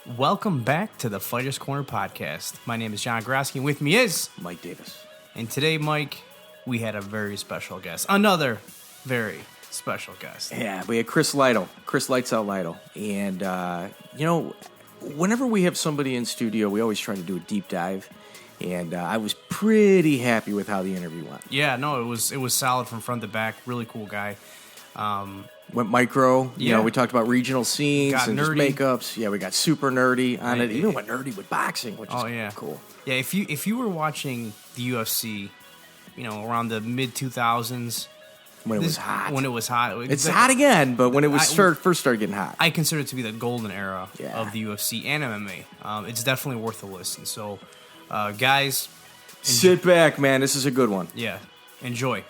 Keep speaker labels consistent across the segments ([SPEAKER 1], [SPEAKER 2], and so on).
[SPEAKER 1] Welcome back to the Fighters Corner podcast. My name is John Grosky, and with me is
[SPEAKER 2] Mike Davis.
[SPEAKER 1] And today, Mike, we had a very special guest. Another very special guest.
[SPEAKER 2] Yeah, we had Chris Lytle. Chris Lights Out Lytle. And, whenever we have somebody in studio, we always try to do a deep dive. And I was pretty happy with how the interview went.
[SPEAKER 1] Yeah, no, it was solid from front to back. Really cool guy.
[SPEAKER 2] Went micro. You
[SPEAKER 1] Yeah.
[SPEAKER 2] know, we talked about regional scenes
[SPEAKER 1] Got
[SPEAKER 2] and
[SPEAKER 1] nerdy.
[SPEAKER 2] just makeups. Yeah, we got super nerdy on it. Even went nerdy with boxing, which is cool.
[SPEAKER 1] Yeah, if you were watching the UFC, around the mid 2000s,
[SPEAKER 2] When it was hot. It's hot again, but when it was first started getting hot.
[SPEAKER 1] I consider it to be the golden era
[SPEAKER 2] Yeah.
[SPEAKER 1] of the UFC and MMA. It's definitely worth a listen. So, guys,
[SPEAKER 2] Sit back, man. This is a good one.
[SPEAKER 1] yeah, enjoy.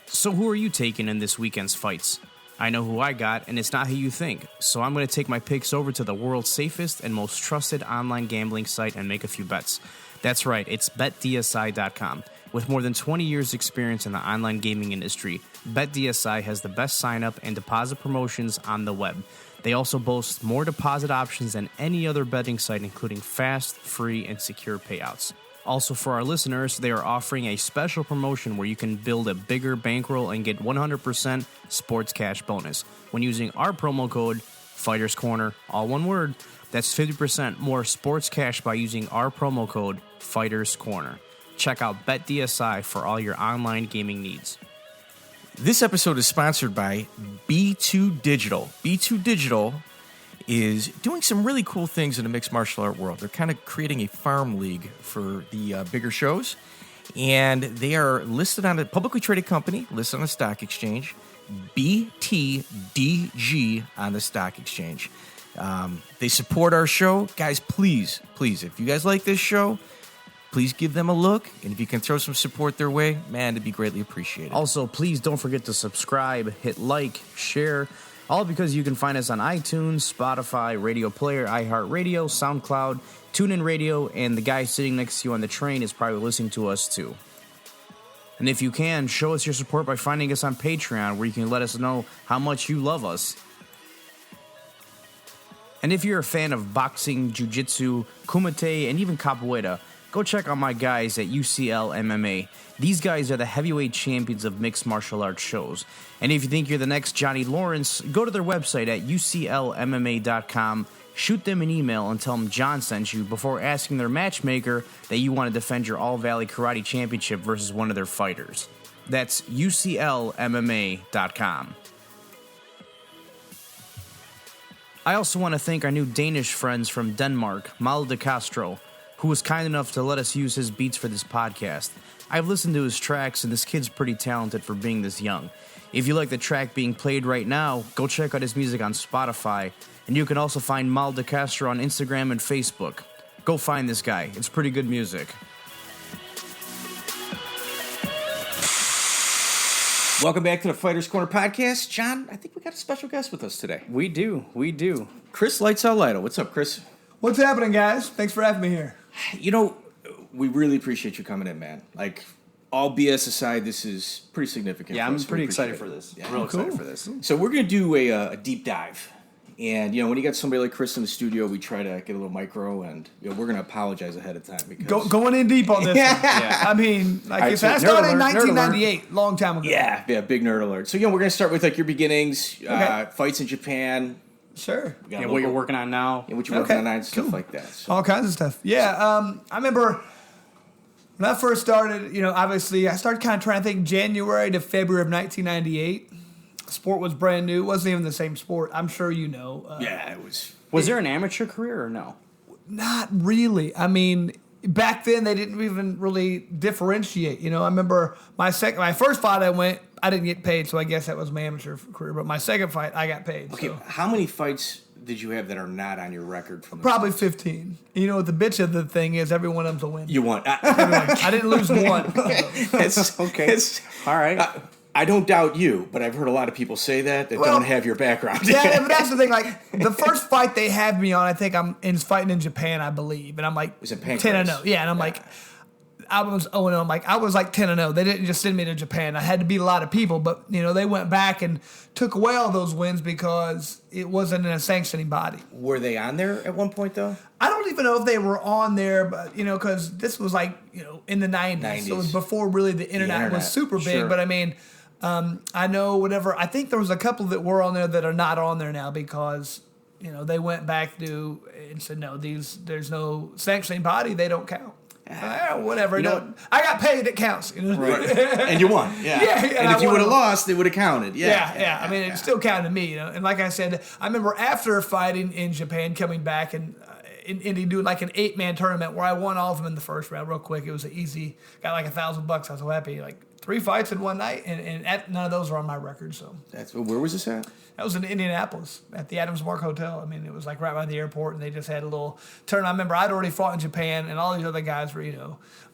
[SPEAKER 1] So who are you taking in this weekend's fights? I know who I got, and it's not who you think. So I'm going to take my picks over to the world's safest and most trusted online gambling site and make a few bets. That's right, it's BetDSI.com. With more than 20 years' experience in the online gaming industry, BetDSI has the best sign-up and deposit promotions on the web. They also boast more deposit options than any other betting site, including fast, free, and secure payouts. Also, for our listeners, they are offering a special promotion where you can build a bigger bankroll and get 100% sports cash bonus when using our promo code Fighters Corner, all one word. That's 50% more sports cash by using our promo code Fighters Corner. Check out BetDSI for all your online gaming needs.
[SPEAKER 2] This episode is sponsored by B2 Digital. B2 Digital is doing some really cool things in the mixed martial art world. They're kind of creating a farm league for the bigger shows, and they are listed on a publicly traded company, listed on the stock exchange, BTDG on the stock exchange. They support our show. Guys, please, if you guys like this show, please give them a look, and if you can throw some support their way, man, it'd be greatly appreciated.
[SPEAKER 1] Also, please don't forget to subscribe, hit like, share, all because you can find us on iTunes, Spotify, Radio Player, iHeartRadio, SoundCloud, TuneIn Radio, and the guy sitting next to you on the train is probably listening to us too. And if you can, show us your support by finding us on Patreon, where you can let us know how much you love us. And if you're a fan of boxing, jiu-jitsu, kumite, and even capoeira, go check out my guys at UCL MMA. These guys are the heavyweight champions of mixed martial arts shows. And if you think you're the next Johnny Lawrence, go to their website at uclmma.com, shoot them an email and tell them John sent you before asking their matchmaker that you want to defend your All-Valley Karate Championship versus one of their fighters. That's uclmma.com. I also want to thank our new Danish friends from Denmark, Malte Castro, who was kind enough to let us use his beats for this podcast. I've listened to his tracks, and this kid's pretty talented for being this young. If you like the track being played right now, go check out his music on Spotify, and you can also find Malte Castro on Instagram and Facebook. Go find this guy. It's pretty good music.
[SPEAKER 2] Welcome back to the Fighters Corner podcast. John, I think we got a special guest with us today.
[SPEAKER 1] We do.
[SPEAKER 2] Chris Lights Out Lytle. What's up, Chris?
[SPEAKER 3] What's happening, guys? Thanks for having me here.
[SPEAKER 2] You know, we really appreciate you coming in, man. Like, all BS aside, this is pretty significant.
[SPEAKER 1] Yeah,
[SPEAKER 2] for
[SPEAKER 1] I'm
[SPEAKER 2] us.
[SPEAKER 1] pretty
[SPEAKER 2] We
[SPEAKER 1] excited
[SPEAKER 2] appreciate
[SPEAKER 1] for
[SPEAKER 2] it.
[SPEAKER 1] this.
[SPEAKER 2] Yeah,
[SPEAKER 1] Real
[SPEAKER 2] cool.
[SPEAKER 1] excited for this.
[SPEAKER 2] So we're going to do a deep dive. And, when you got somebody like Chris in the studio, we try to get a little micro, and we're going to apologize ahead of time. Because
[SPEAKER 3] Going in deep on this one.
[SPEAKER 1] Yeah.
[SPEAKER 3] I mean, like,
[SPEAKER 2] Right,
[SPEAKER 3] if
[SPEAKER 2] so
[SPEAKER 3] I
[SPEAKER 2] nerd
[SPEAKER 3] started in
[SPEAKER 1] alert, nerd alert.
[SPEAKER 3] 1998, long time ago.
[SPEAKER 2] Yeah, big nerd alert. So, we're going to start with, like, your beginnings,
[SPEAKER 3] Okay.
[SPEAKER 2] fights in Japan.
[SPEAKER 3] Sure.
[SPEAKER 2] We got
[SPEAKER 1] Yeah,
[SPEAKER 2] a
[SPEAKER 1] what
[SPEAKER 2] little-
[SPEAKER 1] you're working on now.
[SPEAKER 2] Yeah, what you're working
[SPEAKER 3] Okay,
[SPEAKER 2] on and stuff
[SPEAKER 3] cool.
[SPEAKER 2] like that. So.
[SPEAKER 3] All kinds of stuff. Yeah, I remember when I first started, obviously, I started kind of trying to think January to February of 1998. Sport was brand new. It wasn't even the same sport. I'm sure you know.
[SPEAKER 2] Yeah, it was...
[SPEAKER 1] Was there an amateur career or no?
[SPEAKER 3] Not really. I mean, back then they didn't even really differentiate. I remember my first fight I didn't get paid, so I guess that was my amateur career. But my second fight, I got paid.
[SPEAKER 2] Okay,
[SPEAKER 3] So.
[SPEAKER 2] how many fights did you have that are not on your record from the
[SPEAKER 3] Probably 15. The bitch of the thing is every one of them's a win.
[SPEAKER 2] You won.
[SPEAKER 3] I didn't lose one.
[SPEAKER 2] It's okay.
[SPEAKER 1] All right.
[SPEAKER 2] I don't doubt you, but I've heard a lot of people say that
[SPEAKER 3] Well,
[SPEAKER 2] don't have your background.
[SPEAKER 3] Yeah, but that's the thing. Like, the first fight they had me on, I think I'm fighting in Japan, I believe. And I'm like,
[SPEAKER 2] was in
[SPEAKER 3] 10-0.
[SPEAKER 2] Pancrase.
[SPEAKER 3] Yeah, and I'm like, I was 0-0. Like I was like 10-0. They didn't just send me to Japan. I had to beat a lot of people, but they went back and took away all those wins because it wasn't in a sanctioning body.
[SPEAKER 2] Were they on there at one point though?
[SPEAKER 3] I don't even know if they were on there, but because this was like in the 90s. So it was before really the internet was super big.
[SPEAKER 2] Sure.
[SPEAKER 3] But I mean, I know whatever. I think there was a couple that were on there that are not on there now because they went back to and said no, there's no sanctioning body. They don't count. Whatever. I got paid. It counts.
[SPEAKER 2] Right. And you won. Yeah. And if you would have lost, it would have counted.
[SPEAKER 3] Yeah. I mean, it still counted to me. And like I said, I remember after fighting in Japan, coming back and he doing like an 8-man tournament where I won all of them in the first round real quick. It was easy. Got like $1,000. I was so happy. Like 3 fights in one night, and none of those were on my record. So
[SPEAKER 2] where was this at?
[SPEAKER 3] That was in Indianapolis at the Adams Mark Hotel. I mean, it was like right by the airport, and they just had a little tournament. I remember I'd already fought in Japan, and all these other guys were,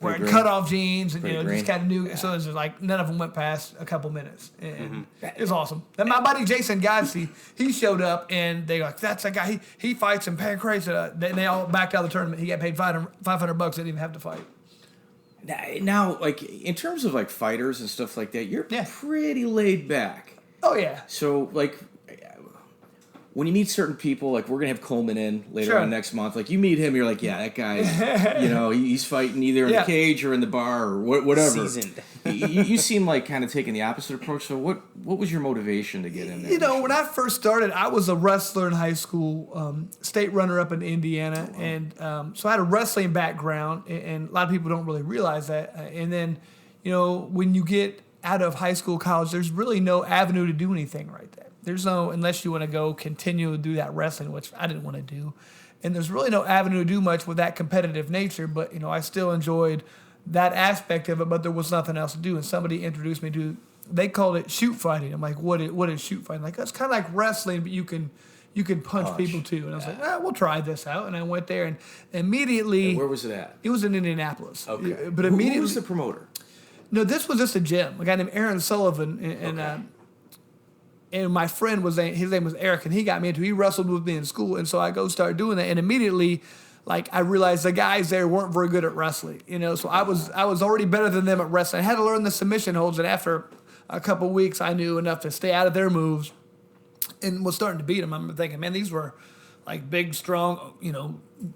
[SPEAKER 3] wearing cutoff jeans and just kind of new. Yeah. So it was just like none of them went past a couple minutes, and it was awesome. Then my buddy Jason Godsey, he showed up, and they like, that's a guy. He fights in Pancrase. They all backed out of the tournament. He got paid $500. Didn't even have to fight.
[SPEAKER 2] Now, like in terms of like fighters and stuff like that, you're pretty laid back.
[SPEAKER 3] Oh yeah.
[SPEAKER 2] So like, when you meet certain people, like we're gonna have Coleman in later on next month. Like you meet him, you're like, yeah, that guy. He's fighting either in the cage or in the bar or whatever. Seasoned. you seem like kind of taking the opposite approach. So what was your motivation to get in there?
[SPEAKER 3] When I first started, I was a wrestler in high school, state runner-up in Indiana, and so I had a wrestling background, and a lot of people don't really realize that. And then, when you get out of high school, college, there's really no avenue to do anything right there. There's no, unless you want to go continue to do that wrestling, which I didn't want to do. And there's really no avenue to do much with that competitive nature, but, I still enjoyed that aspect of it, but there was nothing else to do. And somebody introduced me to, they called it shoot fighting. I'm like, what is shoot fighting? Like, that's kind of like wrestling, but you can punch people too. And I was like, we'll try this out. And I went there and immediately.
[SPEAKER 2] And where was it at?
[SPEAKER 3] It was in Indianapolis.
[SPEAKER 2] Okay.
[SPEAKER 3] But immediately.
[SPEAKER 2] Who was the promoter?
[SPEAKER 3] No, this was just a gym. A guy named Aaron Sullivan. And my friend his name was Eric, and he got me into. He wrestled with me in school, and so I go start doing that, and immediately, like I realized the guys there weren't very good at wrestling, So I was already better than them at wrestling. I had to learn the submission holds, and after a couple weeks, I knew enough to stay out of their moves, and was starting to beat them. I'm thinking, man, these were like big, strong,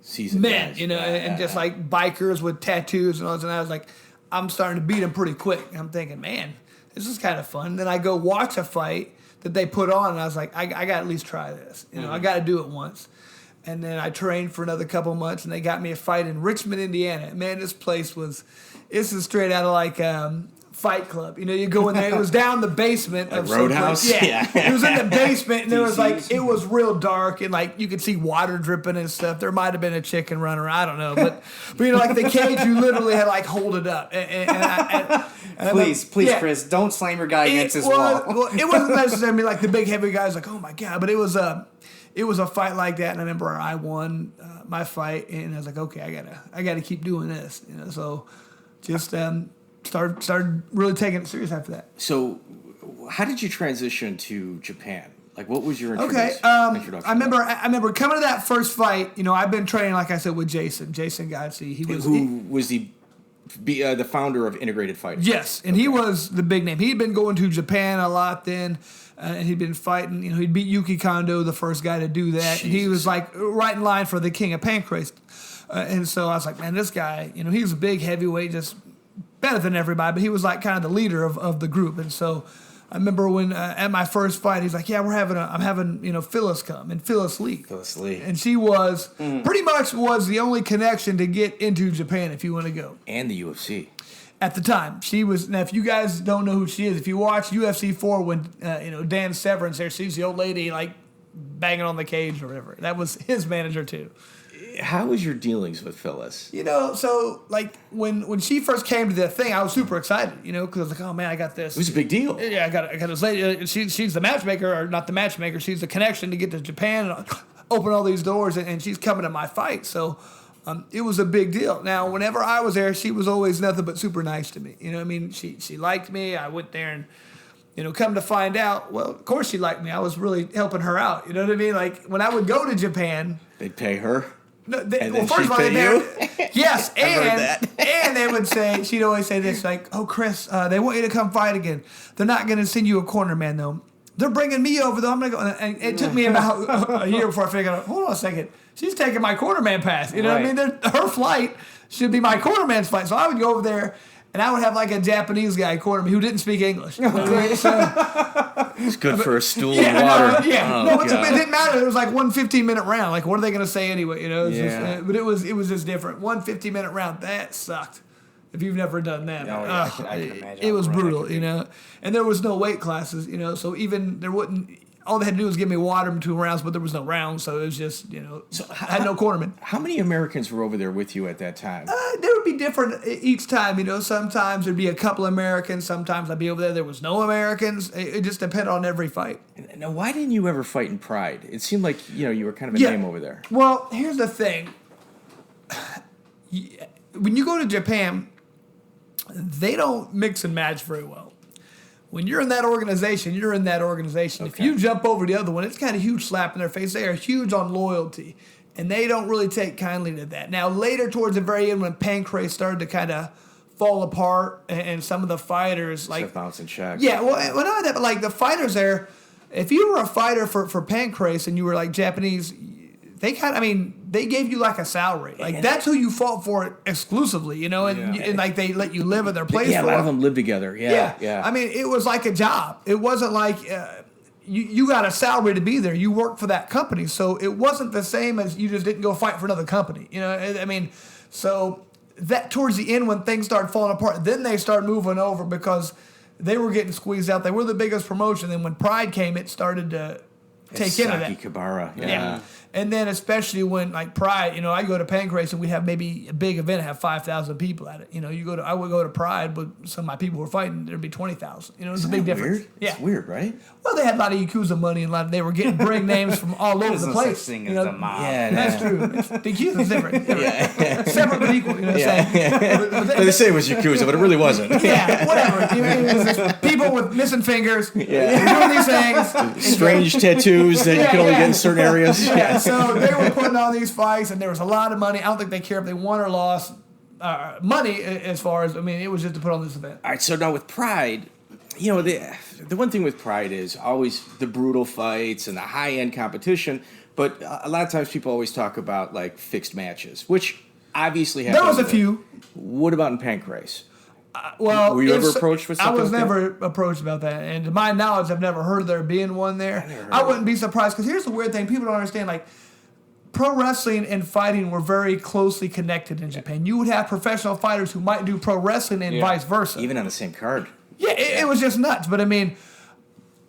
[SPEAKER 2] seasoned
[SPEAKER 3] men,
[SPEAKER 2] guys.
[SPEAKER 3] And just like bikers with tattoos and all this. And I was like, I'm starting to beat them pretty quick. And I'm thinking, man, this is kind of fun. Then I go watch a fight that they put on, and I was like, I got to at least try this. I got to do it once. And then I trained for another couple months, and they got me a fight in Richmond, Indiana. Man, this is straight out of like Fight Club. You go in there. It was down the basement
[SPEAKER 2] like
[SPEAKER 3] of
[SPEAKER 2] Roadhouse.
[SPEAKER 3] Yeah, it was in the basement, and there was like it was real dark, and like you could see water dripping and stuff. There might have been a chicken runner. I don't know, but like the cage, you literally had to like hold it up.
[SPEAKER 4] Please, Chris, don't slam your guy against this wall.
[SPEAKER 3] Well, it wasn't necessarily like the big heavy guys, like, oh my god, but it was a fight like that, and I remember I won my fight, and I was like, okay, I gotta keep doing this, So just started really taking it serious after that.
[SPEAKER 2] So, how did you transition to Japan? Like, what was your introduction?
[SPEAKER 3] I remember coming to that first fight. I've been training, like I said, with Jason Godsey.
[SPEAKER 2] Who was the founder of Integrated Fighting?
[SPEAKER 3] Yes, and he was the big name. He'd been going to Japan a lot then, and he'd been fighting. He'd beat Yuki Kondo, the first guy to do that. And he was like right in line for the king of Pancrase. And so I was like, man, this guy, he was a big heavyweight, just better than everybody, but he was like kind of the leader of the group. And so I remember when at my first fight, he's like, yeah, I'm having Phyllis come, and Phyllis Lee. And she was pretty much was the only connection to get into Japan if you want to go.
[SPEAKER 2] And the UFC.
[SPEAKER 3] At the time, she was. Now, if you guys don't know who she is, if you watch UFC 4 when Dan Severn's there, she's the old lady like banging on the cage or whatever. That was his manager too.
[SPEAKER 2] How was your dealings with Phyllis?
[SPEAKER 3] So like when she first came to the thing, I was super excited, because I was like, oh man, I got this.
[SPEAKER 2] It was a big deal.
[SPEAKER 3] Yeah, I got this lady. She's the matchmaker, or not the matchmaker. She's the connection to get to Japan and open all these doors, and she's coming to my fight. So it was a big deal. Now, whenever I was there, she was always nothing but super nice to me. She liked me. I went there and come to find out, well, of course she liked me. I was really helping her out. You know what I mean? Like when I would go to Japan,
[SPEAKER 2] they'd pay her.
[SPEAKER 3] No,
[SPEAKER 2] And
[SPEAKER 3] well,
[SPEAKER 2] then
[SPEAKER 3] first of all,
[SPEAKER 2] she'd pay you?
[SPEAKER 3] yes,
[SPEAKER 2] heard that.
[SPEAKER 3] and they would say, she'd always say this, like, "Oh, Chris, they want you to come fight again. They're not going to send you a corner man though. They're bringing me over though. I'm going to go." And it took me about a year before I figured out. Hold on a second, she's taking my corner man pass. You know what I mean? Her flight should be my corner man's flight. So I would go over there. And I would have like a Japanese guy corner me who didn't speak English.
[SPEAKER 2] It's good for a stool
[SPEAKER 3] Yeah,
[SPEAKER 2] of water.
[SPEAKER 3] it didn't matter. It was like 1 15-minute round. Like, what are they going to say anyway? You know, but it was just different. 1 15-minute round, that sucked. If you've never done that,
[SPEAKER 4] I can imagine.
[SPEAKER 3] it was brutal. You know, and there was no weight classes. You know, so even there wouldn't. All they had to do was give me water in between rounds, but there was no rounds, so it was just, you know, I had no cornerman.
[SPEAKER 2] How many Americans were over there with you at that time?
[SPEAKER 3] There would be different each time, you know. Sometimes there'd be a couple Americans. Sometimes I'd be over there. There was no Americans. It just depended on every fight.
[SPEAKER 2] Now, why didn't you ever fight in Pride? It seemed like, you were kind of a name over there.
[SPEAKER 3] Well, here's the thing. When you go to Japan, they don't mix and match very well. When you're in that organization, you're in that organization.
[SPEAKER 2] Okay.
[SPEAKER 3] If you jump over the other one, it's kind of a huge slap in their face. They are huge on loyalty, and they don't really take kindly to that. Now, later towards the very end, when Pancrase started to kind of fall apart, and some of the fighters, like...
[SPEAKER 2] Except bouncing checks.
[SPEAKER 3] Yeah, well, not only that, but like the fighters there, if you were a fighter for Pancrase and you were like Japanese... They they gave you like a salary. Like, that's who you fought for exclusively, you know, and like they let you live at their place.
[SPEAKER 2] Yeah,
[SPEAKER 3] for
[SPEAKER 2] a lot of them live together. Yeah.
[SPEAKER 3] I mean, it was like a job. It wasn't like you got a salary to be there. You worked for that company. So it wasn't the same as you just didn't go fight for another company. You know, I mean, so that towards the end when things started falling apart, then they started moving over because they were getting squeezed out. They were the biggest promotion. And when Pride came, it started to take into that.
[SPEAKER 2] Kabara.
[SPEAKER 3] Yeah. And then especially when like Pride, you know, I go to Pancrase and we have maybe a big event have 5,000 people at it. You know, I would go to Pride, but some of my people were fighting, there'd be 20,000. You know, it's a big difference.
[SPEAKER 2] Weird?
[SPEAKER 3] Yeah.
[SPEAKER 2] It's weird, right?
[SPEAKER 3] Well, they had a lot of Yakuza money and they were getting big names from all over the
[SPEAKER 4] no
[SPEAKER 3] place.
[SPEAKER 4] such thing
[SPEAKER 3] you
[SPEAKER 4] as
[SPEAKER 3] know?
[SPEAKER 4] the mob.
[SPEAKER 2] Yeah,
[SPEAKER 3] That's true. The Yakuza's different. Separate but equal, you know what I'm saying?
[SPEAKER 2] They say it was Yakuza, but it really wasn't.
[SPEAKER 3] Yeah, whatever. You know, it was just people with missing fingers doing these things.
[SPEAKER 2] Strange tattoos that you can only get in certain areas.
[SPEAKER 3] Yeah, so they were putting on these fights, and there was a lot of money. I don't think they care if they won or lost money as far as, it was just to put on this event.
[SPEAKER 2] All right, so now with Pride, you know, the one thing with Pride is always the brutal fights and the high-end competition, but a lot of times people always talk about, like, fixed matches, which obviously happen.
[SPEAKER 3] There was a few.
[SPEAKER 2] What about in Pancrase?
[SPEAKER 3] Well,
[SPEAKER 2] were you ever approached with something?
[SPEAKER 3] I was
[SPEAKER 2] like
[SPEAKER 3] never approached about that, and to my knowledge, I've never heard of there being one there. I wouldn't be surprised, because here's the weird thing: people don't understand. Like, pro wrestling and fighting were very closely connected in Japan. You would have professional fighters who might do pro wrestling and vice versa,
[SPEAKER 2] Even on the same card.
[SPEAKER 3] Yeah, it was just nuts. But I mean,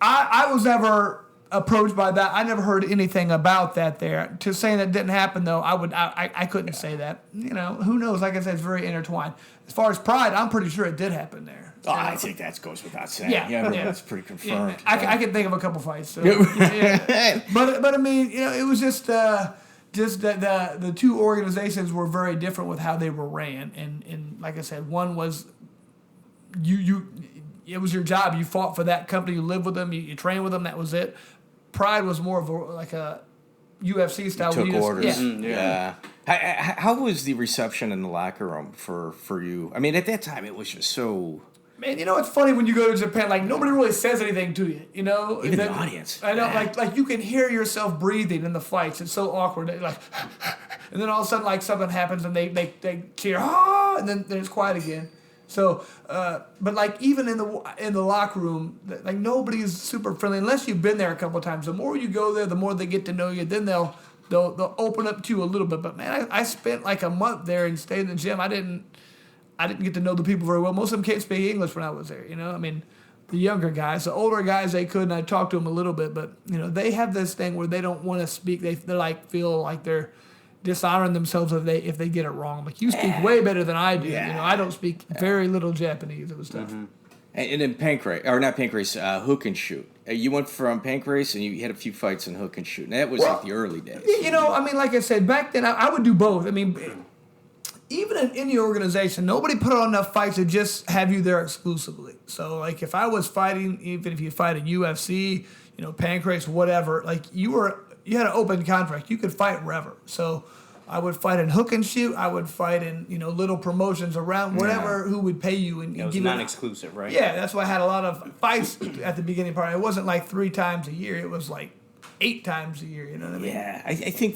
[SPEAKER 3] I was never approached by that. I never heard anything about that there. To saying that didn't happen, though, I couldn't say that. You know, who knows? Like I said, it's very intertwined. As far as Pride, I'm pretty sure it did happen there.
[SPEAKER 2] Oh, I think that goes without saying.
[SPEAKER 3] Yeah.
[SPEAKER 2] That's pretty confirmed.
[SPEAKER 3] Yeah. I can think of a couple fights. So, But I mean, you know, it was just that the two organizations were very different with how they were ran, and like I said, one was it was your job. You fought for that company. You lived with them. You trained with them. That was it. Pride was more of a UFC style.
[SPEAKER 2] You took orders.
[SPEAKER 3] Yeah.
[SPEAKER 2] How was the reception in the locker room for you? I mean, at that time, it was just so...
[SPEAKER 3] Man, you know, it's funny when you go to Japan, like, nobody really says anything to you, you know?
[SPEAKER 2] Even the audience.
[SPEAKER 3] I know, like you can hear yourself breathing in the fights. It's so awkward. Like, and then all of a sudden, like, something happens and they cheer, and then it's quiet again. So, but like even in the locker room, like nobody's super friendly unless you've been there a couple of times. The more you go there, the more they get to know you. Then they'll open up to you a little bit. But man, I spent like a month there and stayed in the gym. I didn't get to know the people very well. Most of them can't speak English when I was there. You know, I mean, the younger guys, the older guys, they could, and I talked to them a little bit. But you know, they have this thing where they don't want to speak. They like feel like they're dishonoring themselves if they get it wrong. Like, you speak way better than I do.
[SPEAKER 2] Yeah.
[SPEAKER 3] You know, I don't speak very little Japanese. It was tough.
[SPEAKER 2] Mm-hmm. And then not Pancrase, hook and shoot. You went from Pancrase and you had a few fights in hook and shoot. And that was like the early days.
[SPEAKER 3] You know, I mean, like I said, back then I would do both. I mean, even in any organization, nobody put on enough fights to just have you there exclusively. So, like, if I was fighting, even if you fight in UFC, you know, Pancrase, whatever, like, you had an open contract. You could fight wherever. So, I would fight in hook and shoot. I would fight in little promotions around whatever who would pay you and
[SPEAKER 1] It was
[SPEAKER 3] give
[SPEAKER 1] non-exclusive, right?
[SPEAKER 3] Yeah, that's why I had a lot of fights at the beginning part. It wasn't like 3 times a year. It was like 8 times a year. You know what I mean?
[SPEAKER 2] Yeah, I think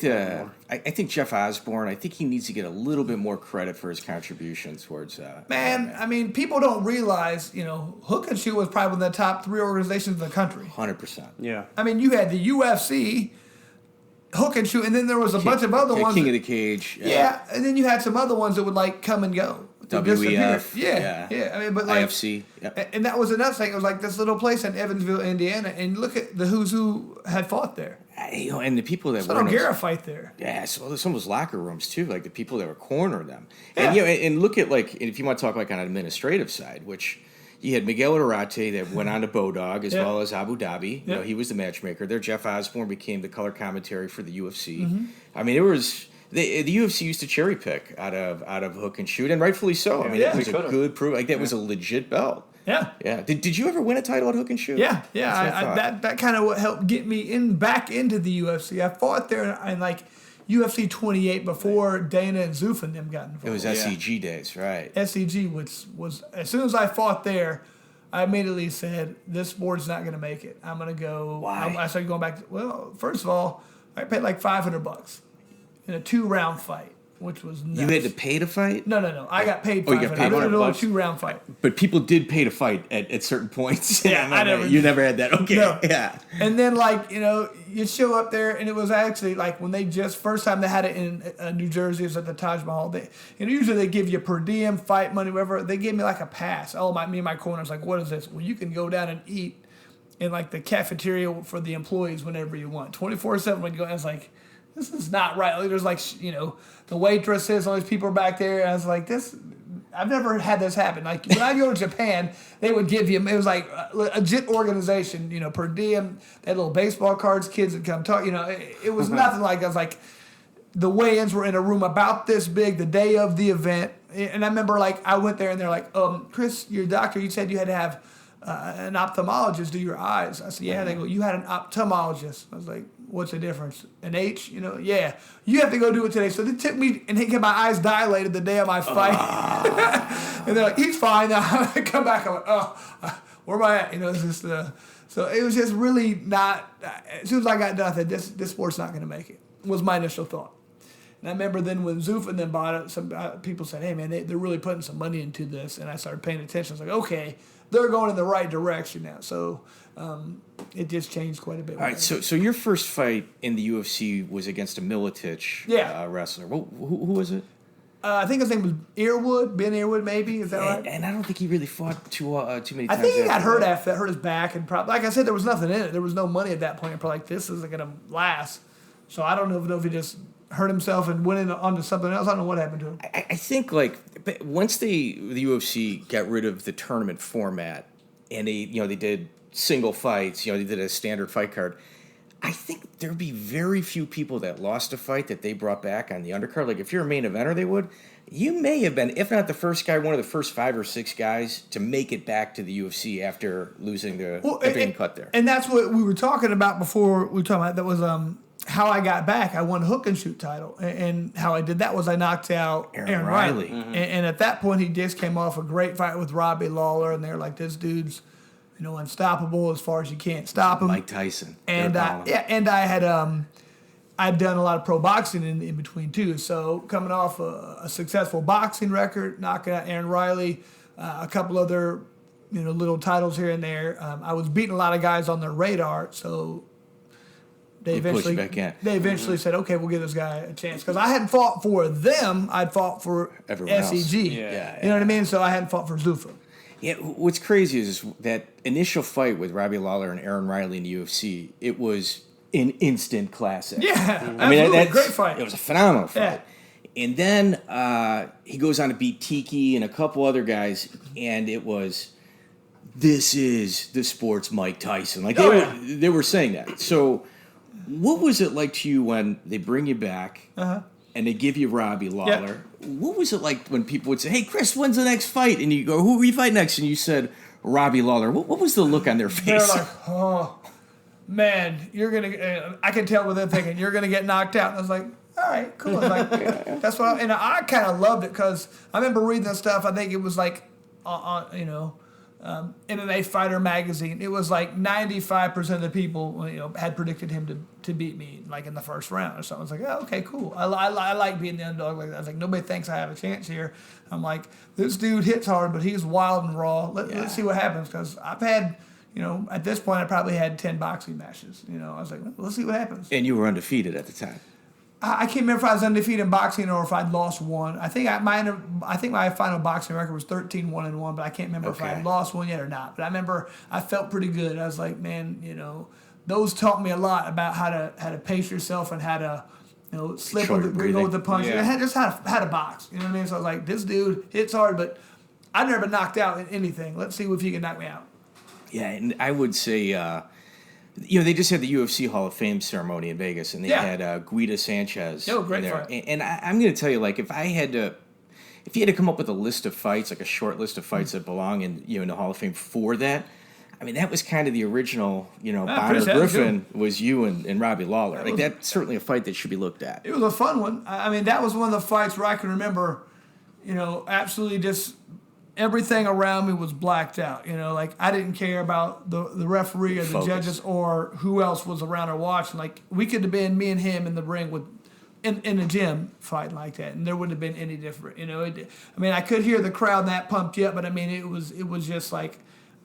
[SPEAKER 2] Jeff Osborne. I think he needs to get a little bit more credit for his contributions towards.
[SPEAKER 3] Man, I mean, people don't realize, Hook and Shoot was probably one of the top 3 organizations in the country.
[SPEAKER 2] 100%.
[SPEAKER 1] Yeah.
[SPEAKER 3] I mean, you had the UFC, Hook and Shoot, and then there was a bunch of other ones.
[SPEAKER 2] King of the Cage.
[SPEAKER 3] Yeah, and then you had some other ones that would like come and go.
[SPEAKER 2] WEF.
[SPEAKER 3] Yeah. I mean, but like
[SPEAKER 2] IFC. Yep.
[SPEAKER 3] And that was another thing. It was like this little place in Evansville, Indiana, and look at the who's who had fought there.
[SPEAKER 2] And the people that
[SPEAKER 3] So
[SPEAKER 2] were
[SPEAKER 3] I don't care a fight there.
[SPEAKER 2] Yeah, so some of those locker rooms too, like the people that were cornering them.
[SPEAKER 3] Yeah.
[SPEAKER 2] And and look at if you want to talk like on an administrative side, which you had Miguel Arate that went on to Bodog as well as Abu Dhabi.
[SPEAKER 3] Yeah.
[SPEAKER 2] He was the matchmaker there. Jeff Osborne became the color commentary for the UFC.
[SPEAKER 3] Mm-hmm.
[SPEAKER 2] I mean, it was the UFC used to cherry pick out of Hook and Shoot, and rightfully so. I mean, it was a good proof. Like that was a legit belt.
[SPEAKER 3] Yeah.
[SPEAKER 2] Yeah. Did you ever win a title at Hook and Shoot?
[SPEAKER 3] Yeah. That kind of what helped get me back into the UFC. I fought there in like UFC 28 before Dana and Zuf and them got involved.
[SPEAKER 2] It was SEG days, right?
[SPEAKER 3] SEG was as soon as I fought there, I immediately said this sport's not going to make it. I'm going to go.
[SPEAKER 2] Why?
[SPEAKER 3] I started going back. First of all, I paid like $500 in a 2-round fight, which was nuts.
[SPEAKER 2] You had to pay to fight?
[SPEAKER 3] No. I got paid $500.
[SPEAKER 2] Oh, you got paid
[SPEAKER 3] I did a
[SPEAKER 2] $500?
[SPEAKER 3] 2-round fight.
[SPEAKER 2] But people did pay to fight at certain points.
[SPEAKER 3] Yeah,
[SPEAKER 2] You never had that. Okay.
[SPEAKER 3] No.
[SPEAKER 2] Yeah.
[SPEAKER 3] And then, you show up there, and it was actually like when they first time they had it in New Jersey, it was at the Taj Mahal. Usually they give you per diem, fight money, whatever. They gave me like a pass. Me and my corner was like, what is this? Well, you can go down and eat in like the cafeteria for the employees whenever you want, 24/7. When you go, and I was like, this is not right. Like, there's like the waitresses, all these people are back there, and I was like, this. I've never had this happen. Like when I go to Japan, they would give you. It was like a legit organization, per diem. They had little baseball cards. Kids would come talk. It was nothing like that. It was like the weigh-ins were in a room about this big the day of the event. And I remember I went there and they're like, Chris, your doctor, you said you had to have an ophthalmologist do your eyes. I said, yeah. They go, you had an ophthalmologist. I was like, what's the difference? An H? Yeah. You have to go do it today. So they took me and they got my eyes dilated the day of my fight. And they're like, he's fine now. I come back, I'm like, where am I at? It's just, so it was just really not, as soon as I got done, I said, this sport's not going to make it, was my initial thought. And I remember then when Zuf and them bought it, some people said, hey, man, they're really putting some money into this. And I started paying attention. I was like, okay, they're going in the right direction now. So it just changed quite a bit.
[SPEAKER 2] All right, so your first fight in the UFC was against a Miletich wrestler. Who was it?
[SPEAKER 3] I think his name was Ben Earwood, maybe. Is that right?
[SPEAKER 2] And I don't think he really fought too many times.
[SPEAKER 3] I think he got hurt after that, hurt his back. And probably, like I said, there was nothing in it. There was no money at that point. I'm probably like, this isn't going to last. So I don't know if he just hurt himself and went onto something else. I don't know what happened to him.
[SPEAKER 2] I think once the UFC got rid of the tournament format and they did single fights, they did a standard fight card. I think there'd be very few people that lost a fight that they brought back on the undercard. Like if you're a main eventer, they would. You may have been, if not the first guy, one of the first 5 or 6 guys to make it back to the UFC after losing being cut there.
[SPEAKER 3] And that's what we were talking about before. We were talking about that was how I got back. I won a hook and shoot title, and how I did that was I knocked out Aaron Riley. Mm-hmm. And at that point, he just came off a great fight with Robbie Lawler, and they're like, this dude's unstoppable as far as you can't stop him.
[SPEAKER 2] Mike Tyson.
[SPEAKER 3] And I had I'd done a lot of pro boxing in between too. So coming off a successful boxing record, knocking out Aaron Riley, a couple other little titles here and there. I was beating a lot of guys on their radar. So they eventually said, okay, we'll give this guy a chance, because I hadn't fought for them. I'd fought for
[SPEAKER 2] everyone
[SPEAKER 3] SEG. You know what I mean? So I hadn't fought for Zuffa.
[SPEAKER 2] Yeah, what's crazy is that initial fight with Robbie Lawler and Aaron Riley in the UFC, it was an instant classic.
[SPEAKER 3] Yeah, I mean, that's great fight.
[SPEAKER 2] It was a phenomenal fight.
[SPEAKER 3] Yeah.
[SPEAKER 2] And then he goes on to beat Tiki and a couple other guys, and it was, this is the sport's Mike Tyson. Like they were saying that. So what was it like to you when they bring you back and they give you Robbie Lawler? Yeah. What was it like when people would say, hey, Chris, when's the next fight? And you go, who are you fighting next? And you said, Robbie Lawler. What was the look on their face?
[SPEAKER 3] They're like, oh, man, you're going to, I can tell what they're thinking. You're going to get knocked out. And I was like, all all right, cool. I was like, that's what and I kind of loved it because I remember reading that stuff. I think it was like, MMA Fighter magazine. It was like 95% of the people, had predicted him to beat me like in the first round or something. I was like, oh, okay, cool. I like being the underdog like that. I was like, nobody thinks I have a chance here. I'm like, this dude hits hard, but he's wild and raw. Let's see what happens because I've had. At this point, I probably had 10 boxing matches. I was like, let's see what happens.
[SPEAKER 2] And you were undefeated at the time.
[SPEAKER 3] I can't remember if I was undefeated in boxing or if I'd lost one. I think my final boxing record was 13-1-1, but I can't remember if I had lost one yet or not. But I remember I felt pretty good. I was like, man, those taught me a lot about how to pace yourself and how to slip with the punch.
[SPEAKER 2] Yeah.
[SPEAKER 3] And just how to box. You know what I mean? So I was like, this dude hits hard, but I've never been knocked out in anything. Let's see if he can knock me out.
[SPEAKER 2] Yeah, and I would say, they just had the UFC Hall of Fame ceremony in Vegas, and they had Guida Sanchez.
[SPEAKER 3] Oh, great
[SPEAKER 2] there.
[SPEAKER 3] fight.
[SPEAKER 2] And I'm going to tell you, like, if you had to come up with a list of fights, like a short list of fights that belong in the Hall of Fame for that, I mean, that was kind of the original, Bonner Griffin was you and Robbie Lawler. Like, that's certainly a fight that should be looked at.
[SPEAKER 3] It was a fun one. I mean, that was one of the fights where I can remember, absolutely just everything around me was blacked out. Like I didn't care about the referee or the judges or who else was around or watching. Like we could have been me and him in the ring in a gym fighting like that, and there wouldn't have been any different. I could hear the crowd that pumped you up, but I mean, it was just like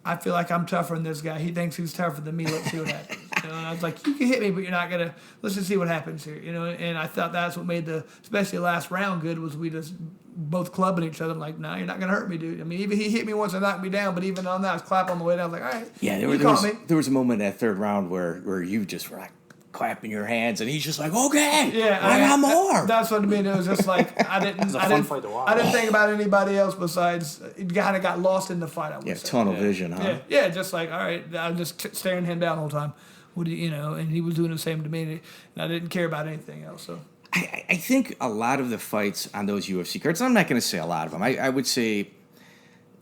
[SPEAKER 3] I feel like I'm tougher than this guy. He thinks he's tougher than me. Let's see what happens. And I was like, you can hit me, but you're not gonna. Let's just see what happens here. And I thought that's what made especially the last round good was we just both clubbing each other. I'm like, no, you're not gonna hurt me, dude. I mean, even he hit me once and knocked me down, but even on that, I was clapping on the way down. I was like, all right,
[SPEAKER 2] yeah, there was a moment in that third round where you just were like clapping your hands, and he's just like, okay, I got more.
[SPEAKER 3] That's what I mean. It was just like I didn't.
[SPEAKER 4] It was a fun fight to watch.
[SPEAKER 3] I didn't think about anybody else besides. It kind of got lost in the fight. I would say.
[SPEAKER 2] Tunnel vision, huh?
[SPEAKER 3] Yeah, just like all right, I was just staring him down the whole time. What do and he was doing the same to me, and I didn't care about anything else. So.
[SPEAKER 2] I think a lot of the fights on those UFC cards, I'm not going to say a lot of them, I would say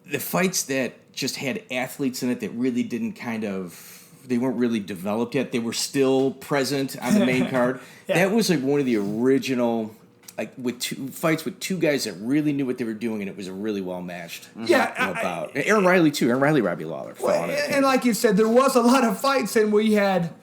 [SPEAKER 2] the fights that just had athletes in it that really didn't they weren't really developed yet. They were still present on the main card. That was like one of the original, like with two guys that really knew what they were doing, and it was a really well matched.
[SPEAKER 3] Yeah.
[SPEAKER 2] Aaron Riley too. Aaron Riley, Robbie Lawler.
[SPEAKER 3] Well, and like you said, there was a lot of fights in where you had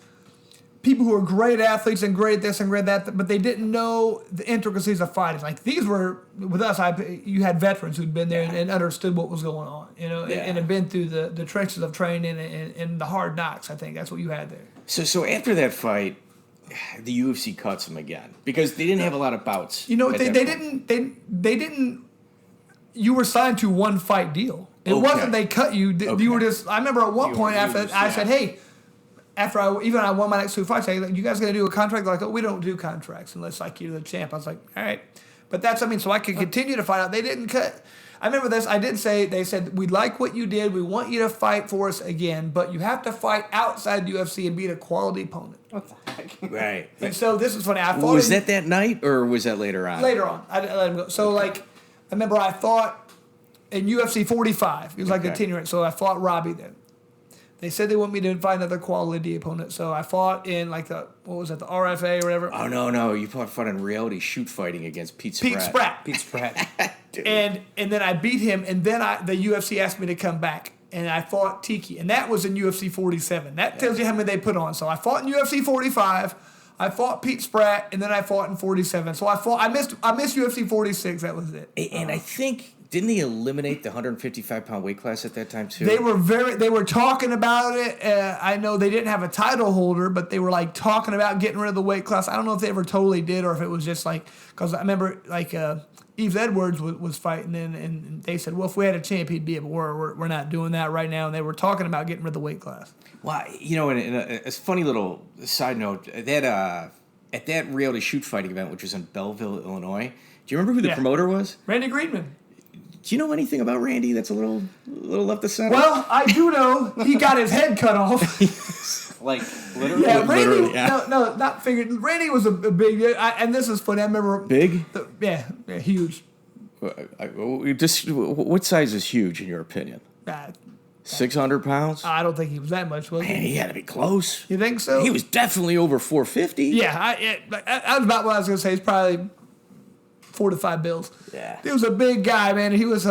[SPEAKER 3] people who were great athletes and great this and great that, but they didn't know the intricacies of fighting. Like these were with us. You had veterans who'd been there and understood what was going on, and had been through the trenches of training and the hard knocks. I think that's what you had there.
[SPEAKER 2] So after that fight, the UFC cuts him again because they didn't have a lot of bouts.
[SPEAKER 3] They didn't. You were signed to one fight deal. It wasn't they cut you. You were just. I remember at one point after I said, hey. After I won my next two fights, I said, you guys going to do a contract? They're like, oh, we don't do contracts unless like you're the champ. I was like, all right. But that's, so I could continue to fight out. They didn't cut. I remember this. I did say, they said, we like what you did. We want you to fight for us again, but you have to fight outside the UFC and beat a quality opponent.
[SPEAKER 4] What the heck?
[SPEAKER 2] Right.
[SPEAKER 3] And so this is funny. I fought
[SPEAKER 2] was that night or was that later on?
[SPEAKER 3] Later on. I let him go. So I remember I fought in UFC 45. It was like the tenure. So I fought Robbie then. They said they want me to find another quality opponent, so I fought in the RFA or whatever.
[SPEAKER 2] Oh no! You fought in reality shoot fighting against Pete Spratt.
[SPEAKER 3] Pete Spratt. and then I beat him, and then the UFC asked me to come back, and I fought Tiki, and that was in UFC 47. That tells you how many they put on. So I fought in UFC 45, I fought Pete Spratt, and then I fought in 47. So I missed UFC 46. That was it.
[SPEAKER 2] And I think. Didn't they eliminate the 155-pound weight class at that time too?
[SPEAKER 3] They were talking about it. I know they didn't have a title holder, but they were like talking about getting rid of the weight class. I don't know if they ever totally did or if it was just because I remember Yves Edwards was fighting and they said, well, if we had a champ, he'd be, but we're not doing that right now. And they were talking about getting rid of the weight class.
[SPEAKER 2] Well, and a funny little side note that at that reality shoot fighting event, which was in Belleville, Illinois, do you remember who the promoter was?
[SPEAKER 3] Randy Greedman.
[SPEAKER 2] Do you know anything about Randy that's a little left of center?
[SPEAKER 3] Well, I do know he got his head cut off.
[SPEAKER 4] Like, literally?
[SPEAKER 3] Yeah, Randy,
[SPEAKER 2] literally, yeah.
[SPEAKER 3] No, not figured. Randy was a big, and this is funny, I remember.
[SPEAKER 2] Big?
[SPEAKER 3] Huge.
[SPEAKER 2] Just, what size is huge in your opinion? 600 pounds?
[SPEAKER 3] I don't think he was that much, was
[SPEAKER 2] Man,
[SPEAKER 3] he?
[SPEAKER 2] he had to be close.
[SPEAKER 3] You think so?
[SPEAKER 2] He was definitely over 450.
[SPEAKER 3] Yeah, that was about what I was going to say. He's probably 4 to 5 bills.
[SPEAKER 2] Yeah.
[SPEAKER 3] He was a big guy, man. He was,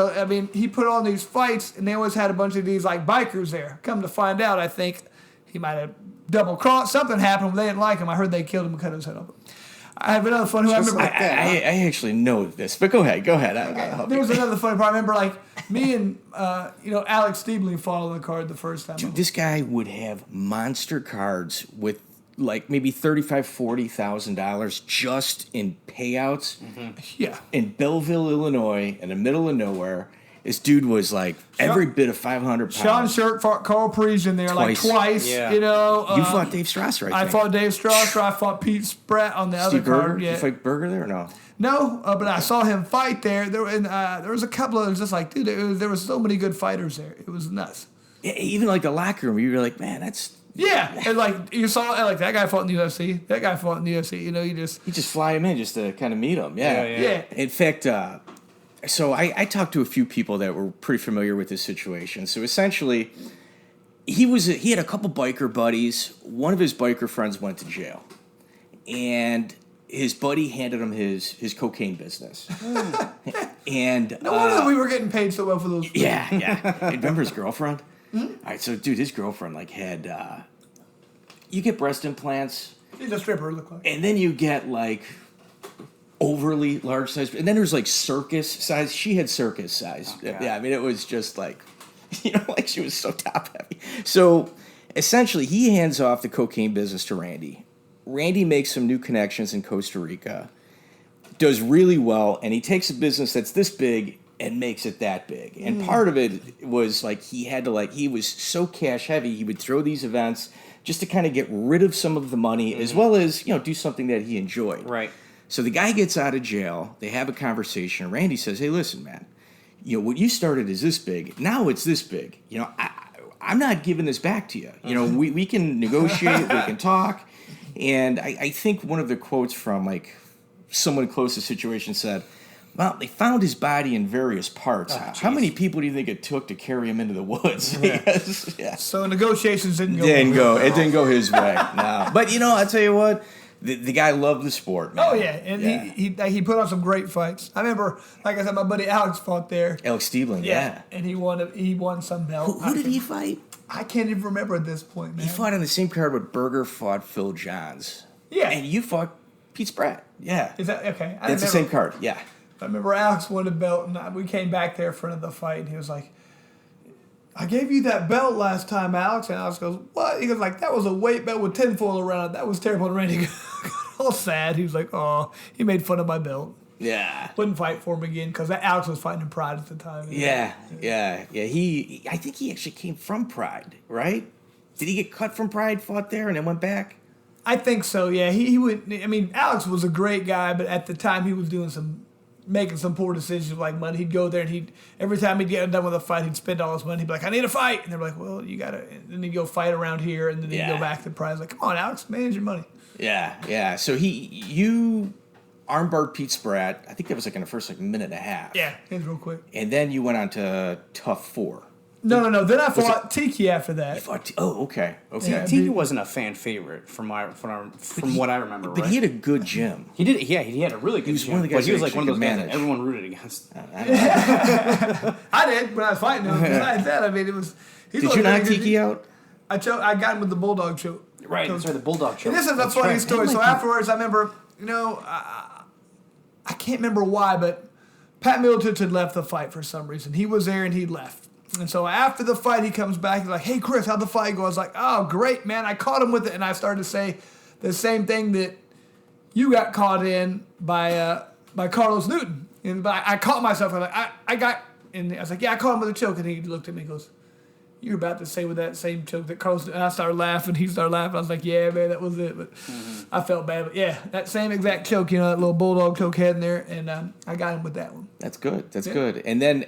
[SPEAKER 3] he put on these fights, and they always had a bunch of these, like, bikers there. Come to find out, I think he might have double-crossed. Something happened when they didn't like him. I heard they killed him and cut his head off. I have another funny one.
[SPEAKER 2] I actually know this, but go ahead.
[SPEAKER 3] There was another funny part. I remember, like, me and, Alex Stiebling fought on the card the first time.
[SPEAKER 2] Dude, this guy would have monster cards with, like, maybe $35,000-$40,000 just in payouts.
[SPEAKER 3] Mm-hmm. Yeah.
[SPEAKER 2] In Belleville, Illinois, in the middle of nowhere. This dude was, like, every bit of 500 pounds.
[SPEAKER 3] Sean Shirk fought Carl Parisian there twice.
[SPEAKER 4] Yeah.
[SPEAKER 3] You know.
[SPEAKER 2] You fought Dave Strasser, I think.
[SPEAKER 3] I fought Dave Strasser. I fought Pete Spratt on the
[SPEAKER 2] Steve
[SPEAKER 3] other card.
[SPEAKER 2] Berger?
[SPEAKER 3] Yeah.
[SPEAKER 2] You fight Berger there or no?
[SPEAKER 3] No, but I saw him fight there. There was a couple of just like, dude, there was so many good fighters there. It was nuts.
[SPEAKER 2] Yeah, even, like, the locker room, you were like, man, that's...
[SPEAKER 3] Yeah, and like you saw, like that guy fought in the UFC. That guy fought in the UFC. You know, you just
[SPEAKER 2] fly him in just to kind of meet him. Yeah. In fact, so I talked to a few people that were pretty familiar with this situation. So essentially, he had a couple biker buddies. One of his biker friends went to jail, and his buddy handed him his cocaine business. And
[SPEAKER 3] no wonder we were getting paid so well for those.
[SPEAKER 2] Yeah. Hey, remember his girlfriend? Mm-hmm. All right, so dude, his girlfriend like had you get breast implants.
[SPEAKER 3] She's a stripper, look like.
[SPEAKER 2] And then you get like overly large size, and then there's like circus size. She had circus size. Okay. Yeah, I mean it was just like, like she was so top heavy. So essentially, he hands off the cocaine business to Randy. Randy makes some new connections in Costa Rica, does really well, and he takes a business that's this big and makes it that big. And part of it was like he was so cash heavy, he would throw these events just to kind of get rid of some of the money as well as, do something that he enjoyed.
[SPEAKER 4] Right.
[SPEAKER 2] So the guy gets out of jail, they have a conversation. Randy says, hey, listen, man, what you started is this big. Now it's this big. I'm not giving this back to you. We can negotiate, we can talk. And I think one of the quotes from like someone close to the situation said, well, they found his body in various parts. How many people do you think it took to carry him into the woods? Yeah.
[SPEAKER 3] So negotiations didn't go.
[SPEAKER 2] It didn't go his way. No. But I tell you what, the guy loved the sport, man.
[SPEAKER 3] Oh yeah, and he put on some great fights. I remember, like I said, my buddy Alex fought there.
[SPEAKER 2] Alex Stiebling, yeah.
[SPEAKER 3] And he won some belt.
[SPEAKER 2] Who did he fight?
[SPEAKER 3] I can't even remember at this point, man.
[SPEAKER 2] He fought on the same card with Berger fought Phil Johns.
[SPEAKER 3] Yeah.
[SPEAKER 2] And you fought Pete Spratt. Yeah.
[SPEAKER 3] Is that okay?
[SPEAKER 2] It's the same card. Yeah.
[SPEAKER 3] I remember Alex won a belt, and we came back there in front of the fight, and he was like, I gave you that belt last time, Alex. And Alex goes, what? He goes, like, that was a weight belt with tinfoil around it. That was terrible. And Randy got all sad. He was like, oh, he made fun of my belt.
[SPEAKER 2] Yeah.
[SPEAKER 3] Wouldn't fight for him again because Alex was fighting in Pride at the time.
[SPEAKER 2] Yeah. I think he actually came from Pride, right? Did he get cut from Pride, fought there, and then went back?
[SPEAKER 3] I think so, yeah. He would. I mean, Alex was a great guy, but at the time he was making some poor decisions like money. He'd go there and every time he'd get done with a fight, he'd spend all his money. He'd be like, I need a fight. And they're like, well, you got to. And then he'd go fight around here, and then he'd go back to Pride. Like, come on, Alex, manage your money.
[SPEAKER 2] Yeah. So you armbarred Pete Spratt. I think that was like in the first minute and a half.
[SPEAKER 3] Yeah, it was real quick.
[SPEAKER 2] And then you went on to TUF 4.
[SPEAKER 3] No. Then I fought Tiki after that.
[SPEAKER 2] Okay.
[SPEAKER 4] Yeah, Tiki wasn't a fan favorite from what I remember.
[SPEAKER 2] But he had a good gym.
[SPEAKER 4] He did. Yeah, he had a really good. He was
[SPEAKER 2] one of the guys.
[SPEAKER 4] But he was like one of those guys that everyone rooted against.
[SPEAKER 3] I did when I was fighting him. Besides that, I mean, it was.
[SPEAKER 2] Did you knock Tiki out?
[SPEAKER 3] I got him with the bulldog choke.
[SPEAKER 4] Right. That's right. The bulldog choke.
[SPEAKER 3] And this is a funny story. So afterwards, I remember, I can't remember why, but Pat Miletich had left the fight for some reason. He was there and he left. And so after the fight, he comes back. He's like, hey, Chris, how'd the fight go? I was like, oh, great, man. I caught him with it. And I started to say the same thing that you got caught in by Carlos Newton. And I caught myself. I'm like, I was like, yeah, I caught him with a choke. And he looked at me and goes, you're about to say with that same choke that Carlos Newton. And I started laughing. He started laughing. I was like, yeah, man, that was it. But I felt bad. But yeah, that same exact choke, that little bulldog choke head in there. And I got him with that one.
[SPEAKER 2] That's good. That's good. And then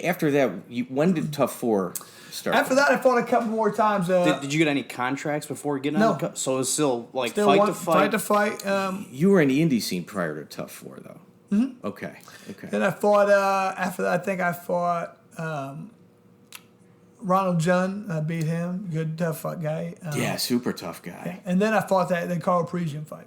[SPEAKER 2] after that, when did TUF 4 start?
[SPEAKER 3] After that, I fought a couple more times.
[SPEAKER 4] Did you get any contracts before getting on? No. So it was still like
[SPEAKER 3] fight to fight.
[SPEAKER 2] You were in the indie scene prior to TUF 4, though.
[SPEAKER 3] Mm-hmm.
[SPEAKER 2] Okay.
[SPEAKER 3] Then I fought. After that, I think I fought Ronald Junn, I beat him. Good, tough guy.
[SPEAKER 2] Super tough guy.
[SPEAKER 3] And then I fought the Carl Parisian fight.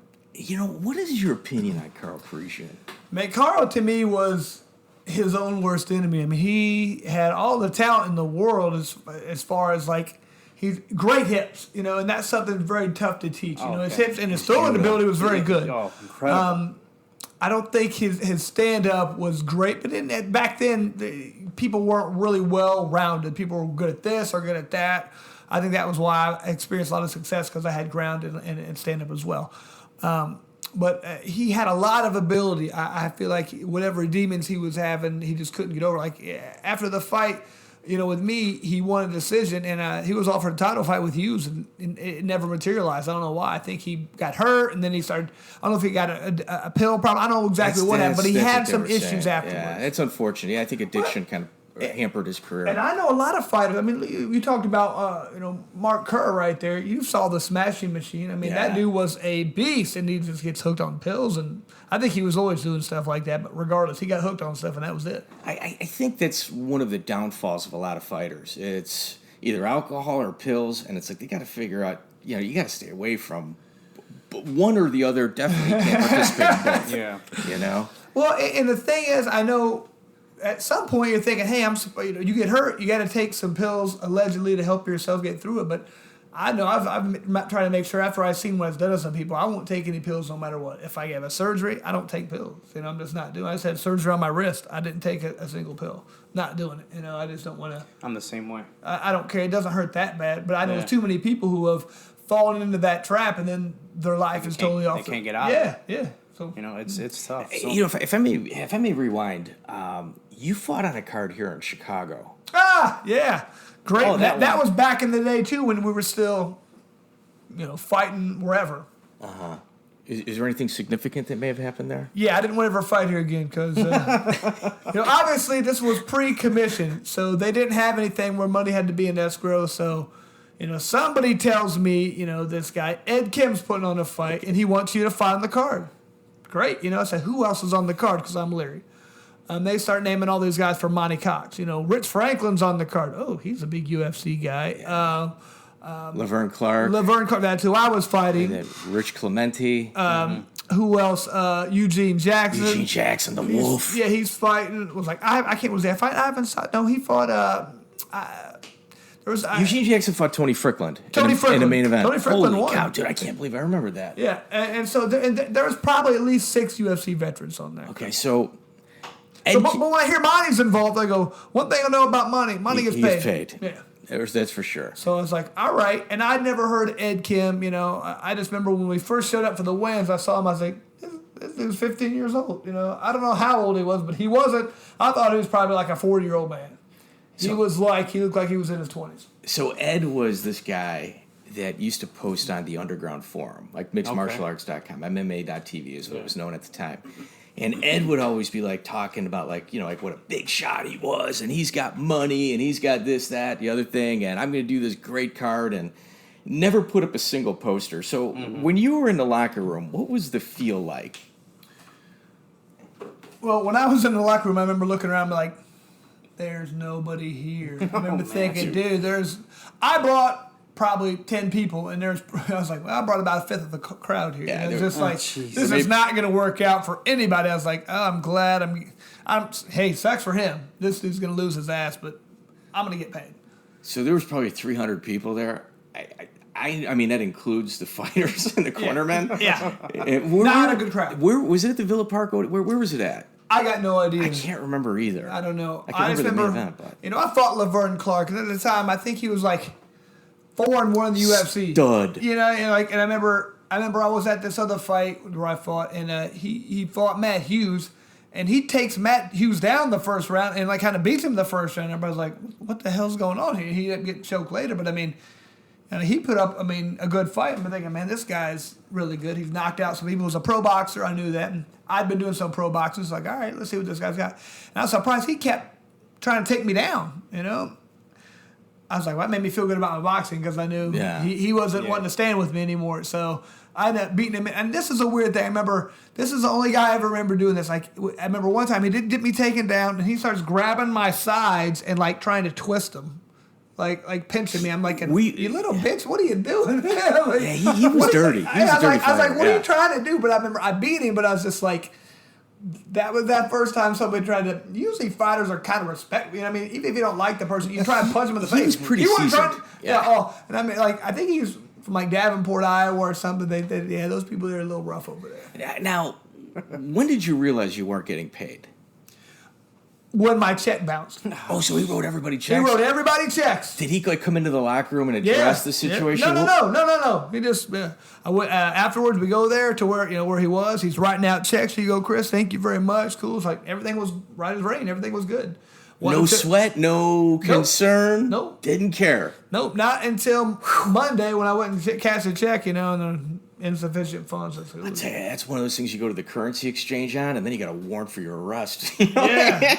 [SPEAKER 2] What is your opinion on Carl Parisian?
[SPEAKER 3] Man, Carl to me was his own worst enemy. I mean, he had all the talent in the world as far as like he's great hips, and that's something very tough to teach. His hips and his throwing ability was very good.
[SPEAKER 4] Oh, incredible.
[SPEAKER 3] I don't think his stand up was great, but back then people weren't really well rounded. People were good at this or good at that. I think that was why I experienced a lot of success because I had ground and stand up as well. But he had a lot of ability. I feel like whatever demons he was having, he just couldn't get over. Like after the fight, with me, he won a decision, and he was offered a title fight with Hughes, and it never materialized. I don't know why. I think he got hurt, and then he started. I don't know if he got a pill problem. I don't know exactly what happened, but he had some issues afterwards. Yeah,
[SPEAKER 2] it's unfortunate. I think addiction kind of hampered his career.
[SPEAKER 3] And I know a lot of fighters. I mean, you talked about Mark Kerr right there. You saw the smashing machine. I mean, that dude was a beast, and he just gets hooked on pills. And I think he was always doing stuff like that. But regardless, he got hooked on stuff, and that was it.
[SPEAKER 2] I think that's one of the downfalls of a lot of fighters. It's either alcohol or pills, and it's like they got to figure out. You got to stay away from one or the other. Definitely can't participate in both.
[SPEAKER 4] Yeah.
[SPEAKER 3] Well, and the thing is, I know. At some point, you're thinking, "Hey, you get hurt. You got to take some pills allegedly to help yourself get through it." But I know I've trying to make sure after I've seen what it's done to some people, I won't take any pills no matter what. If I have a surgery, I don't take pills. I'm just not doing. I just had surgery on my wrist. I didn't take a single pill. Not doing it. I just don't want to.
[SPEAKER 4] I'm the same way.
[SPEAKER 3] I don't care. It doesn't hurt that bad. But I know there's too many people who have fallen into that trap, and then their life is totally off.
[SPEAKER 4] They can't get out of it.
[SPEAKER 3] Yeah. So
[SPEAKER 4] it's tough. So.
[SPEAKER 2] If I may rewind, you fought on a card here in Chicago.
[SPEAKER 3] Yeah, great.
[SPEAKER 4] Oh,
[SPEAKER 3] that was back in the day too, when we were still, fighting wherever.
[SPEAKER 2] Is there anything significant that may have happened there?
[SPEAKER 3] Yeah, I didn't want to ever fight here again because, obviously this was pre-commission, so they didn't have anything where money had to be in escrow. So, somebody tells me, this guy Ed Kim's putting on a fight, and he wants you to fight on the card. Great, I said, who else is on the card? Because I'm Larry. They start naming all these guys from Monty Cox. Rich Franklin's on the card. Oh, he's a big UFC guy.
[SPEAKER 2] Laverne Clark.
[SPEAKER 3] That's who I was fighting.
[SPEAKER 2] And then Rich Clemente.
[SPEAKER 3] Who else? Eugene Jackson.
[SPEAKER 2] The Wolf.
[SPEAKER 3] Yeah, he's fighting. Was like I can't. Was that fight? No, he fought.
[SPEAKER 2] Eugene Jackson fought Tony Strickland in the main event.
[SPEAKER 3] Tony Strickland won.
[SPEAKER 2] Holy cow, dude! I can't believe I remember that.
[SPEAKER 3] Yeah, and so there was probably at least 6 UFC veterans on there.
[SPEAKER 2] Okay, so.
[SPEAKER 3] But when I hear money's involved, I go, one thing I know about money gets paid.
[SPEAKER 2] He's paid.
[SPEAKER 3] Yeah.
[SPEAKER 2] That's for sure.
[SPEAKER 3] So I was like, all right. And I'd never heard Ed Kim, I just remember when we first showed up for the wins, I saw him, I was like, this dude's 15 years old. I don't know how old he was, but he wasn't. I thought he was probably like a 40-year-old man. He looked like he was in his 20s.
[SPEAKER 2] So Ed was this guy that used to post on the underground forum, like mixedmartialarts.com, MMA.tv is what it was known at the time. And Ed would always be like talking about like what a big shot he was, and he's got money, and he's got this, that, the other thing, and I'm going to do this great card, and never put up a single poster. So when you were in the locker room, what was the feel like?
[SPEAKER 3] Well, when I was in the locker room, I remember looking around and like, there's nobody here. I remember thinking, dude, I brought probably 10 people, and I was like, well, I brought about a fifth of the crowd here. Yeah, it's just this is not going to work out for anybody. I was like, oh, I'm glad. Hey, sucks for him. This dude's going to lose his ass, but I'm going to get paid.
[SPEAKER 2] So there was probably 300 people there. I mean, that includes the fighters and the cornermen.
[SPEAKER 3] Yeah. Not a good crowd.
[SPEAKER 2] Where was it at the Villa Park? Where was it at?
[SPEAKER 3] I got no idea.
[SPEAKER 2] I can't remember either.
[SPEAKER 3] I don't know.
[SPEAKER 2] I can remember the main event, but
[SPEAKER 3] I fought Laverne Clark, and at the time, I think he was like 4-1 in the UFC.
[SPEAKER 2] Stud.
[SPEAKER 3] And I remember I was at this other fight where I fought, and he fought Matt Hughes, and he takes Matt Hughes down the first round and like kind of beats him the first round. Everybody's like, what the hell's going on here? He didn't get choked later, but I mean, he put up, a good fight. I'm thinking, man, this guy's really good. He's knocked out some people. He was a pro boxer. I knew that. And I'd been doing some pro boxing. It's like, all right, let's see what this guy's got. And I was surprised he kept trying to take me down, I was like, well, that made me feel good about my boxing because I knew he wasn't wanting to stand with me anymore. So I ended up beating him. And this is a weird thing. I remember, this is the only guy I ever remember doing this. Like, I remember one time he did get me taken down, and he starts grabbing my sides and, like, trying to twist them. like pinching me. I'm like, you little bitch, what are you doing? Like,
[SPEAKER 2] he was dirty. He was a dirty fighter.
[SPEAKER 3] I was like, what are you trying to do? But I remember I beat him, but I was just like, that was that first time somebody tried to. Usually fighters are kind of respect. You know what I mean? Even if you don't like the person, you try and punch him in the face.
[SPEAKER 2] He was pretty seasoned.
[SPEAKER 3] And I mean, like, I think he's from like Davenport, Iowa, or something. Those people there are a little rough over there.
[SPEAKER 2] Now, when did you realize you weren't getting paid?
[SPEAKER 3] When my check bounced.
[SPEAKER 2] Oh, so he wrote everybody checks?
[SPEAKER 3] He wrote everybody checks.
[SPEAKER 2] Did he come into the locker room and address the situation?
[SPEAKER 3] No. He just, I went, afterwards we go there to where he was. He's writing out checks. You go, Chris, thank you very much. Cool. It's like everything was right as rain. Everything was good.
[SPEAKER 2] No sweat, no concern.
[SPEAKER 3] Nope.
[SPEAKER 2] Didn't care.
[SPEAKER 3] Nope. Not until Monday when I went and cashed a check, and then insufficient funds.
[SPEAKER 2] I tell you, that's one of those things you go to the currency exchange on, and then you got a warrant for your arrest.
[SPEAKER 3] Yeah.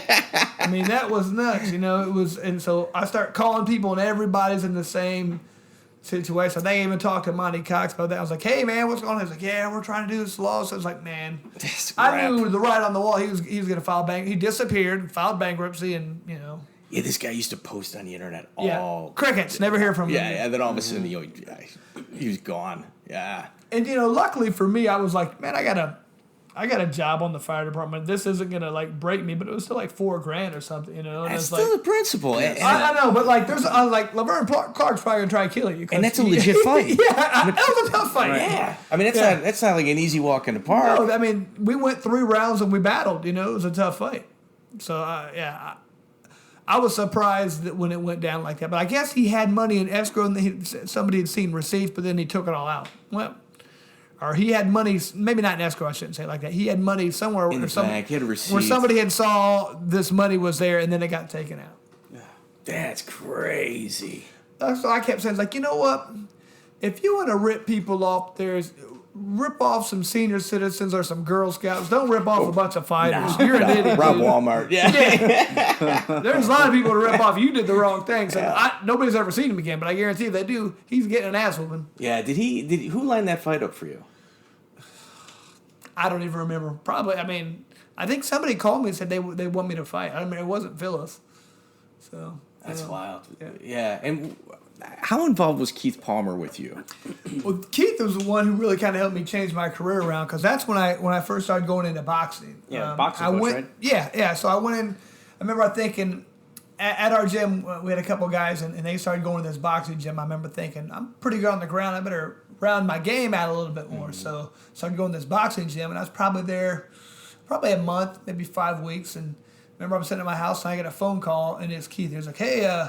[SPEAKER 3] I mean, that was nuts. It was, and so I start calling people, and everybody's in the same situation. They even talked to Monty Cox about that. I was like, hey, man, what's going on? He's like, yeah, we're trying to do this law. So I was like, man, I knew the writing on the wall. He was going to file bankruptcy. He disappeared, filed bankruptcy, and,
[SPEAKER 2] Yeah, this guy used to post on the internet
[SPEAKER 3] crickets, never hear from him.
[SPEAKER 2] Yeah, then all of a sudden, he was gone. Yeah.
[SPEAKER 3] And, luckily for me, I was like, man, I got a job on the fire department. This isn't going to, break me, but it was still $4,000 or something, And
[SPEAKER 2] that's still the principle.
[SPEAKER 3] I know, but, there's, Laverne Clark's probably going to try to kill you.
[SPEAKER 2] And that's a legit fight.
[SPEAKER 3] Yeah, that was a tough fight.
[SPEAKER 2] Right. Yeah. I mean, that's not like an easy walk in the park.
[SPEAKER 3] No, I mean, we went 3 rounds and we battled, It was a tough fight. So, I was surprised that when it went down like that. But I guess he had money in escrow and somebody had seen receipts, but then he took it all out. Well, or he had money, maybe not in escrow, I shouldn't say it like that. He had money somewhere
[SPEAKER 2] in the bank, he had a receipt.
[SPEAKER 3] Where somebody had saw this money was there and then it got taken out.
[SPEAKER 2] That's crazy.
[SPEAKER 3] So I kept saying, you know what? If you want to rip people off, rip off some senior citizens or some Girl Scouts. Don't rip off a bunch of fighters. You're an idiot.
[SPEAKER 2] Rob Walmart. Yeah.
[SPEAKER 3] There's a lot of people to rip off. You did the wrong thing. So nobody's ever seen him again, but I guarantee if they do, he's getting an ass whooping.
[SPEAKER 2] Yeah. Who lined that fight up for you?
[SPEAKER 3] I don't even remember. Probably. I mean, I think somebody called me and said they want me to fight. I mean, it wasn't Phyllis. So
[SPEAKER 2] that's wild. Yeah. And how involved was Keith Palmer with you?
[SPEAKER 3] Well, Keith was the one who really kind of helped me change my career around because that's when I first started going into boxing.
[SPEAKER 4] Yeah, boxing coach, right?
[SPEAKER 3] Yeah. So I went in. I remember thinking at our gym we had a couple guys and they started going to this boxing gym. I remember thinking I'm pretty good on the ground. I better round my game out a little bit more. Mm-hmm. So started going to this boxing gym and I was probably there a month, maybe 5 weeks. And I remember I was sitting at my house and I get a phone call and it's Keith. He was like, hey,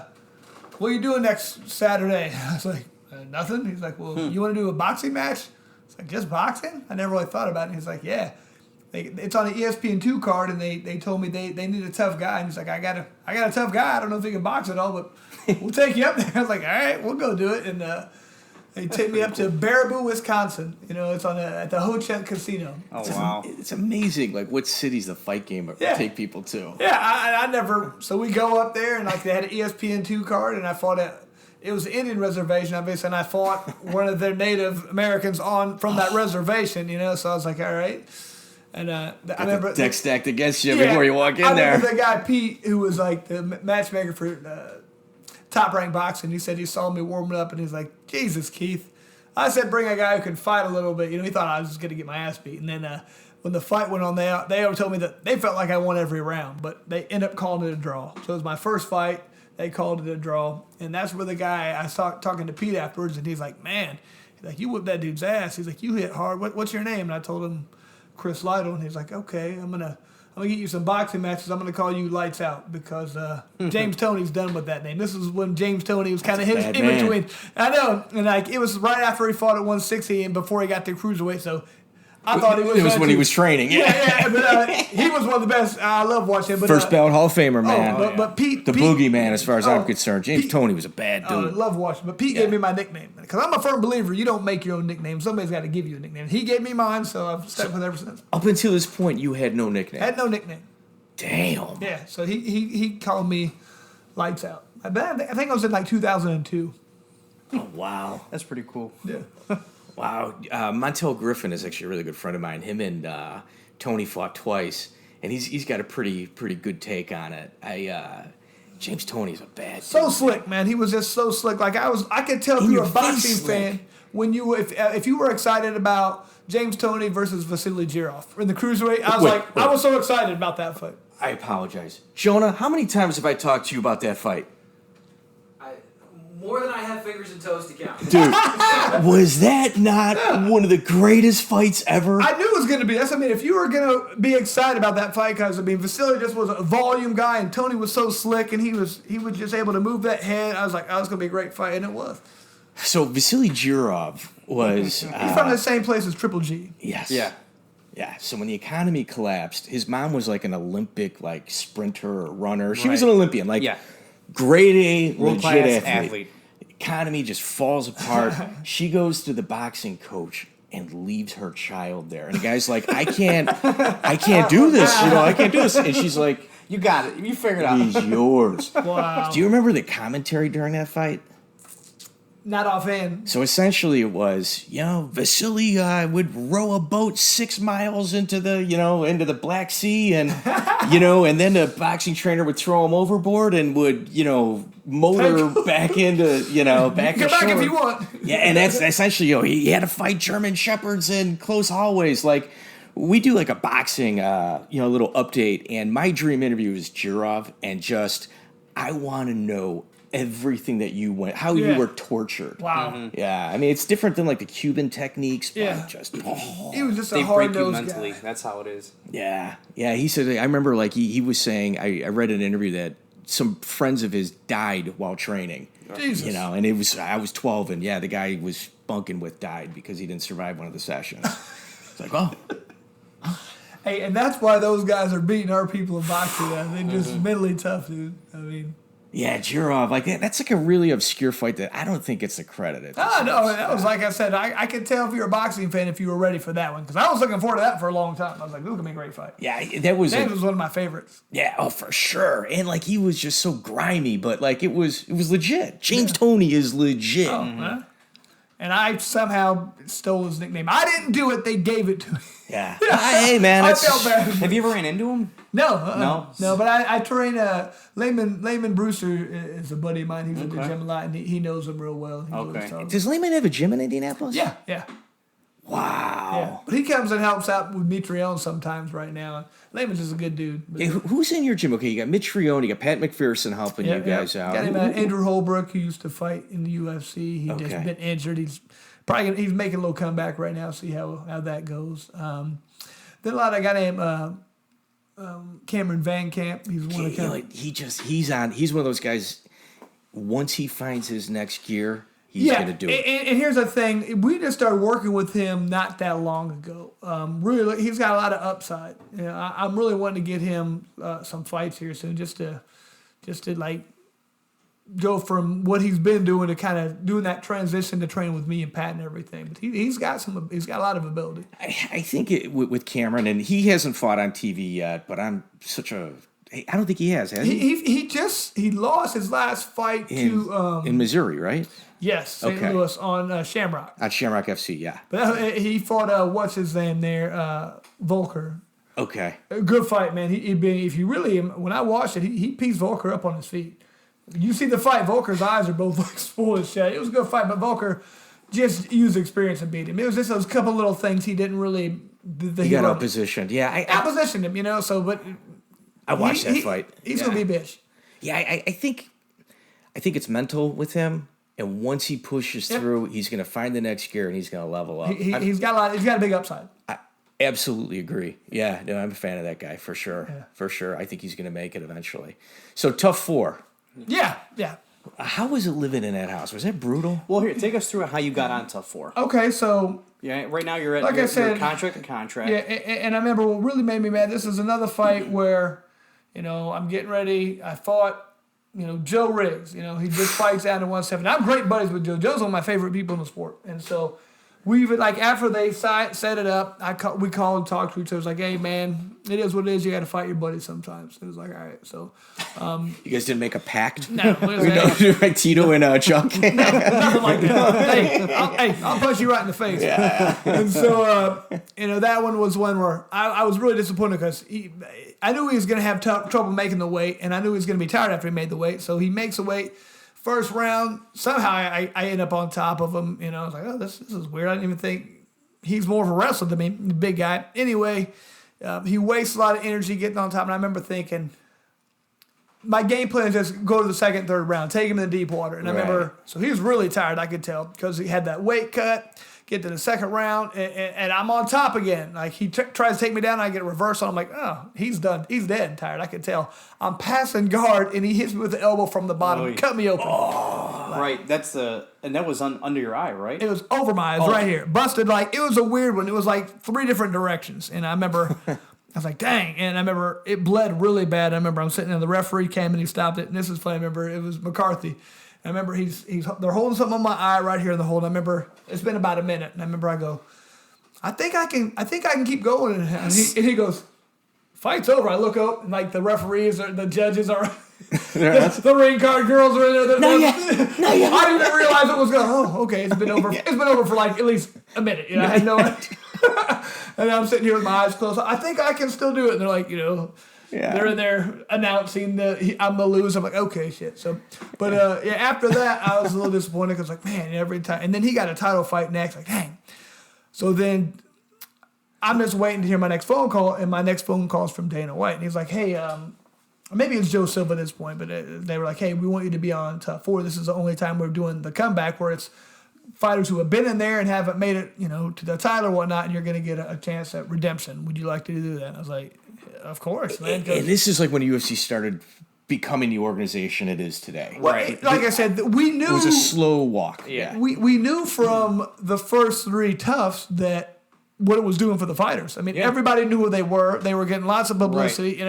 [SPEAKER 3] what are you doing next Saturday? I was like, nothing. He's like, well, you want to do a boxing match? It's like, just boxing? I never really thought about it. He's like, yeah. It's on the ESPN2 card, and they told me they need a tough guy. And he's like, I got a tough guy. I don't know if he can box at all, but we'll take you up there. I was like, all right, we'll go do it. And they take me up to Baraboo, Wisconsin. It's at the Ho-Chunk Casino.
[SPEAKER 4] Oh, wow.
[SPEAKER 2] It's amazing, what cities the fight game take people to.
[SPEAKER 3] Yeah, I never. So we go up there, and they had an ESPN2 card, and I fought it was an Indian reservation, obviously, and I fought one of their Native Americans from that reservation, So I was like, all right. And I remember
[SPEAKER 2] the deck stacked against you before you walk in there.
[SPEAKER 3] I remember the guy Pete, who was the matchmaker for Top Rank Boxing. He said he saw me warming up, and he's like, "Jesus, Keith." I said, "Bring a guy who can fight a little bit." He thought I was just going to get my ass beat. And then when the fight went on, they told me that they felt like I won every round, but they ended up calling it a draw. So it was my first fight. They called it a draw, and that's where the guy I saw talking to Pete afterwards, and he's like, "Man," he's like, "You whipped that dude's ass." He's like, "You hit hard. What's your name?" And I told him Chris Lytle, and he's like, okay, I'm gonna get you some boxing matches. I'm gonna call you Lights Out because James Toney's done with that name. This is when James Toney was kind of in between. I know, and it was right after he fought at 160 and before he got to cruiserweight. So I thought he was.
[SPEAKER 2] It was when he was training.
[SPEAKER 3] Yeah, but he was one of the best. I love watching him. But,
[SPEAKER 2] First ballot Hall of Famer, man.
[SPEAKER 3] But Pete,
[SPEAKER 2] the boogeyman, as far as I'm concerned. James Toney was a bad dude.
[SPEAKER 3] I love watching. But Pete gave me my nickname because I'm a firm believer you don't make your own nickname. Somebody's got to give you a nickname. He gave me mine, so I've stuck with it ever since.
[SPEAKER 2] Up until this point, you had no nickname.
[SPEAKER 3] Had no nickname.
[SPEAKER 2] Damn.
[SPEAKER 3] Yeah, so he called me Lights Out. I think I was in 2002.
[SPEAKER 2] Oh, wow.
[SPEAKER 4] That's pretty cool.
[SPEAKER 3] Yeah.
[SPEAKER 2] Wow. Montel Griffin is actually a really good friend of mine. Him and Tony fought twice, and he's got a pretty good take on it. James Toney's a bad dude.
[SPEAKER 3] So slick, man. He was just so slick. Like I could tell if you were a boxing fan when if you were excited about James Toney versus Vasily Jirov in the cruiserweight. I was I was so excited about that fight.
[SPEAKER 2] I apologize, Jonah. How many times have I talked to you about that fight?
[SPEAKER 1] More than I have fingers and toes to count.
[SPEAKER 2] Dude, was that not one of the greatest fights ever?
[SPEAKER 3] I knew it was going to be. That's, I mean, if you were going to be excited about that fight, because, I mean, Vasily just was a volume guy, and Tony was so slick, and he was just able to move that head. I was like, oh, it's going to be a great fight, and it was.
[SPEAKER 2] So, Vasily Jirov was...
[SPEAKER 3] He's from the same place as Triple G.
[SPEAKER 2] Yes.
[SPEAKER 4] Yeah.
[SPEAKER 2] So when the economy collapsed, his mom was like an Olympic sprinter or runner. She was an Olympian, grade A, legit athlete. Economy just falls apart. She goes to the boxing coach and leaves her child there. And the guy's like, I can't do this. I can't do this. And she's like,
[SPEAKER 4] you got it. You figured it out.
[SPEAKER 2] He's yours.
[SPEAKER 3] Wow.
[SPEAKER 2] Do you remember the commentary during that fight?
[SPEAKER 3] Not offhand.
[SPEAKER 2] So essentially it was, Vasily would row a boat 6 miles into the Black Sea and, and then the boxing trainer would throw him overboard and would, motor back into, back
[SPEAKER 3] Come
[SPEAKER 2] ashore.
[SPEAKER 3] back if you want.
[SPEAKER 2] Yeah, and that's essentially, he had to fight German shepherds in close hallways. We do a boxing, little update, and my dream interview is Jirov, and I want to know everything that you went, how you were tortured.
[SPEAKER 3] Wow.
[SPEAKER 2] Mm-hmm. Yeah, I mean, it's different than the Cuban techniques, but
[SPEAKER 3] he was just a
[SPEAKER 4] they
[SPEAKER 3] hard
[SPEAKER 4] break you
[SPEAKER 3] nosed
[SPEAKER 4] mentally.
[SPEAKER 3] guy.
[SPEAKER 4] That's how it is.
[SPEAKER 2] Yeah. He said, I remember he was saying, I read an interview that some friends of his died while training.
[SPEAKER 3] Jesus.
[SPEAKER 2] And I was 12, and the guy was bunking with died because he didn't survive one of the sessions. It's like, oh.
[SPEAKER 3] Hey, and that's why those guys are beating our people in boxing. They're just mentally tough, dude. I mean.
[SPEAKER 2] Yeah, Jirov, that's a really obscure fight that I don't think gets accredited.
[SPEAKER 3] No, that was like I said. I could tell if you're a boxing fan if you were ready for that one, because I was looking forward to that for a long time. I was like, this is gonna be a great fight.
[SPEAKER 2] Yeah, that was.
[SPEAKER 3] James was one of my favorites.
[SPEAKER 2] Yeah, oh for sure, and he was just so grimy, but it was legit. James Toney is legit.
[SPEAKER 3] Oh, man. And I somehow stole his nickname. I didn't do it. They gave it to me.
[SPEAKER 2] Yeah. Hey, man.
[SPEAKER 3] I felt bad.
[SPEAKER 4] Have you ever ran into him?
[SPEAKER 3] No. But I train Layman Brewster is a buddy of mine. He's at the gym a lot, and he knows him real well.
[SPEAKER 2] Does Layman have a gym in Indianapolis?
[SPEAKER 3] Yeah.
[SPEAKER 2] Wow.
[SPEAKER 3] Yeah. But he comes and helps out with Mitrione sometimes right now. Layman's just a good dude.
[SPEAKER 2] Hey, who's in your gym? Okay, you got Mitrione, you got Pat McPherson helping you guys out.
[SPEAKER 3] Got him Andrew Holbrook, who used to fight in the UFC. He just been injured. He's making a little comeback right now. See how that goes. Then a lot of guy named Cameron Van Camp. He's one of
[SPEAKER 2] he's one of those guys. Once he finds his next gear, he's going to do it.
[SPEAKER 3] And here's the thing. We just started working with him not that long ago. Really, he's got a lot of upside. I'm really wanting to get him some fights here soon, just to go from what he's been doing to kind of doing that transition to training with me and Pat and everything. But he's got a lot of ability.
[SPEAKER 2] I think with Cameron, and he hasn't fought on TV yet, but I don't think he has he?
[SPEAKER 3] He lost his last fight
[SPEAKER 2] in Missouri, right?
[SPEAKER 3] Yes, St. Louis on Shamrock.
[SPEAKER 2] At Shamrock FC, yeah.
[SPEAKER 3] But he fought what's his name there, Volker.
[SPEAKER 2] Okay.
[SPEAKER 3] A good fight, man. When I watched it, he pieced Volker up on his feet. You see the fight, Volker's eyes are both full of shit. It was a good fight, but Volker just used experience and beat him. It was just those couple little things he didn't really.
[SPEAKER 2] He got outpositioned. Yeah, I
[SPEAKER 3] outpositioned him, but
[SPEAKER 2] I watched that fight.
[SPEAKER 3] He's gonna be a bitch.
[SPEAKER 2] Yeah, I think it's mental with him, and once he pushes through, he's gonna find the next gear and he's gonna level up.
[SPEAKER 3] He's got a big upside.
[SPEAKER 2] I absolutely agree. Yeah, no, I'm a fan of that guy for sure. Yeah. For sure, I think he's gonna make it eventually. So TUF 4.
[SPEAKER 3] Yeah.
[SPEAKER 2] How was it living in that house? Was that brutal?
[SPEAKER 4] Well, here, take us through how you got on TUF 4.
[SPEAKER 3] Okay, so
[SPEAKER 4] right now you're at
[SPEAKER 3] like I said,
[SPEAKER 4] contract to contract.
[SPEAKER 3] Yeah, and I remember what really made me mad. This is another fight where, I'm getting ready. I fought, Joe Riggs. He just fights down to 170. I'm great buddies with Joe. Joe's one of my favorite people in the sport, and so we even, like, after they set it up, we called and talked to each other. It was like, hey, man, it is what it is. You got to fight your buddy sometimes. It was like, all right. So,
[SPEAKER 2] you guys didn't make a pact?
[SPEAKER 3] No.
[SPEAKER 2] Like Tito and Chuck?
[SPEAKER 3] Nothing like that. Hey, I'll punch you right in the face.
[SPEAKER 2] Yeah.
[SPEAKER 3] And so, that one was one where I was really disappointed because I knew he was going to have trouble making the weight, and I knew he was going to be tired after he made the weight. So he makes the weight. First round, somehow I end up on top of him. I was like, oh, this is weird. I didn't even think he's more of a wrestler than me, the big guy. Anyway, he wastes a lot of energy getting on top, and I remember thinking, my game plan is just go to the second, third round, take him in the deep water. And I remember, so he was really tired, I could tell, because he had that weight cut, get to the second round, and I'm on top again. Like, he tries to take me down, and I get a reversal. I'm like, oh, he's done. He's dead and tired, I could tell. I'm passing guard, and he hits me with the elbow from the bottom, cut me open.
[SPEAKER 4] Right, and that was under your eye, right?
[SPEAKER 3] It was over my eyes, right here. Busted, like, it was a weird one. It was like 3 different directions. And I remember, I was like, dang. And I remember it bled really bad. I remember I'm sitting there, the referee came and he stopped it. And this is funny. I remember it was McCarthy. I remember they're holding something on my eye right here in the hold. I remember it's been about a minute. And I remember I go, I think I can keep going. And he goes, fight's over. I look up and like the referees or the judges are the ring card girls are in there.
[SPEAKER 2] Not yet.
[SPEAKER 3] I didn't even realize it was going. Oh, okay. It's been over. It's been over for like at least a minute. I had no idea. And I'm sitting here with my eyes closed. I think I can still do it. And they're like, they're in there announcing I'm the lose. I'm like, okay, shit. So, but after that, I was a little disappointed because like, man, every time. And then he got a title fight next. Like, dang. So then I'm just waiting to hear my next phone call, and my next phone call is from Dana White, and he's like, hey, maybe it's Joe Silva at this point, but they were like, hey, we want you to be on TUF 4. This is the only time we're doing the comeback where it's fighters who have been in there and haven't made it, to the title or whatnot, and you're going to get a chance at redemption. Would you like to do that? And I was like, of course, man.
[SPEAKER 2] And this is like when UFC started becoming the organization it is today.
[SPEAKER 3] Well, right. Like I said, we knew...
[SPEAKER 2] It was a slow walk.
[SPEAKER 4] Yeah.
[SPEAKER 3] We knew from the first 3 TUFs that what it was doing for the fighters. I mean, everybody knew who they were. They were getting lots of publicity,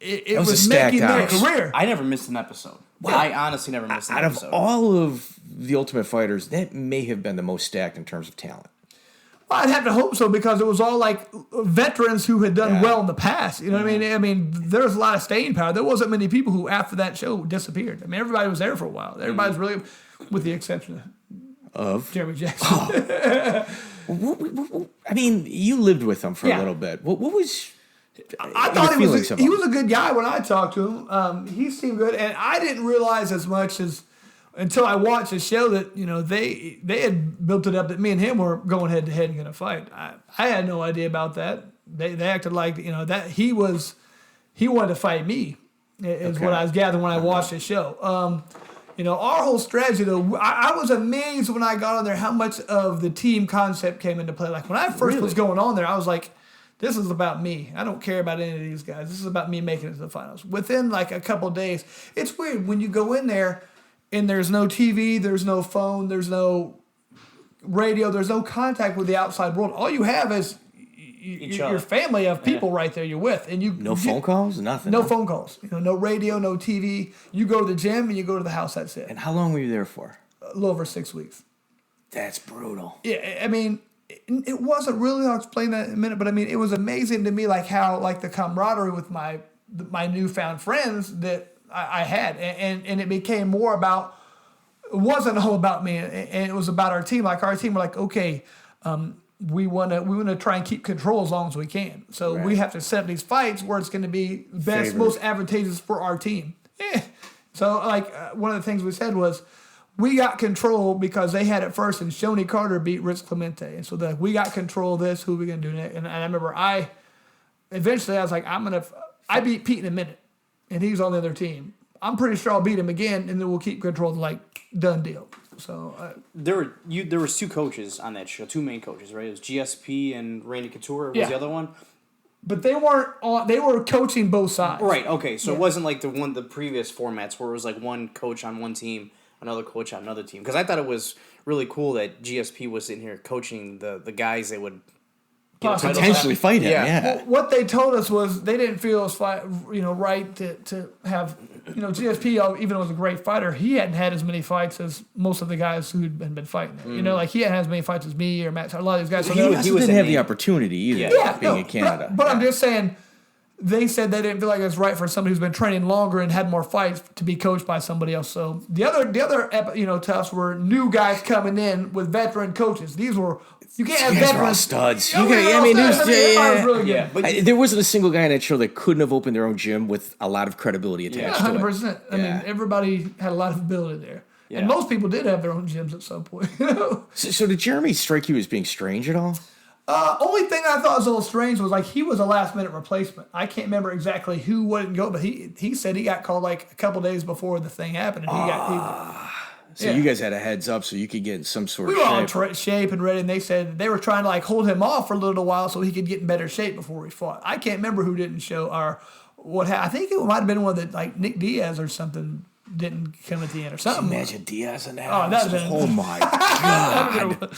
[SPEAKER 3] It was making their career.
[SPEAKER 4] I never missed an episode. Wow. I honestly never missed an episode.
[SPEAKER 2] Out of all of the Ultimate Fighters, that may have been the most stacked in terms of talent.
[SPEAKER 3] Well, I'd have to hope so because it was all like veterans who had done well in the past. You know what I mean? I mean, there's a lot of staying power. There wasn't many people who, after that show, disappeared. I mean, everybody was there for a while. Everybody's really, with the exception of Jeremy Jackson.
[SPEAKER 2] I mean, you lived with him for a little bit. What was...
[SPEAKER 3] I thought he was a good guy when I talked to him. He seemed good, and I didn't realize as much as until I watched the show that they had built it up that me and him were going head to head and going to fight. I had no idea about that. They acted like that he wanted to fight me is what I was gathering when I watched the show. Our whole strategy though, I was amazed when I got on there how much of the team concept came into play. Like when I first was going on there, I was like, this is about me. I don't care about any of these guys. This is about me making it to the finals. Within like a couple of days, it's weird when you go in there and there's no TV, there's no phone, there's no radio, there's no contact with the outside world. All you have is your family of people right there you're with. And
[SPEAKER 2] no phone calls? Nothing.
[SPEAKER 3] No phone calls. No radio, no TV. You go to the gym and you go to the house, that's it.
[SPEAKER 2] And how long were you there for?
[SPEAKER 3] A little over 6 weeks.
[SPEAKER 2] That's brutal.
[SPEAKER 3] Yeah, I mean... It wasn't really. I'll explain that in a minute. But I mean, it was amazing to me, like how, like the camaraderie with my newfound friends that I had, and it became more about. It wasn't all about me, and it was about our team. Like our team, were like, okay, we want to try and keep control as long as we can. So we have to set up these fights where it's going to be best, most advantageous for our team. So like one of the things we said was. We got control because they had it first, and Shoney Carter beat Rich Clemente. And so we got control of this. Who are we going to do next? And I remember eventually I was like, I beat Pete in a minute, and he's on the other team. I'm pretty sure I'll beat him again, and then we'll keep control of done deal. So
[SPEAKER 4] there was 2 coaches on that show, 2 main coaches, right? It was GSP and Randy Couture was the other one.
[SPEAKER 3] But they weren't on. They were coaching both sides.
[SPEAKER 4] Right. Okay. So it wasn't like the previous formats where it was like one coach on one team, another coach on another team. Because I thought it was really cool that GSP was in here coaching the guys that would
[SPEAKER 2] potentially fight him. Yeah.
[SPEAKER 3] Well, what they told us was they didn't feel it was right to have GSP, even though he was a great fighter, he hadn't had as many fights as most of the guys who'd been fighting. Like he hadn't had as many fights as me or Matt. A lot of these guys. So
[SPEAKER 2] he didn't have the opportunity either. Being in Canada.
[SPEAKER 3] But I'm just saying. They said they didn't feel like it was right for somebody who's been training longer and had more fights to be coached by somebody else. So the other TUFs were new guys coming in with veteran coaches. These were you can't have veterans.
[SPEAKER 2] Were all studs. There wasn't a single guy in that show that couldn't have opened their own gym with a lot of credibility attached to it.
[SPEAKER 3] 100%. I mean, everybody had a lot of ability there. Yeah. And most people did have their own gyms at some point.
[SPEAKER 2] So did Jeremy strike you as being strange at all?
[SPEAKER 3] Only thing I thought was a little strange was like he was a last minute replacement. I can't remember exactly who wouldn't go, but he said he got called like a couple days before the thing happened, and
[SPEAKER 2] So you guys had a heads up so you could get in some sort of
[SPEAKER 3] shape.
[SPEAKER 2] We
[SPEAKER 3] were all shape and ready, and they said they were trying to like hold him off for a little while so he could get in better shape before we fought. I can't remember who didn't show or what. I think it might have been one that like Nick Diaz or something didn't come at the end or something.
[SPEAKER 2] Imagine Diaz in that.
[SPEAKER 3] Oh
[SPEAKER 2] my God.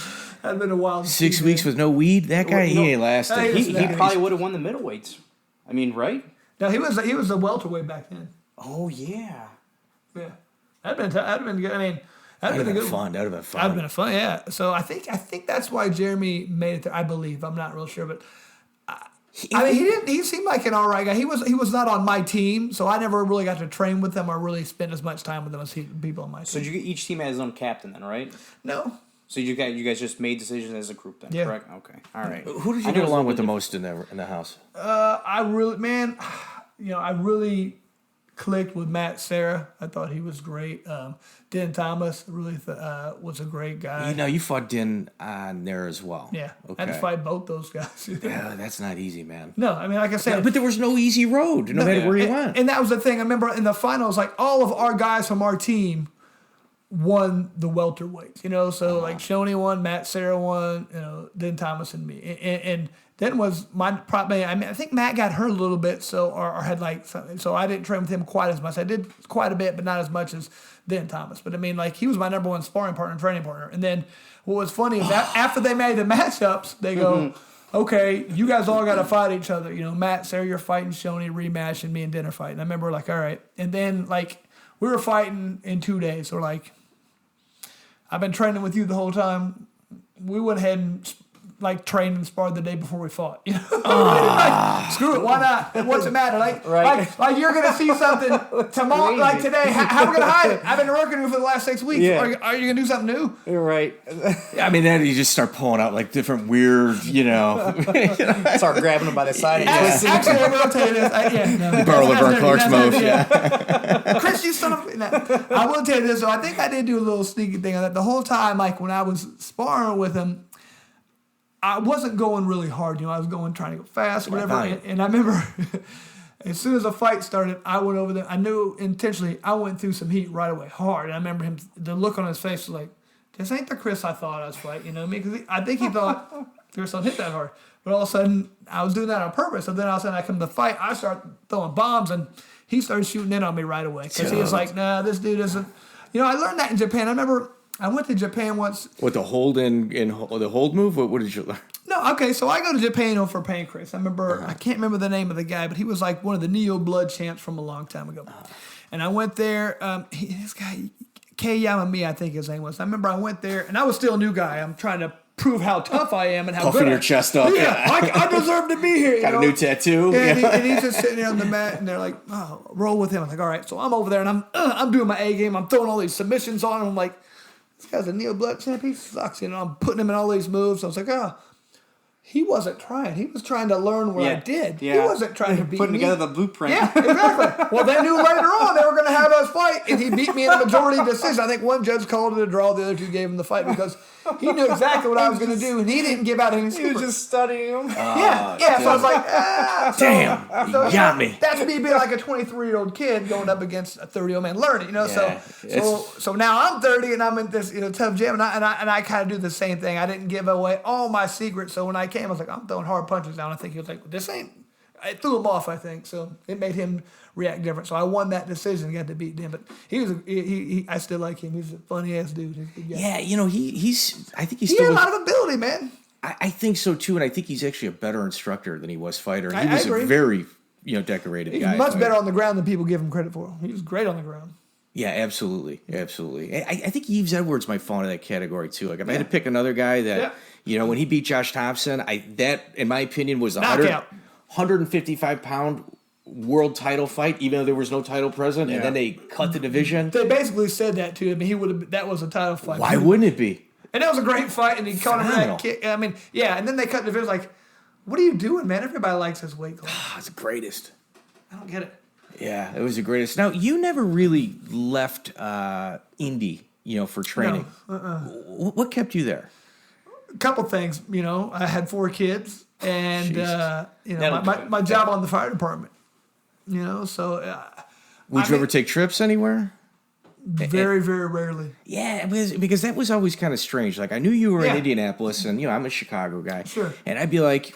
[SPEAKER 3] That'd been a wild
[SPEAKER 2] 6 weeks with no weed. That guy, he ain't lasting.
[SPEAKER 4] He probably would have won the middleweights. I mean, right?
[SPEAKER 3] No, he was a welterweight back then.
[SPEAKER 4] Oh yeah.
[SPEAKER 3] Yeah, that'd been good. I mean, that'd been
[SPEAKER 2] fun. That'd have been fun.
[SPEAKER 3] That'd been fun. Yeah. So I think that's why Jeremy made it there. I believe. I'm not real sure, but. He seemed like an all right guy. He was not on my team, so I never really got to train with him or really spend as much time with him as people on my team.
[SPEAKER 4] So each team had his own captain then, right?
[SPEAKER 3] No.
[SPEAKER 4] So you guys just made decisions as a group then, correct? Okay. All right.
[SPEAKER 2] Who did you get along with the most in the house?
[SPEAKER 3] I really clicked with Matt Serra. I thought he was great. Den Thomas really was a great guy.
[SPEAKER 2] You fought Den on there as well.
[SPEAKER 3] Yeah.
[SPEAKER 2] Okay.
[SPEAKER 3] I had to fight both those guys.
[SPEAKER 2] Yeah, that's not easy, man.
[SPEAKER 3] No, I mean, like I said.
[SPEAKER 2] But there was no easy road, no matter where you went.
[SPEAKER 3] And that was the thing. I remember in the finals, like all of our guys from our team won the welterweights, so like Shoney won, Matt Serra won, Den Thomas and me. And then was my probably. I mean, I think Matt got hurt a little bit, so or had like something. So I didn't train with him quite as much. I did quite a bit, but not as much as Den Thomas. But I mean, like he was my number one sparring partner and training partner. And then what was funny is that after they made the matchups, they go, "Okay, you guys all got to fight each other." Matt, Sarah, you're fighting Shoney, rematch, and me and Den are fighting. I remember like, all right, and then like we were fighting in 2 days. So like, I've been training with you the whole time. We went ahead and like trained and sparred the day before we fought. Like, screw it, why not? What's the matter? Like you're gonna see something tomorrow, like today. How are we gonna hide it? I've been working with you for the last 6 weeks.
[SPEAKER 4] Yeah.
[SPEAKER 3] Are you gonna do something new?
[SPEAKER 4] You're right.
[SPEAKER 2] I mean, then you just start pulling out like different weird,
[SPEAKER 4] Start grabbing them by the side.
[SPEAKER 3] Actually, I will tell you this.
[SPEAKER 2] Burl Laverne Clark's move.
[SPEAKER 3] Yeah. Chris, you son of. No, I will tell you this. So I think I did do a little sneaky thing on that. The whole time, like when I was sparring with him, I wasn't going really hard, I was trying to go fast, whatever. And I remember as soon as the fight started, I went over there. I knew intentionally I went through some heat right away, hard. And I remember the look on his face was like, this ain't the Chris I thought I was fighting, Because I think he thought Chris don't hit that hard. But all of a sudden, I was doing that on purpose. So then all of a sudden, I come to the fight, I start throwing bombs, and he started shooting in on me right away. Because he was like, nah, this dude isn't. I learned that in Japan. I remember I went to Japan once.
[SPEAKER 2] What, the hold the hold move? What did you learn?
[SPEAKER 3] No, okay, so I go to Japan for Pancrase. I remember, I can't remember the name of the guy, but he was like one of the Neo Blood champs from a long time ago. And I went there, this guy, Kei Yamami, I think his name was. I remember I went there, and I was still a new guy. I'm trying to prove how tough I am and how
[SPEAKER 2] puffing
[SPEAKER 3] good
[SPEAKER 2] your chest up.
[SPEAKER 3] Yeah, I deserve to be here.
[SPEAKER 2] Got a new tattoo.
[SPEAKER 3] And he's just sitting there on the mat, and they're like, "Oh, roll with him." I'm like, "All right." So I'm over there, and I'm doing my A game. I'm throwing all these submissions on him. I'm like, "This guy's a Neo Blood champ. He sucks." I'm putting him in all these moves. I was like, "Oh." He wasn't trying. He was trying to learn what I did. Yeah. He wasn't trying to beat me.
[SPEAKER 4] Putting together the blueprint.
[SPEAKER 3] Yeah, exactly. Well, they knew later on they were going to have us fight, and he beat me in a majority decision. I think one judge called it a draw. The other two gave him the fight because he knew exactly what I was going to do, and he didn't give out any secrets.
[SPEAKER 4] He was just studying him.
[SPEAKER 3] Yeah. So I was like,
[SPEAKER 2] damn, you got me.
[SPEAKER 3] That's me being like a 23-year-old kid going up against a 30-year-old man learning, So now I'm 30 and I'm in this tough gym, and I kind of do the same thing. I didn't give away all my secrets, so when I came, I was like, I'm throwing hard punches down. I think he was like, this ain't. I threw him off, I think, so it made him react different. So I won that decision, got to beat him. But I still like him. He's a funny ass dude.
[SPEAKER 2] Yeah, he's. I think he's
[SPEAKER 3] he
[SPEAKER 2] still
[SPEAKER 3] had a lot of ability, man.
[SPEAKER 2] I think so too, and I think he's actually a better instructor than he was fighter. And he was
[SPEAKER 3] agree.
[SPEAKER 2] a very, decorated
[SPEAKER 3] He's
[SPEAKER 2] guy.
[SPEAKER 3] much better on the ground than people give him credit for. He was great on the ground.
[SPEAKER 2] Yeah, absolutely. I think Yves Edwards might fall into that category too. Like if I had to pick another guy that when he beat Josh Thompson, that in my opinion was a 155-pound world title fight, even though there was no title present, and then they cut the division.
[SPEAKER 3] They basically said that to him. That was a title fight.
[SPEAKER 2] Why wouldn't it be?
[SPEAKER 3] And that was a great fight, and he caught him that kick. I mean, and then they cut the division. Like, what are you doing, man? Everybody likes his weight class.
[SPEAKER 2] It's the greatest.
[SPEAKER 3] I don't get it.
[SPEAKER 2] Yeah, it was the greatest. Now, you never really left Indy, for training.
[SPEAKER 3] No,
[SPEAKER 2] What kept you there?
[SPEAKER 3] A couple things. I had 4 kids, and my job on the fire department. So.
[SPEAKER 2] Would you ever take trips anywhere?
[SPEAKER 3] Very, very rarely.
[SPEAKER 2] Yeah, because that was always kind of strange. Like, I knew you were in Indianapolis, and, I'm a Chicago guy.
[SPEAKER 3] Sure.
[SPEAKER 2] And I'd be like,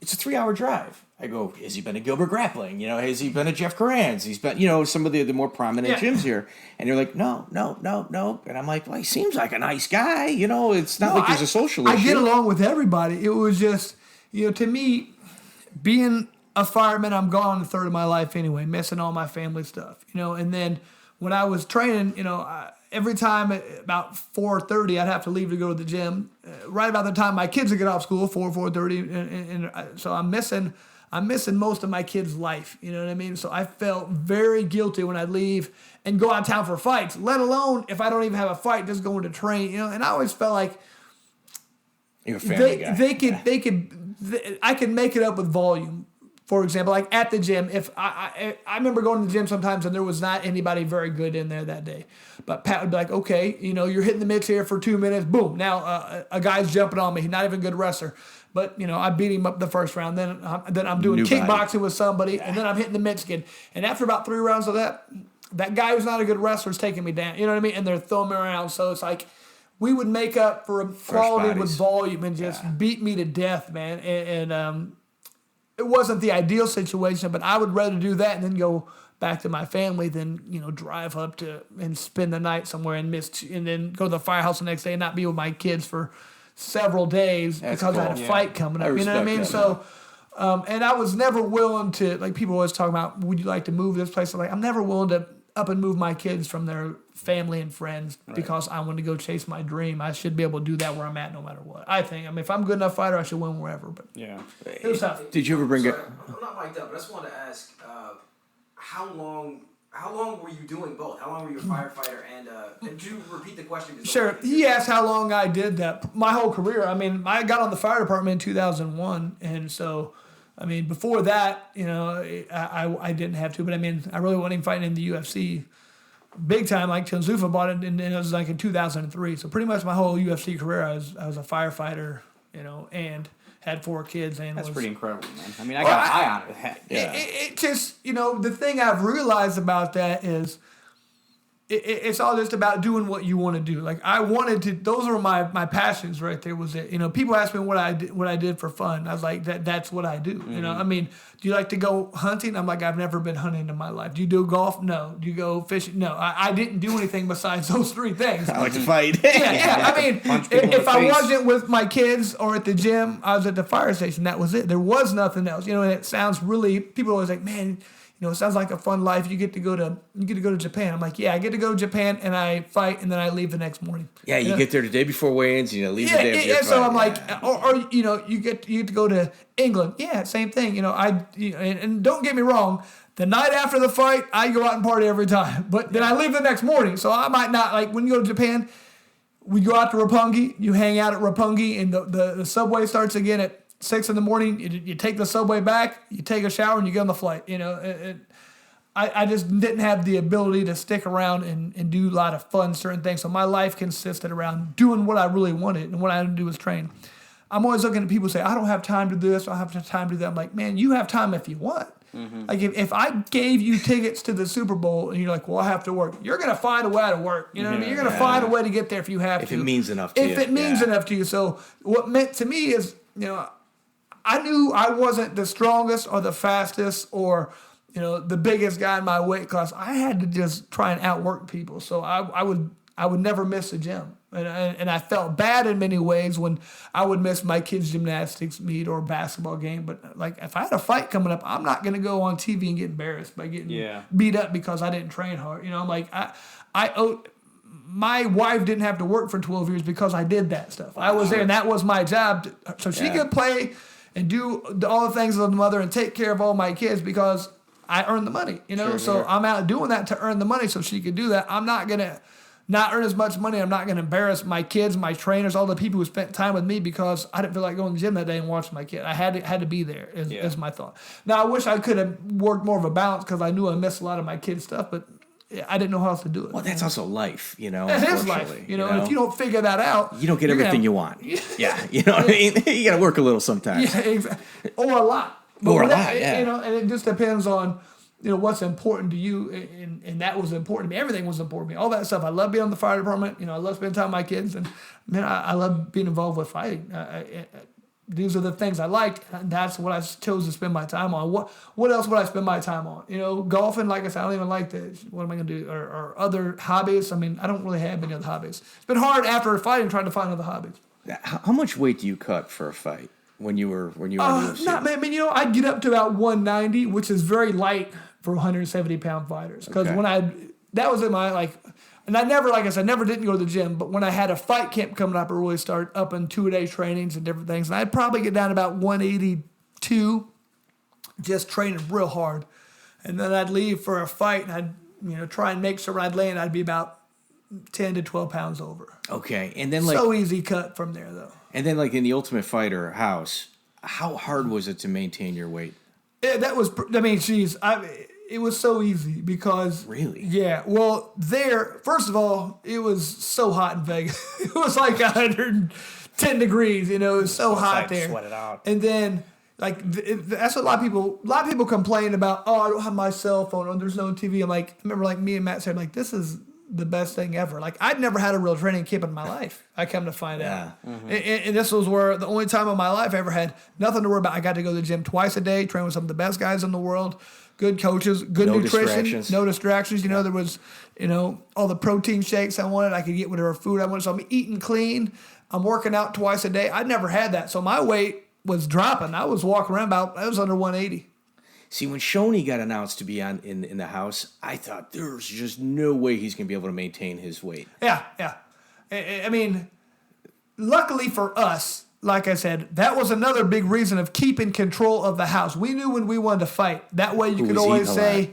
[SPEAKER 2] it's a 3-hour drive. I go, has he been at Gilbert Grappling? Has he been at Jeff Coran's? He's been, some of the more prominent gyms here. And you're like, no. And I'm like, well, he seems like a nice guy. It's not like there's a social issue.
[SPEAKER 3] I get along with everybody. It was just, to me, being a fireman, I'm gone a third of my life anyway, missing all my family stuff, And then when I was training, every time at about 4:30, I'd have to leave to go to the gym. Right about the time my kids would get off school, 4:30, and so I'm missing most of my kids' life. You know what I mean? So I felt very guilty when I'd leave and go out of town for fights. Let alone if I don't even have a fight, just going to train. And I always felt like
[SPEAKER 2] you're a family guy.
[SPEAKER 3] I could make it up with volume. For example, like at the gym, if I remember going to the gym sometimes and there was not anybody very good in there that day. But Pat would be like, okay, you're hitting the mitts here for 2 minutes. Boom. Now a guy's jumping on me. He's not even a good wrestler. But, I beat him up the first round. Then I'm doing kickboxing with somebody. And then I'm hitting the mitts again. And after about 3 rounds of that guy who's not a good wrestler is taking me down. You know what I mean? And they're throwing me around. So it's like we would make up for quality with volume and just beat me to death, man. And it wasn't the ideal situation, but I would rather do that and then go back to my family than drive up to and spend the night somewhere and and then go to the firehouse the next day and not be with my kids for several days because I had a fight coming up. You know what I mean? So, and I was never willing to, like people always talk about, would you like to move this place? I'm never willing to up and move my kids from their family and friends because I want to go chase my dream. I should be able to do that where I'm at no matter what. I think. If I'm a good enough fighter, I should win wherever. But it was tough.
[SPEAKER 2] Did you ever bring it?
[SPEAKER 5] I'm not mic'd up, but I just wanted to ask, how long were you doing both? How long were you a firefighter? And did you repeat the question?
[SPEAKER 3] Sure. He asked how long I did that. My whole career. I got on the fire department in 2001, and so. Before that, I didn't have to, but I really wasn't even fighting in the UFC big time. Like Tenzufa bought it, and it was like in 2003. So pretty much my whole UFC career, I was a firefighter, and had 4 kids. And
[SPEAKER 4] that's pretty incredible, man. I got an eye on it.
[SPEAKER 3] Yeah. It just, the thing I've realized about that is it's all just about doing what you want to do. Like I wanted to, those were my passions right there was it. People ask me what I did for fun. I was like, that's what I do. Mm-hmm. Do you like to go hunting? I'm like, I've never been hunting in my life. Do you do golf? No. Do you go fishing? No. I didn't do anything besides those 3 things.
[SPEAKER 2] I like to fight.
[SPEAKER 3] Yeah. If I wasn't with my kids or at the gym, I was at the fire station. That was it. There was nothing else. And it sounds really, people are always like, man, it sounds like a fun life. You get to go to Japan. I'm like, yeah, I get to go to Japan and I fight and then I leave the next morning.
[SPEAKER 2] Yeah, you get there the day before weigh-ins, leave the day after your fight.
[SPEAKER 3] So I'm like, or you get to go to England. Yeah, same thing. And don't get me wrong, the night after the fight, I go out and party every time. But then I leave the next morning. So I might not, like when you go to Japan, we go out to Roppongi, you hang out at Roppongi and the subway starts again at 6 in the morning, you take the subway back, you take a shower, and you get on the flight. I just didn't have the ability to stick around and do a lot of fun, certain things. So my life consisted around doing what I really wanted, and what I had to do was train. I'm always looking at people say, I don't have time to do this, I don't have time to do that. I'm like, man, you have time if you want. Mm-hmm. Like if I gave you tickets to the Super Bowl and you're like, well, I have to work, you're going to find a way to work. You know what I mean? You're going to find a way to get there if you have to.
[SPEAKER 2] If it means enough to you.
[SPEAKER 3] If it means enough to you. So what meant to me is, I knew I wasn't the strongest or the fastest or, the biggest guy in my weight class. I had to just try and outwork people. So I would never miss a gym. And I felt bad in many ways when I would miss my kids' gymnastics meet or basketball game. But like if I had a fight coming up, I'm not going to go on TV and get embarrassed by getting beat up because I didn't train hard. I'm like, my wife didn't have to work for 12 years because I did that stuff. I was there and that was my job. So she could play and do all the things of the mother and take care of all my kids because I earned the money, So I'm out doing that to earn the money so she could do that. I'm not going to not earn as much money. I'm not going to embarrass my kids, my trainers, all the people who spent time with me because I didn't feel like going to the gym that day and watching my kid. I had to be there is my thought. Now, I wish I could have worked more of a balance because I knew I missed a lot of my kids' stuff, but I didn't know how else to do it.
[SPEAKER 2] Well, that's also life,
[SPEAKER 3] It is life, And if you don't figure that out,
[SPEAKER 2] you don't get everything you want. Yeah, you know what I mean? You got to work a little sometimes.
[SPEAKER 3] Yeah, exactly. Or a lot. And it just depends on what's important to you, and that was important to me. Everything was important to me. All that stuff. I love being on the fire department. I love spending time with my kids, and man, I love being involved with fighting. These are the things I liked, and that's what I chose to spend my time on. What else would I spend my time on? Golfing, like I said, I don't even like that. What am I going to do? Or other hobbies? I mean, I don't really have any other hobbies. It's been hard after fighting trying to find other hobbies.
[SPEAKER 2] How much weight do you cut for a fight when you were in the UFC?
[SPEAKER 3] I'd get up to about 190, which is very light for 170-pound fighters. Because that was in my, and I never, like I said, never didn't go to the gym, but when I had a fight camp coming up, I really started up in 2-a-day trainings and different things. And I'd probably get down to about 182, just training real hard. And then I'd leave for a fight, and I'd, try and make sure when I'd land, I'd be about 10 to 12 pounds over.
[SPEAKER 2] Okay. And then,
[SPEAKER 3] so easy cut from there, though.
[SPEAKER 2] And then, in the Ultimate Fighter house, how hard was it to maintain your weight?
[SPEAKER 3] That was, it was so easy because...
[SPEAKER 2] Really?
[SPEAKER 3] Yeah. Well, first of all, it was so hot in Vegas. It was like 110 degrees, it was so hot there.
[SPEAKER 4] Sweat it out.
[SPEAKER 3] And then, that's what a lot of people complain about, I don't have my cell phone, or there's no TV. I'm like, I remember me and Matt said, this is the best thing ever. I'd never had a real training camp in my life. I come to find out. Mm-hmm. And this was where the only time in my life I ever had nothing to worry about. I got to go to the gym twice a day, train with some of the best guys in the world, good coaches, good nutrition, no distractions. There was, all the protein shakes I wanted. I could get whatever food I wanted. So I'm eating clean. I'm working out twice a day. I'd never had that. So my weight was dropping. I was walking around I was under 180.
[SPEAKER 2] See, when Shoney got announced to be in the house, I thought there's just no way he's going to be able to maintain his weight.
[SPEAKER 3] Yeah. I mean, luckily for us, like I said, that was another big reason of keeping control of the house. We knew when we wanted to fight. That way you could always say,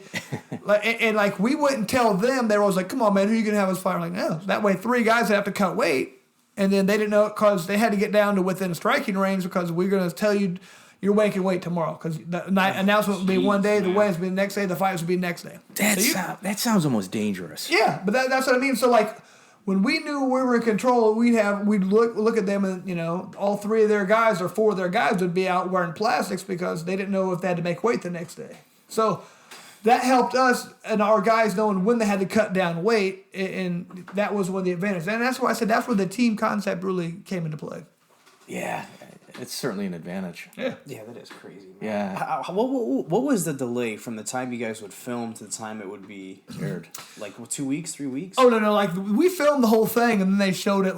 [SPEAKER 3] we wouldn't tell them. They were always like, come on, man, who are you going to have us fight? We're like, no. That way 3 guys have to cut weight. And then they didn't know because they had to get down to within striking range because we're going to tell you you're making weight tomorrow because the announcement would be one day, the weightings would be the next day, the fights would be the next day.
[SPEAKER 2] That sounds almost dangerous.
[SPEAKER 3] Yeah, but that's what I mean. So when we knew we were in control, we'd look at them and all 3 of their guys or 4 of their guys would be out wearing plastics because they didn't know if they had to make weight the next day. So that helped us and our guys knowing when they had to cut down weight, and that was one of the advantages. And that's why I said that's where the team concept really came into play.
[SPEAKER 2] Yeah. It's certainly an advantage.
[SPEAKER 3] Yeah,
[SPEAKER 4] that is crazy, man.
[SPEAKER 2] Yeah.
[SPEAKER 4] What was the delay from the time you guys would film to the time it would be aired? 2 weeks, 3 weeks?
[SPEAKER 3] Oh, no. We filmed the whole thing, and then they showed it,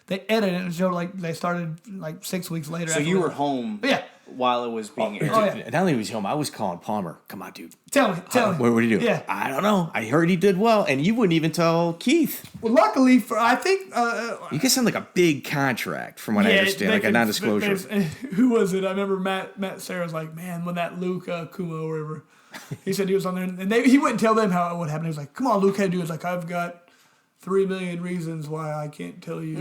[SPEAKER 3] they edited it and showed, they started, 6 weeks later.
[SPEAKER 4] So you were home while it was being aired?
[SPEAKER 3] Oh, yeah.
[SPEAKER 2] Not only was he home, I was calling Palmer. Come on, dude.
[SPEAKER 3] Tell me.
[SPEAKER 2] What did he do?
[SPEAKER 3] Yeah.
[SPEAKER 2] I don't know. I heard he did well, and you wouldn't even tell Keith.
[SPEAKER 3] Well, luckily, I think...
[SPEAKER 2] you guys sound like a big contract, from what I understand, a non-disclosure.
[SPEAKER 3] Who was it? I remember Matt Sarah was like, man, when that Luke Kumo or whatever, he said he was on there, and he wouldn't tell them how it would happen. He was like, come on, Luke, how do it? He was like, I've got 3 million reasons why I can't tell you.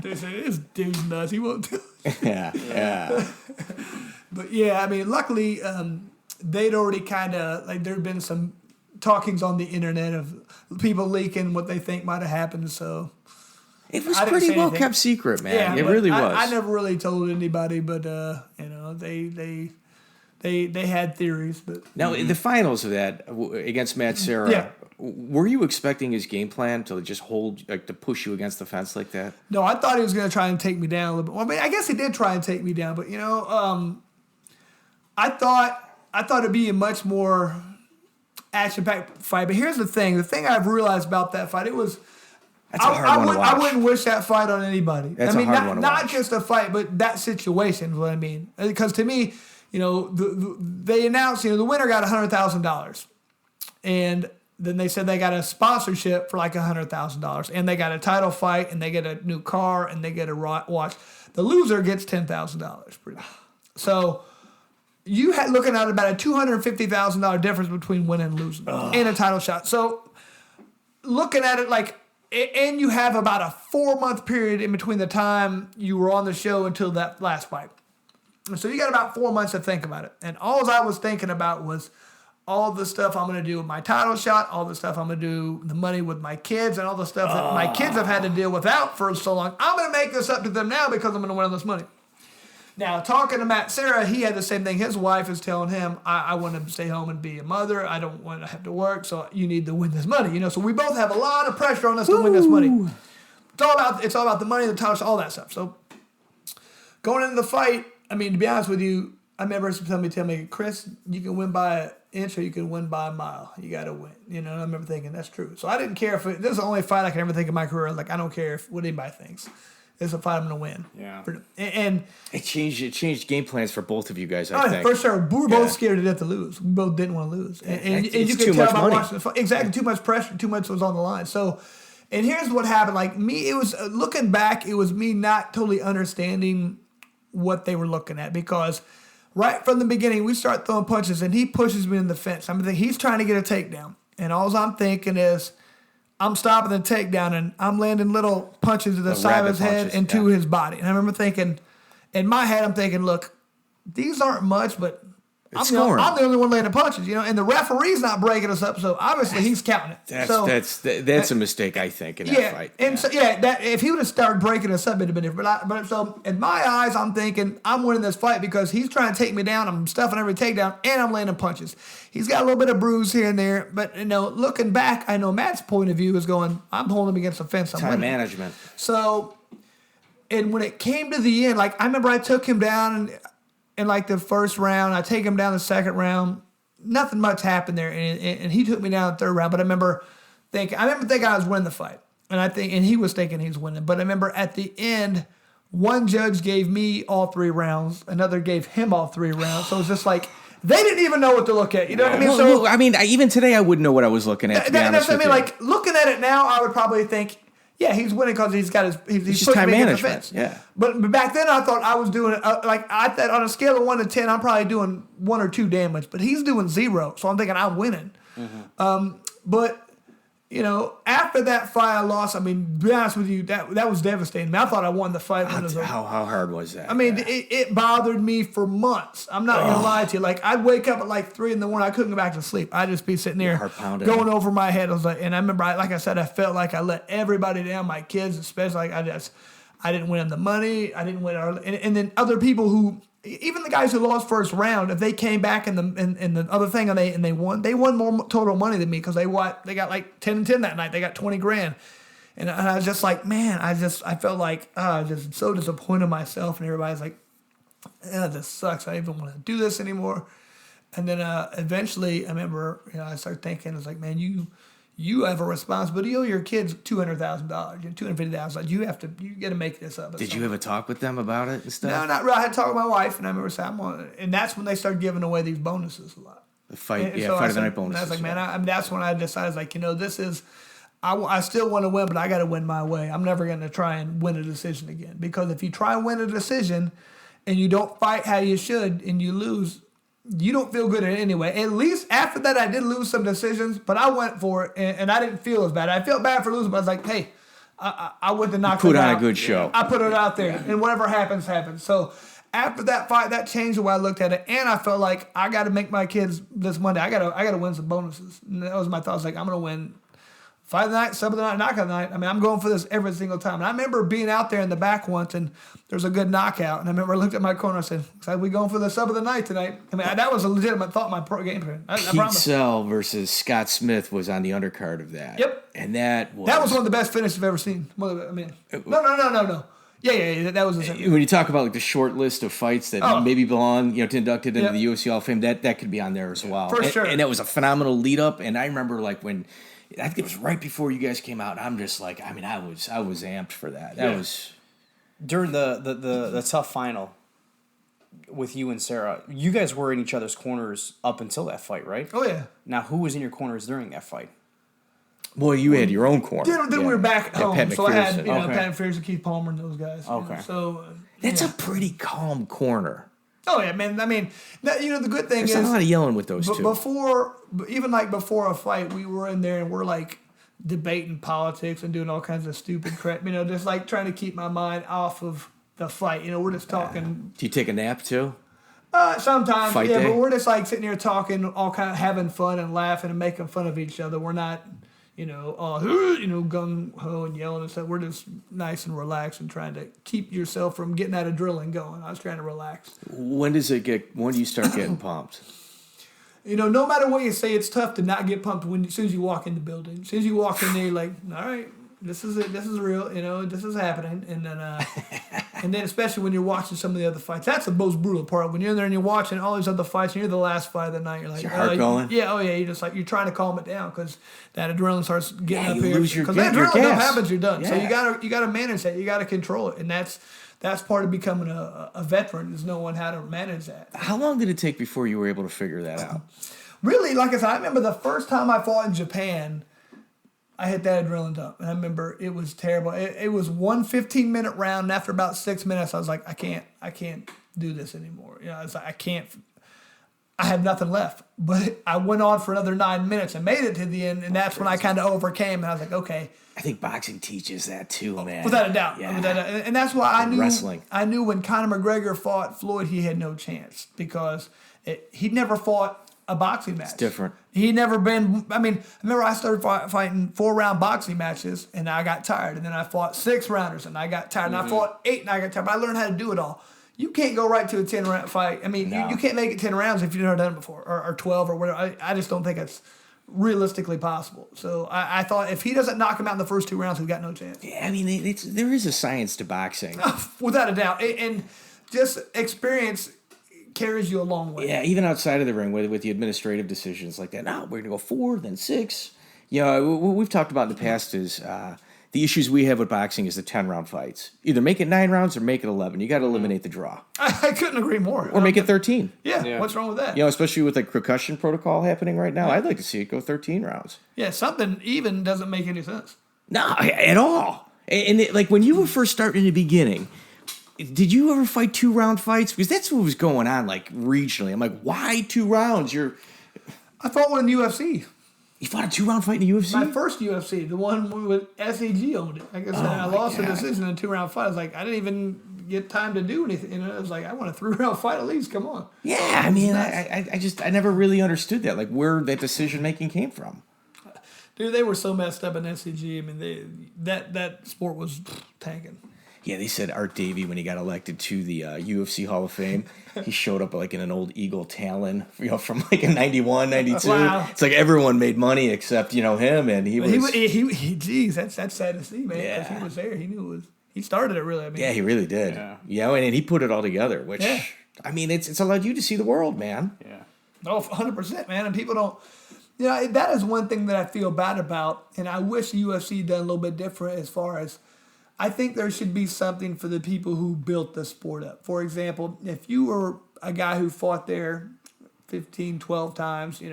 [SPEAKER 3] They said, this dude's nuts. He won't tell you.
[SPEAKER 2] Yeah.
[SPEAKER 3] But yeah, I mean, luckily, they'd already kind of, there'd been some talkings on the internet of people leaking what they think might have happened, so.
[SPEAKER 2] It was pretty well kept secret, man.
[SPEAKER 3] Yeah,
[SPEAKER 2] it really was.
[SPEAKER 3] I never really told anybody, but, they had theories. But
[SPEAKER 2] now, in the finals of that, against Matt Serra, were you expecting his game plan to just hold, to push you against the fence like that?
[SPEAKER 3] No, I thought he was going to try and take me down a little bit. Well, I mean, I guess he did try and take me down, but I thought it'd be a much more action-packed fight. But here's the thing. The thing I've realized about that fight, it was...
[SPEAKER 2] That's a hard one to watch.
[SPEAKER 3] I wouldn't wish that fight on anybody.
[SPEAKER 2] That's a hard one to watch.
[SPEAKER 3] Not just a fight, but that situation is what I mean. Because to me, they announced, the winner got $100,000. And then they said they got a sponsorship for like $100,000. And they got a title fight, and they get a new car, and they get a watch. The loser gets $10,000. So you had looking at about a $250,000 difference between winning and losing and a title shot. So looking at it like, and you have about a 4-month period in between the time you were on the show until that last fight. So you got about 4 months to think about it. And all I was thinking about was all the stuff I'm going to do with my title shot, all the stuff I'm going to do, the money with my kids, and all the stuff that my kids have had to deal without for so long. I'm going to make this up to them now because I'm going to win all this money. Now, talking to Matt Serra, he had the same thing. His wife is telling him, I want to stay home and be a mother. I don't want to have to work, so you need to win this money. So we both have a lot of pressure on us to win this money. It's all about the money, the title, all that stuff. So going into the fight, to be honest with you, I remember somebody tell me, Chris, you can win by an inch or you can win by a mile. You got to win. And I remember thinking, that's true. So I didn't care if this is the only fight I can ever think in my career. Like, I don't care what anybody thinks. It's a fight I'm going to win.
[SPEAKER 4] Yeah.
[SPEAKER 3] And
[SPEAKER 2] it changed game plans for both of you guys, I think.
[SPEAKER 3] For sure. We were both scared to death to lose. We both didn't want to lose. And you could tell by watching the fight. Exactly. Too much pressure. Too much was on the line. So, and here's what happened. Like, me, it was, looking back, it was me not totally understanding what they were looking at. Because right from the beginning, we start throwing punches, and he pushes me in the fence. I'm thinking, he's trying to get a takedown. And all I'm thinking is, I'm stopping the takedown, and I'm landing little punches to the side of his head and to his body. And I remember thinking, in my head, I'm thinking, look, these aren't much, but I'm the only one landing punches, and the referee's not breaking us up, so obviously he's counting it.
[SPEAKER 2] That's a mistake, I think, in that fight.
[SPEAKER 3] And that if he would have started breaking us up, it'd have been different. But so in my eyes, I'm thinking I'm winning this fight because he's trying to take me down. I'm stuffing every takedown, and I'm landing punches. He's got a little bit of bruise here and there, but looking back, I know Matt's point of view is going, I'm holding him against the fence. I'm
[SPEAKER 2] Time
[SPEAKER 3] winning.
[SPEAKER 2] management.
[SPEAKER 3] So, and when it came to the end, like I remember I took him down in like the first round. I take him down the second round. Nothing much happened there, and he took me down the third round. But I remember thinking I was winning the fight, and he was thinking he was winning. But I remember at the end, one judge gave me all 3 rounds, another gave him all 3 rounds. So it was just like they didn't even know what to look at. You know what I mean? So
[SPEAKER 2] even today, I wouldn't know what I was looking at. To be honest with you.
[SPEAKER 3] Like looking at it now, I would probably think, yeah, he's winning because he's got he's
[SPEAKER 2] just time management.
[SPEAKER 3] Yeah. But back then I thought I was doing it I thought on a scale of 1 to 10, I'm probably doing 1 or 2 damage, but he's doing 0, so I'm thinking I'm winning. Mm-hmm. But after that fight I lost. To be honest with you, that was devastating. I thought I won the fight.
[SPEAKER 2] How hard was that?
[SPEAKER 3] It bothered me for months. I'm not gonna lie to you. Like I'd wake up at like 3 in the morning. I couldn't go back to sleep. I'd just be sitting there going over my head. I was like, and I remember, like I said, I felt like I let everybody down. My kids, especially. Like I didn't win them the money. I didn't win and then other people who. Even the guys who lost first round, if they came back in the other thing and they won more total money than me because they got like 10-10 that night. They got $20,000, and I was just like, man, I felt like just so disappointed in myself, and everybody's like, this sucks. I don't even want to do this anymore. And then eventually, I remember I started thinking, I was like, man, you have a responsibility. You owe your kids $200,000, $250,000. You got to make this up.
[SPEAKER 2] Did you have a talk with them about it and stuff?
[SPEAKER 3] No, not really. I had to talk with my wife, and I remember saying, and that's when they started giving away these bonuses a lot.
[SPEAKER 2] The fight, fight of the night bonuses.
[SPEAKER 3] And I was like, man, that's when I decided, this is, I still want to win, but I got to win my way. I'm never going to try and win a decision again, because if you try and win a decision and you don't fight how you should and you lose, you don't feel good in it anyway. At least after that, I did lose some decisions, but I went for it, and I didn't feel as bad. I felt bad for losing, but I was like, hey, I went to knock it out.
[SPEAKER 2] Put on a good show.
[SPEAKER 3] I put it out there, and whatever happens, happens. So after that fight, that changed the way I looked at it, and I felt like I got to make my kids this Monday. I got to win some bonuses. And that was my thought. I was like, I'm going to win fight of the night, sub of the night, knock of the night. I'm going for this every single time. And I remember being out there in the back once, and there's a good knockout. And I remember I looked at my corner and I said, "So we going for the sub of the night tonight?" That was a legitimate thought. My game plan.
[SPEAKER 2] Pete Sell versus Scott Smith was on the undercard of that.
[SPEAKER 3] Yep.
[SPEAKER 2] And that was
[SPEAKER 3] one of the best finishes I've ever seen. No. Yeah, that was the same.
[SPEAKER 2] When you talk about like the short list of fights that maybe belong, to inducted into the UFC Hall of Fame, that could be on there as well.
[SPEAKER 3] For sure.
[SPEAKER 2] And that was a phenomenal lead up. And I remember like when I think it was right before you guys came out. And I'm just like, I was amped for that. That was
[SPEAKER 4] during the tough final with you and Sarah. You guys were in each other's corners up until that fight, right?
[SPEAKER 3] Oh yeah.
[SPEAKER 4] Now, who was in your corners during that fight?
[SPEAKER 2] Well, you had your own corner.
[SPEAKER 3] Then we were back at home,
[SPEAKER 2] Pat
[SPEAKER 3] so I had
[SPEAKER 2] McPherson.
[SPEAKER 3] Pat McPherson, Keith Palmer, and those guys.
[SPEAKER 4] Okay.
[SPEAKER 3] So
[SPEAKER 2] That's a pretty calm corner.
[SPEAKER 3] Oh yeah, man. I mean, the good thing
[SPEAKER 2] There's
[SPEAKER 3] is
[SPEAKER 2] not a lot of yelling with those two.
[SPEAKER 3] Before a fight, we were in there and we're like debating politics and doing all kinds of stupid crap. Just like trying to keep my mind off of the fight. We're just talking.
[SPEAKER 2] Do you take a nap too?
[SPEAKER 3] Sometimes,
[SPEAKER 2] Fight day?
[SPEAKER 3] but we're just like sitting here talking, all kind of having fun and laughing and making fun of each other. We're not, gung ho and yelling and stuff. We're just nice and relaxed and trying to keep yourself from getting that adrenaline going. I was trying to relax.
[SPEAKER 2] When do you start getting pumped?
[SPEAKER 3] No matter what you say, it's tough to not get pumped as soon as you walk in the building. As soon as you walk in there, you're like, all right, this is it. This is real. This is happening. And then especially when you're watching some of the other fights, that's the most brutal part. When you're in there and you're watching all these other fights, and you're the last fight of the night, you're like,
[SPEAKER 2] is your heart going?
[SPEAKER 3] Yeah, oh yeah. You're just like you're trying to calm it down because that adrenaline starts getting up
[SPEAKER 2] you
[SPEAKER 3] here.
[SPEAKER 2] lose your
[SPEAKER 3] Because
[SPEAKER 2] gas.
[SPEAKER 3] that adrenaline happens, you're done.
[SPEAKER 2] Yeah.
[SPEAKER 3] So you gotta manage that. You gotta control it, and that's part of becoming a veteran is knowing how to manage that.
[SPEAKER 2] How long did it take before you were able to figure that out?
[SPEAKER 3] Really, like I said, I remember the first time I fought in Japan, I hit that adrenaline dump. And I remember it was terrible. It was one 15-minute round, and after about 6 minutes, I was like, I can't do this anymore. I was like, I have nothing left. But I went on for another 9 minutes and made it to the end, and that's when I kind of overcame, and I was like, okay.
[SPEAKER 2] I think boxing teaches that too, man.
[SPEAKER 3] Without a doubt.
[SPEAKER 2] Yeah.
[SPEAKER 3] And that's why I knew
[SPEAKER 2] Wrestling.
[SPEAKER 3] I knew when Conor McGregor fought Floyd, he had no chance because he'd never fought a boxing match.
[SPEAKER 2] It's different.
[SPEAKER 3] He'd never been. I remember I started fighting 4-round boxing matches, and I got tired. And then I fought 6-rounders, and I got tired. And I fought 8, and I got tired. But I learned how to do it all. You can't go right to a 10-round fight. You can't make it 10 rounds if you've never done it before, or 12 or whatever. I just don't think it's realistically possible. So I thought if he doesn't knock him out in the first 2 rounds, we've got no chance.
[SPEAKER 2] Yeah, there is a science to boxing.
[SPEAKER 3] Without a doubt. And just experience carries you a long way.
[SPEAKER 2] Yeah, even outside of the ring with the administrative decisions like that. No, we're going to go 4, then 6. What we've talked about in the past is the issues we have with boxing is the 10-round fights. Either make it 9 rounds or make it 11. You got to eliminate the draw.
[SPEAKER 3] I couldn't agree more.
[SPEAKER 2] Or make it 13.
[SPEAKER 3] Yeah, what's wrong with that?
[SPEAKER 2] Especially with like concussion protocol happening right now. I'd like to see it go 13 rounds.
[SPEAKER 3] Yeah, something even doesn't make any sense.
[SPEAKER 2] No, at all. And like when you were first starting in the beginning, did you ever fight 2-round fights? Because that's what was going on, like regionally. I'm like, why 2 rounds?
[SPEAKER 3] I fought one in the UFC.
[SPEAKER 2] You fought a 2-round fight in the UFC?
[SPEAKER 3] My first UFC, the one with SAG owned it. Like I said, I lost the decision in a 2-round fight. I was like, I didn't even get time to do anything. I was like, I want a 3-round fight at least. Come on.
[SPEAKER 2] Yeah, I never really understood that, like where that decision making came from.
[SPEAKER 3] Dude, they were so messed up in SCG. That sport was tanking.
[SPEAKER 2] Yeah, they said Art Davie, when he got elected to the UFC Hall of Fame, he showed up like in an old Eagle Talon, from like in 91, 92.
[SPEAKER 3] Wow.
[SPEAKER 2] It's like everyone made money except, him, and he was...
[SPEAKER 3] Geez, that's sad to see, man.
[SPEAKER 2] Yeah.
[SPEAKER 3] Because he was there. He knew it was... He started it, really.
[SPEAKER 2] Yeah, he really did. Yeah, and he put it all together, which...
[SPEAKER 3] Yeah.
[SPEAKER 2] It's allowed you to see the world, man.
[SPEAKER 4] Yeah.
[SPEAKER 3] Oh, 100%, man. And people don't... that is one thing that I feel bad about, and I wish the UFC done a little bit different as far as... I think there should be something for the people who built the sport up. For example, if you were a guy who fought there 15, 12 times,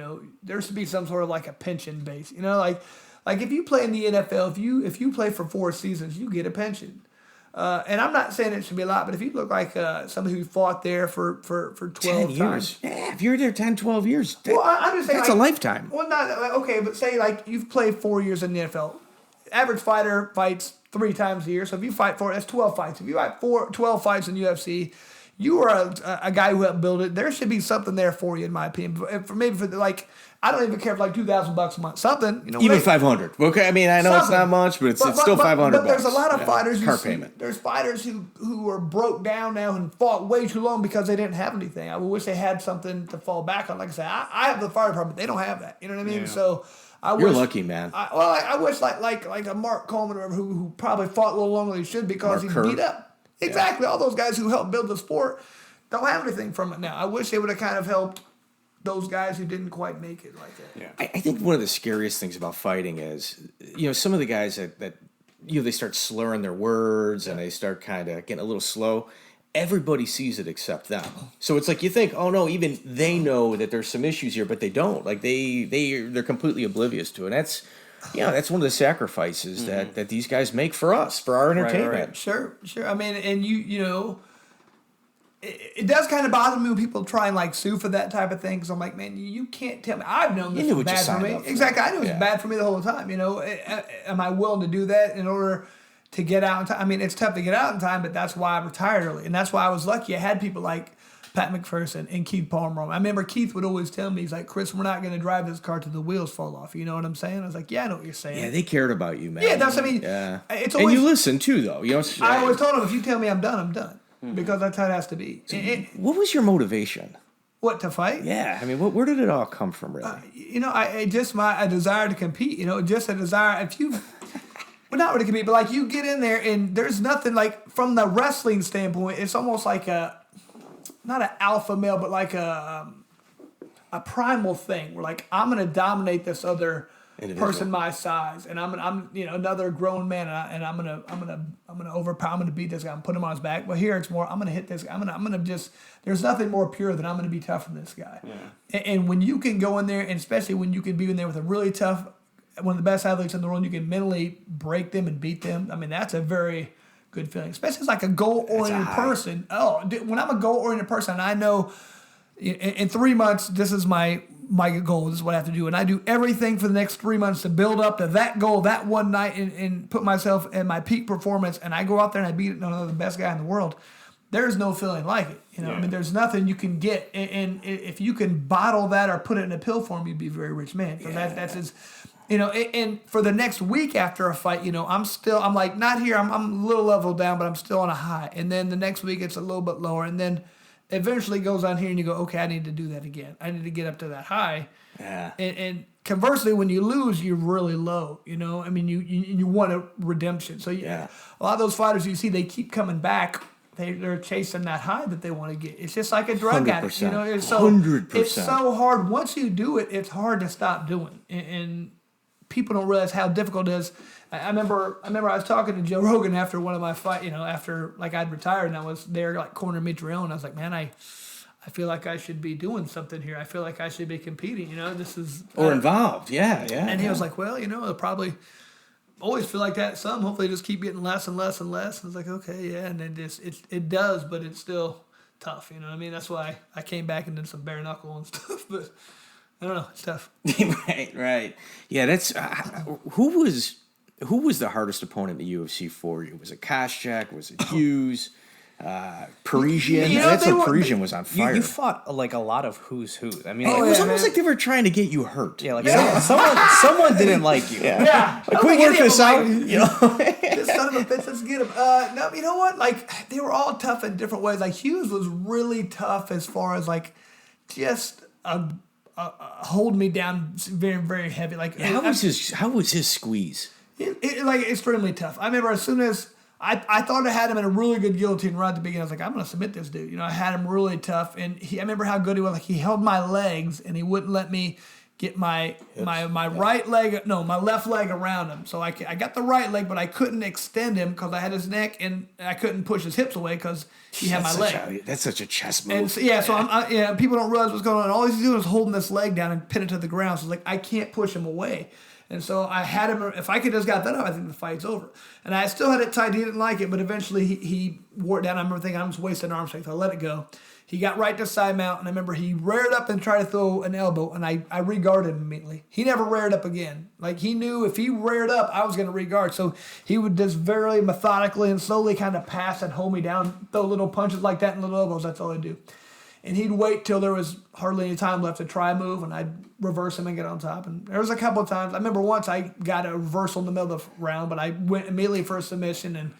[SPEAKER 3] there should be some sort of like a pension base. Like if you play in the NFL, if you play for 4 seasons, you get a pension. And I'm not saying it should be a lot, but if you look like somebody who fought there for 12
[SPEAKER 2] 10 years.
[SPEAKER 3] times.
[SPEAKER 2] Yeah, if you're there 10, 12 years,
[SPEAKER 3] I'm just saying
[SPEAKER 2] that's a lifetime.
[SPEAKER 3] Well, not okay, but say like you've played 4 years in the NFL. Average fighter fights 3 times a year. So if you fight that's 12 fights. If you fight 12 fights in UFC, you are a guy who helped build it. There should be something there for you, in my opinion. I don't even care if like $2,000 a month, something.
[SPEAKER 2] Even 500. Okay, I know it's not much, but it's still 500.
[SPEAKER 3] But there's a lot of fighters.
[SPEAKER 2] Car payment.
[SPEAKER 3] There's fighters who are broke down now and fought way too long because they didn't have anything. I wish they had something to fall back on. Like I said, I have the fire department. They don't have that. You know what I mean?
[SPEAKER 4] Yeah.
[SPEAKER 3] So.
[SPEAKER 2] You're lucky, man.
[SPEAKER 3] I wish like a Mark Coleman or who probably fought a little longer than he should because he's beat up. Exactly. All those guys who helped build the sport don't have anything from it now. I wish they would have kind of helped those guys who didn't quite make it like that.
[SPEAKER 4] Yeah.
[SPEAKER 2] I think one of the scariest things about fighting is, some of the guys that they start slurring their words and they start kind of getting a little slow. Everybody sees it except them. So it's like you think, oh no, even they know that there's some issues here, but they don't. Like they're completely oblivious to it. And that's one of the sacrifices that these guys make for us, for our entertainment.
[SPEAKER 4] Right.
[SPEAKER 3] Sure. I mean, and it does kind of bother me when people try and like sue for that type of thing. Because I'm like, man, you can't tell me. I've known this was bad for me. Exactly, I knew it was bad for me the whole time. Am I willing to do that in order to get out in time? I mean, it's tough to get out in time, but that's why I retired early, and that's why I was lucky. I had people like Pat McPherson and Keith Palmer. I remember Keith would always tell me, he's like, Chris, we're not going to drive this car till the wheels fall off. You know what I'm saying? I was like, yeah, I know what you're saying.
[SPEAKER 2] Yeah, they cared about you, man.
[SPEAKER 3] Yeah, that's, I mean, it's always,
[SPEAKER 2] and you listen too, though.
[SPEAKER 3] I always told them, if you tell me I'm done, I'm done. Because that's how it has to be.
[SPEAKER 2] What was your motivation?
[SPEAKER 3] What, to fight?
[SPEAKER 2] Yeah, I mean, where did it all come from, really?
[SPEAKER 3] A desire to compete. Just a desire. If you, well, not really compete, but like you get in there and there's nothing like from the wrestling standpoint. It's almost like not an alpha male, but like a primal thing. Where like I'm gonna dominate this other person my size, and I'm another grown man, and I'm gonna overpower. I'm gonna beat this guy and put him on his back. But here it's more, I'm gonna hit this guy. I'm gonna just. There's nothing more pure than I'm gonna be tougher than this guy. Yeah. And when you can go in there, and especially when you can be in there with a really tough, one of the best athletes in the world, you can mentally break them and beat them. I mean, that's a very good feeling, especially as like a goal-oriented person. Oh, when I'm a goal-oriented person, and I know in 3 months this is my goal. This is what I have to do. And I do everything for the next 3 months to build up to that goal that one night and put myself in my peak performance. And I go out there and I beat the best guy in the world. There's no feeling like it. I mean, there's nothing you can get. And if you can bottle that or put it in a pill form, you'd be a very rich man. So that's his, and for the next week after a fight, I'm like, not here. I'm a little level down, but I'm still on a high. And then the next week it's a little bit lower. And then eventually goes on here and you go, okay, I need to do that again. I need to get up to that high. Yeah. And conversely, when you lose, you're really low. I mean, you want a redemption. So a lot of those fighters you see, they keep coming back. They're chasing that high that they want to get. It's just like a drug addict. It's 100%. It's so hard. Once you do it, it's hard to stop doing. And people don't realize how difficult it is. I remember I was talking to Joe Rogan after one of my fight, after like I'd retired and I was there like cornering Mitrione, and I was like, man, I feel like I should be doing something here. I feel like I should be competing. This is
[SPEAKER 2] involved. Yeah.
[SPEAKER 3] And he was like, well, it'll probably always feel like that. Some hopefully just keep getting less and less and less. And I was like, okay, yeah, and then it does, but it's still tough. You know what I mean? That's why I came back and did some bare knuckle and stuff, but. I don't know. It's tough.
[SPEAKER 2] Right. Yeah, that's who was the hardest opponent in the UFC for you? Was it Koscheck? Was it Hughes? Parisian? Parisian was on fire.
[SPEAKER 4] You fought like a lot of who's who. I mean,
[SPEAKER 2] it was almost like they were trying to get you hurt.
[SPEAKER 4] Yeah, like someone didn't like you.
[SPEAKER 3] Yeah.
[SPEAKER 2] Like, can we work this out?
[SPEAKER 3] This son of a bitch, let's get him. No, you know what? Like, they were all tough in different ways. Like, Hughes was really tough as far as like just hold me down very, very heavy. Like,
[SPEAKER 2] how was his squeeze?
[SPEAKER 3] Like extremely tough. I remember as soon as I thought I had him in a really good guillotine right at the beginning. I was like, I'm going to submit this dude. I had him really tough, and I remember how good he was. Like, he held my legs, and he wouldn't let me get my right leg, no, my left leg around him. So I got the right leg, but I couldn't extend him because I had his neck, and I couldn't push his hips away because he had my leg.
[SPEAKER 2] That's such a chess move.
[SPEAKER 3] And so, people don't realize what's going on. All he's doing is holding this leg down and pin it to the ground. So it's like, I can't push him away. And so I had him, if I could just got that up, I think the fight's over. And I still had it tight. He didn't like it, but eventually he wore it down. I remember thinking, I'm just wasting arm strength. I let it go. He got right to side mount, and I remember he reared up and tried to throw an elbow, and I regarded him immediately. He never reared up again. Like, he knew if he reared up, I was going to regard. So he would just very methodically and slowly kind of pass and hold me down, throw little punches like that and little elbows. That's all he'd do. And he'd wait till there was hardly any time left to try a move, and I'd reverse him and get on top. And there was a couple of times. I remember once I got a reversal in the middle of the round, but I went immediately for a submission, and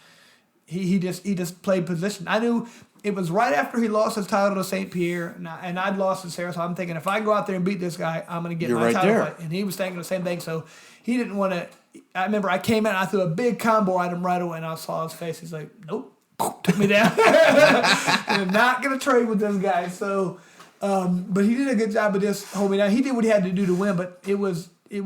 [SPEAKER 3] he just played position. I knew it was right after he lost his title to St. Pierre, and I'd lost to Sarah, so I'm thinking, if I go out there and beat this guy, I'm going to get my title fight. And he was thinking the same thing, so he didn't want to. I remember I came in, I threw a big combo at him right away, and I saw his face. He's like, nope. took me down. I'm not going to trade with this guy. So, but he did a good job of just holding me down. He did what he had to do to win, but it wasn't.
[SPEAKER 2] He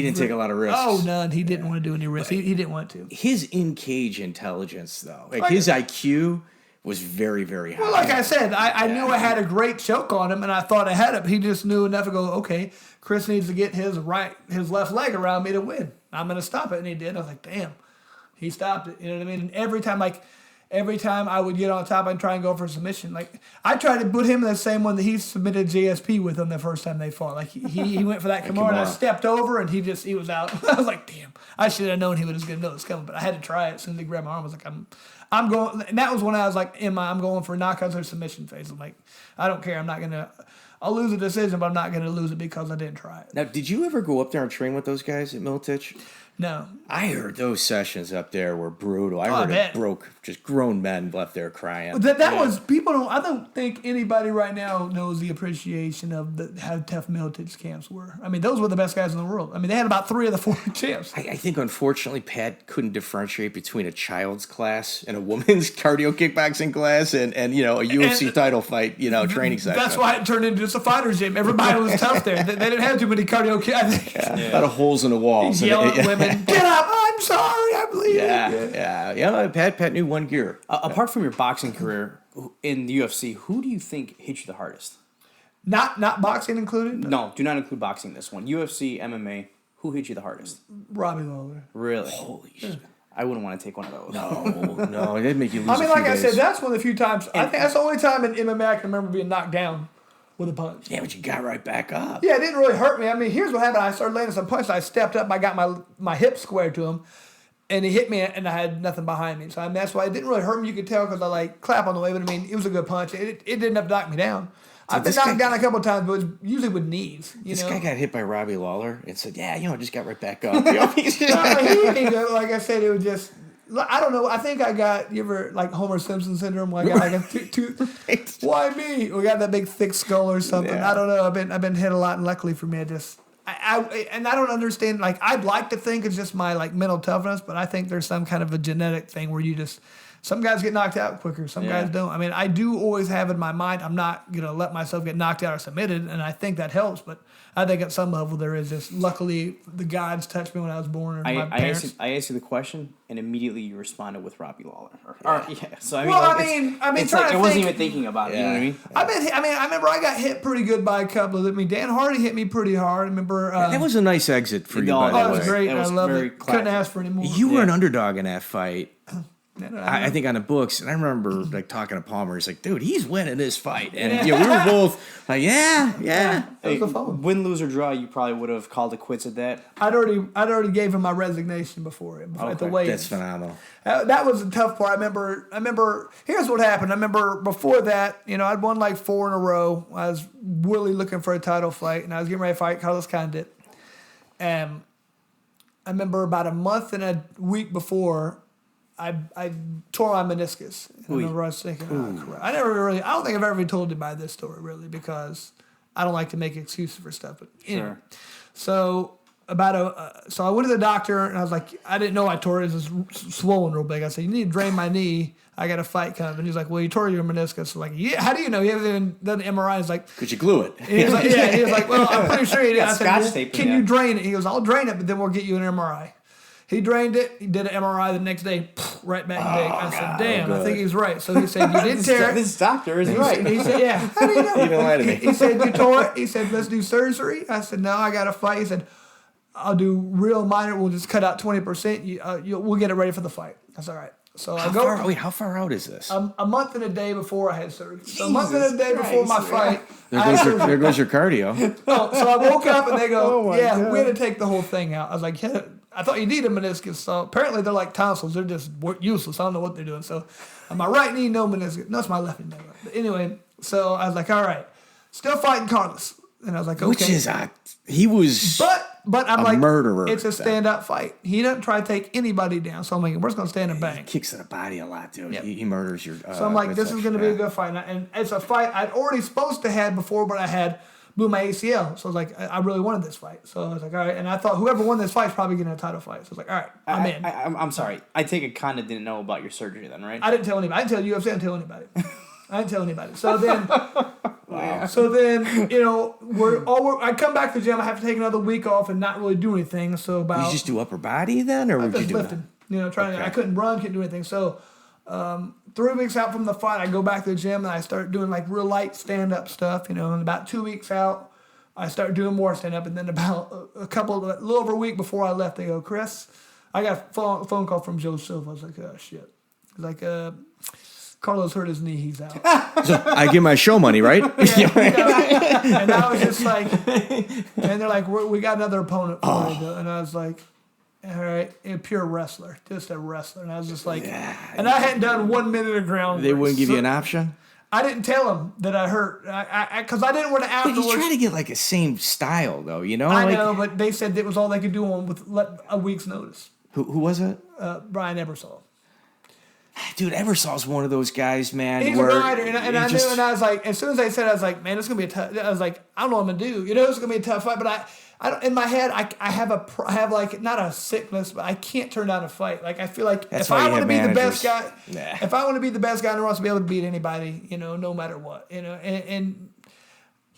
[SPEAKER 2] didn't take a lot of risks.
[SPEAKER 3] Oh, none. He didn't want to do any risks. He didn't want to.
[SPEAKER 2] His in-cage intelligence, though, like his IQ was very, very high.
[SPEAKER 3] Well, like I said, I knew I had a great choke on him, and I thought I had it. He just knew enough to go, okay, Chris needs to get his left leg around me to win. I'm going to stop it, and he did. I was like, damn, he stopped it. You know what I mean? And every time I would get on top and try and go for a submission, like I tried to put him in the same one that he submitted GSP with him the first time they fought. Like he went for that Kimura, and I stepped over, and he was out. I was like, damn, I should have known he was going to know it was coming, but I had to try it. As soon as he grabbed my arm, I was like, I'm going, and that was when I was like, I'm going for knockouts or submission phase. I'm like, I don't care. I'll lose a decision, but I'm not going to lose it because I didn't try it.
[SPEAKER 2] Now, did you ever go up there and train with those guys at Miltich?
[SPEAKER 3] No.
[SPEAKER 2] I heard those sessions up there were brutal. I heard it broke. Just grown men left there crying.
[SPEAKER 3] That was people. I don't think anybody right now knows the appreciation of how tough Miltich camps were. I mean, those were the best guys in the world. I mean, they had about 3 of the 4 champs.
[SPEAKER 2] I think unfortunately Pat couldn't differentiate between a child's class and a woman's cardio kickboxing class and a UFC title fight training session.
[SPEAKER 3] That's why it turned into just a fighter's gym. Everybody was tough there. They didn't have too many cardio.
[SPEAKER 2] A lot of holes in the walls.
[SPEAKER 3] Yelling at women, get up! I'm sorry, I'm bleeding.
[SPEAKER 2] Yeah. Pat knew one gear.
[SPEAKER 4] Apart from your boxing career in the UFC, who do you think hit you the hardest?
[SPEAKER 3] Not boxing included?
[SPEAKER 4] No, do not include boxing in this one. UFC, MMA, who hit you the hardest?
[SPEAKER 3] Robbie Lawler.
[SPEAKER 4] Really?
[SPEAKER 2] Holy shit.
[SPEAKER 4] I wouldn't want to take one of those.
[SPEAKER 2] No, it'd make you lose.
[SPEAKER 3] I mean, like I said, that's one of the few times. I think that's the only time in MMA I can remember being knocked down with a punch.
[SPEAKER 2] Yeah, but you got right back up.
[SPEAKER 3] Yeah, it didn't really hurt me. I mean, here's what happened. I started landing some punches. I stepped up. I got my hip squared to him, and he hit me, and I had nothing behind me. So I mean, that's why it didn't really hurt me. You could tell because I clap on the way, but I mean, it was a good punch. It didn't have to knock me down. I've been knocked down a couple of times, but it was usually with knees.
[SPEAKER 2] This guy got hit by Robbie Lawler and said, just got right back up.
[SPEAKER 3] Like I said, it was just, I don't know. I think I got, you ever Homer Simpson syndrome? Where I got why me? We got that big thick skull or something. Yeah. I don't know. I've been hit a lot, and luckily for me, I don't understand. I'd like to think it's just my mental toughness, but I think there's some kind of a genetic thing where some guys get knocked out quicker, some guys don't. I mean, I do always have in my mind, I'm not going to let myself get knocked out or submitted, and I think that helps, but I think at some level there is just, luckily, the gods touched me when I was born, or my parents.
[SPEAKER 4] I asked you the question, and immediately you responded with Robbie Lawler. So I mean, it's I wasn't even thinking about it, you know what I mean?
[SPEAKER 3] I remember I got hit pretty good by a couple of them. I mean, Dan Hardy hit me pretty hard. I remember...
[SPEAKER 2] that was a nice exit for you, by the way.
[SPEAKER 3] That was great. I loved it. Couldn't ask for any more.
[SPEAKER 2] You were an underdog in that fight. I think on the books, and I remember talking to Palmer. He's like, "Dude, he's winning this fight," and we were both like, "Yeah."
[SPEAKER 4] Hey, win, lose, or draw, you probably would have called it quits at that.
[SPEAKER 3] I'd already gave him my resignation before at the weigh-in.
[SPEAKER 2] That's phenomenal.
[SPEAKER 3] That was a tough part. I remember. Here's what happened. I remember before that, I'd won 4 in a row. I was really looking for a title fight, and I was getting ready to fight Carlos Condit. And I remember about a month and a week before, I tore my meniscus. I remember I was thinking, crap. I don't think I've ever told anybody this story, really, because I don't like to make excuses for stuff. But anyway.
[SPEAKER 4] Sure.
[SPEAKER 3] So I went to the doctor, and I was like, I didn't know I tore it. It was swollen real big. I said, you need to drain my knee. I got a fight coming. And he's like, well, you tore your meniscus. So yeah, how do you know? You haven't even done the MRI. He's like,
[SPEAKER 2] could you glue it?
[SPEAKER 3] He was like, he was like, well, I'm pretty sure you did. I said,
[SPEAKER 4] well,
[SPEAKER 3] can you drain it? He goes, I'll drain it, but then we'll get you an MRI. He drained it. He did an MRI the next day, right back big. I said, damn, I think he's right. So he said, you didn't tear it.
[SPEAKER 4] This doctor is right.
[SPEAKER 3] He said, yeah. How do you know?
[SPEAKER 2] He didn't lie to me.
[SPEAKER 3] He said, you tore it. He said, let's do surgery. I said, no, I got to fight. He said, I'll do real minor. We'll just cut out 20%. We'll get it ready for the fight. I said, all right. So
[SPEAKER 2] how far out is this?
[SPEAKER 3] A month and a day before I had surgery. So a month and a day before my fight.
[SPEAKER 2] There goes your cardio.
[SPEAKER 3] No, so I woke up and they go, we had to take the whole thing out. I was like, yeah, I thought you needed meniscus. So apparently they're like tonsils. They're just useless. I don't know what they're doing. So on my right knee, no meniscus. No, it's my left knee. But anyway, so I was like, all right, still fighting Carlos. And I was like, okay.
[SPEAKER 2] Which is, he was
[SPEAKER 3] but I'm like,
[SPEAKER 2] murderer.
[SPEAKER 3] It's a stand-up fight. He doesn't try to take anybody down. So I'm like, we're just going to stand and bang.
[SPEAKER 2] He kicks to the body a lot, dude.
[SPEAKER 3] Yep.
[SPEAKER 2] He murders your...
[SPEAKER 3] so I'm like, this is going to be a good fight. And it's a fight I'd already supposed to have before, but I had blew my ACL. So I was like, I really wanted this fight. So I was like, all right. And I thought whoever won this fight is probably getting a title fight. So I was like, all right, I'm in.
[SPEAKER 4] I'm sorry. I take it kind of didn't know about your surgery then, right?
[SPEAKER 3] I didn't tell anybody. I didn't tell UFC. I didn't tell anybody. I didn't tell anybody. So then, I come back to the gym. I have to take another week off and not really do anything. So about
[SPEAKER 2] Did you just do upper body then, or
[SPEAKER 3] I
[SPEAKER 2] would you
[SPEAKER 3] just
[SPEAKER 2] do
[SPEAKER 3] lifting. I couldn't run, couldn't do anything. So 3 weeks out from the fight, I go back to the gym and I start doing like real light stand up stuff. And about 2 weeks out, I start doing more stand up. And then about a little over a week before I left, they go, Chris, I got a phone call from Joe Silva. I was like, oh shit. Like Carlos hurt his knee, he's out.
[SPEAKER 2] So I get my show money, right?
[SPEAKER 3] And I was just like, and they're like, we got another opponent for you. And I was like, all right, a pure wrestler, just a wrestler. And I was just like, and I hadn't done 1 minute of ground.
[SPEAKER 2] They wouldn't give you an option?
[SPEAKER 3] I didn't tell him that I hurt, because I didn't want to afterwards.
[SPEAKER 2] But you try to get like a same style, though,
[SPEAKER 3] I know, but they said it was all they could do on with a week's notice.
[SPEAKER 2] Who was it?
[SPEAKER 3] Brian Ebersol.
[SPEAKER 2] Dude, Ebersol's one of those guys, man.
[SPEAKER 3] He's a rider, and I knew, and I was like, as soon as they said, I was like, man, it's gonna be a tough. I was like, I don't know what I'm gonna do. It's gonna be a tough fight, but I don't, in my head, I have like not a sickness, but I can't turn down a fight. Like I feel like if I want to be the best guy, if I want to be the best guy in the world, to be able to beat anybody, no matter what, and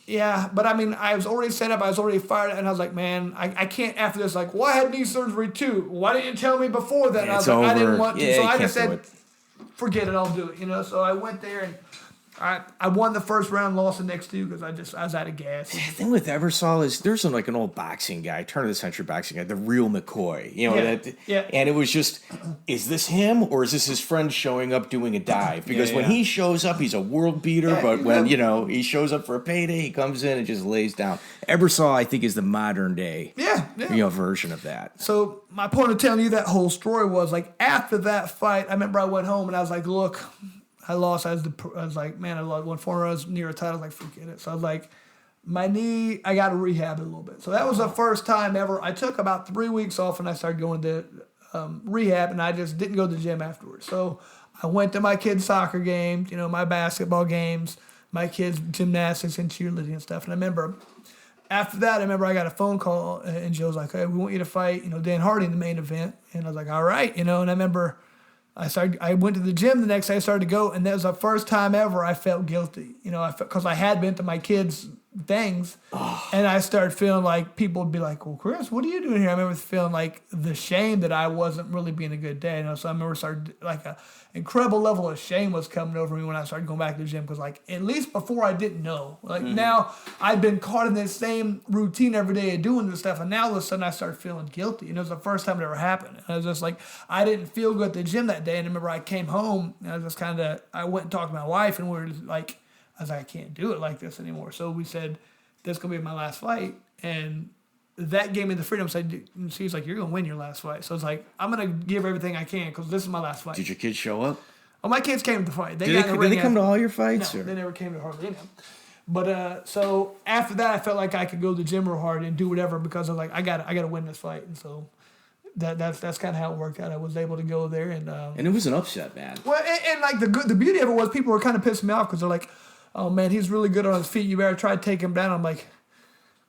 [SPEAKER 3] yeah, but I mean, I was already set up, I was already fired, and I was like, man, I can't after this. Like, well, I had knee surgery too. Why didn't you tell me before that? And I was like, I didn't want to, so I just said, forget it, I'll do it. So I went there and I won the first round, lost the next two because I was out of gas.
[SPEAKER 2] The thing with Ebersol is there's like an old boxing guy, turn of the century boxing guy, the real McCoy. And it was just, is this him or is this his friend showing up doing a dive? Because when he shows up, he's a world beater, but when he shows up for a payday, he comes in and just lays down. Ebersol, I think, is the modern day version of that.
[SPEAKER 3] So my point of telling you that whole story was like after that fight, I remember I went home and I was like, look, I lost. I was like, man, I lost 1 4 rounds near a title. I was like, forget it. So I was like, my knee, I got to rehab it a little bit. So that was the first time ever. I took about 3 weeks off and I started going to rehab, and I just didn't go to the gym afterwards. So I went to my kids' soccer games, my basketball games, my kids' gymnastics and cheerleading and stuff. And I remember after that, I got a phone call, and Joe's like, hey, we want you to fight, Dan Hardy in the main event. And I was like, all right, and I remember I went to the gym the next day. I started to go, and that was the first time ever I felt guilty. Because I had been to my kids' things, and I started feeling like people would be like, "Well, Chris, what are you doing here?" I remember feeling like the shame that I wasn't really being a good dad. So I remember started like a incredible level of shame was coming over me when I started going back to the gym, because like at least before I didn't know. Like now I'd been caught in this same routine every day of doing this stuff, and now all of a sudden I started feeling guilty. It was the first time it ever happened. And I was just like, I didn't feel good at the gym that day. And I remember I came home and I was just I went and talked to my wife, and we were just like, I was like, I can't do it like this anymore. So we said, this is going to be my last fight. And that gave me the freedom. She's like, you're going to win your last fight. So it's like, I'm going to give everything I can because this is my last fight.
[SPEAKER 2] Did your kids show up?
[SPEAKER 3] Oh, my kids came to the fight.
[SPEAKER 2] Did they come to all your fights?
[SPEAKER 3] No, they never came to hardly any of them. But so after that, I felt like I could go to the gym real hard and do whatever because I was like, I got to win this fight. And so that's kind of how it worked out. I was able to go there. And
[SPEAKER 2] it was an upset, man.
[SPEAKER 3] Well, and like the beauty of it was people were kind of pissing me off because they're like, oh, man, he's really good on his feet. You better try to take him down. I'm like,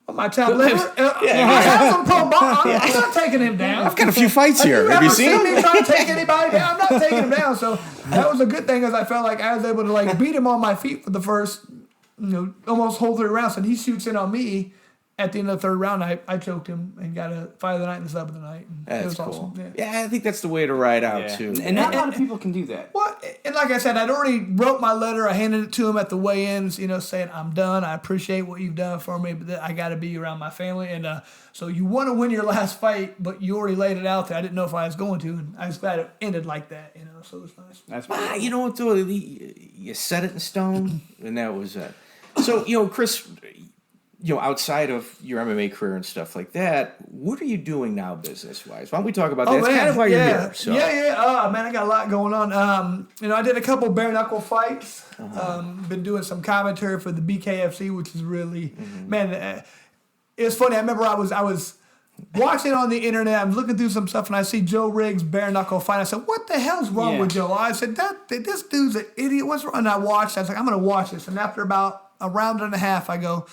[SPEAKER 3] well, my top liver? I have some pro box. I'm not taking him down.
[SPEAKER 2] I've got a few fights here. Have you seen
[SPEAKER 3] me trying to take anybody down? I'm not taking him down. So that was a good thing, as I felt like I was able to beat him on my feet for the first, almost whole 3 rounds. And he shoots in on me. At the end of the 3rd round, I choked him and got a fight of the night and the sub of the night.
[SPEAKER 2] That's
[SPEAKER 3] it was
[SPEAKER 2] cool.
[SPEAKER 3] Awesome.
[SPEAKER 2] Yeah, I think that's the way to ride out, too.
[SPEAKER 4] And not a lot of people can do that.
[SPEAKER 3] Well, and like I said, I'd already wrote my letter. I handed it to him at the weigh-ins, saying, I'm done. I appreciate what you've done for me, but I got to be around my family. And so you want to win your last fight, but you already laid it out there. I didn't know if I was going to, and I was glad it ended like that, so it was nice.
[SPEAKER 2] That's you know what, though? You set it in stone, and that was it. So, Chris, outside of your MMA career and stuff like that, what are you doing now business-wise? Why don't we talk about that? That's kind of why you're here. So.
[SPEAKER 3] Yeah. Man, I got a lot going on. I did a couple bare-knuckle fights. Been doing some commentary for the BKFC, which is really, man, it's funny. I remember I was watching on the internet. I'm looking through some stuff, and I see Joe Riggs' bare-knuckle fight. I said, what the hell's wrong with Joe? I said, this dude's an idiot. What's wrong? And I watched. I was like, I'm going to watch this. And after about a round and a half, I go,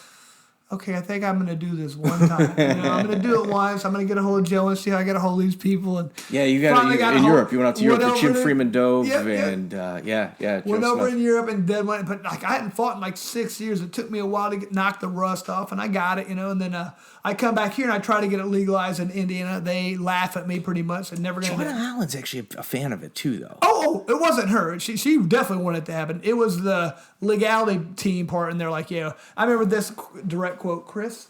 [SPEAKER 3] okay, I think I'm going to do this one time. I'm going to do it once. I'm going to get a hold of Joe and see how I get a hold of these people. And
[SPEAKER 2] yeah, you got in Europe. You went out to Europe for Jim Freeman Dove, and
[SPEAKER 3] went over in Europe and then went. But like I hadn't fought in like 6 years. It took me a while to knock the rust off, and I got it, And then I come back here and I try to get it legalized in Indiana. They laugh at me pretty much. And never going to.
[SPEAKER 2] Joanna Holland's actually a fan of it too, though.
[SPEAKER 3] Oh, it wasn't her. She definitely wanted it to happen. It was the legality team part, and they're like, yeah. I remember this direct quote, Chris.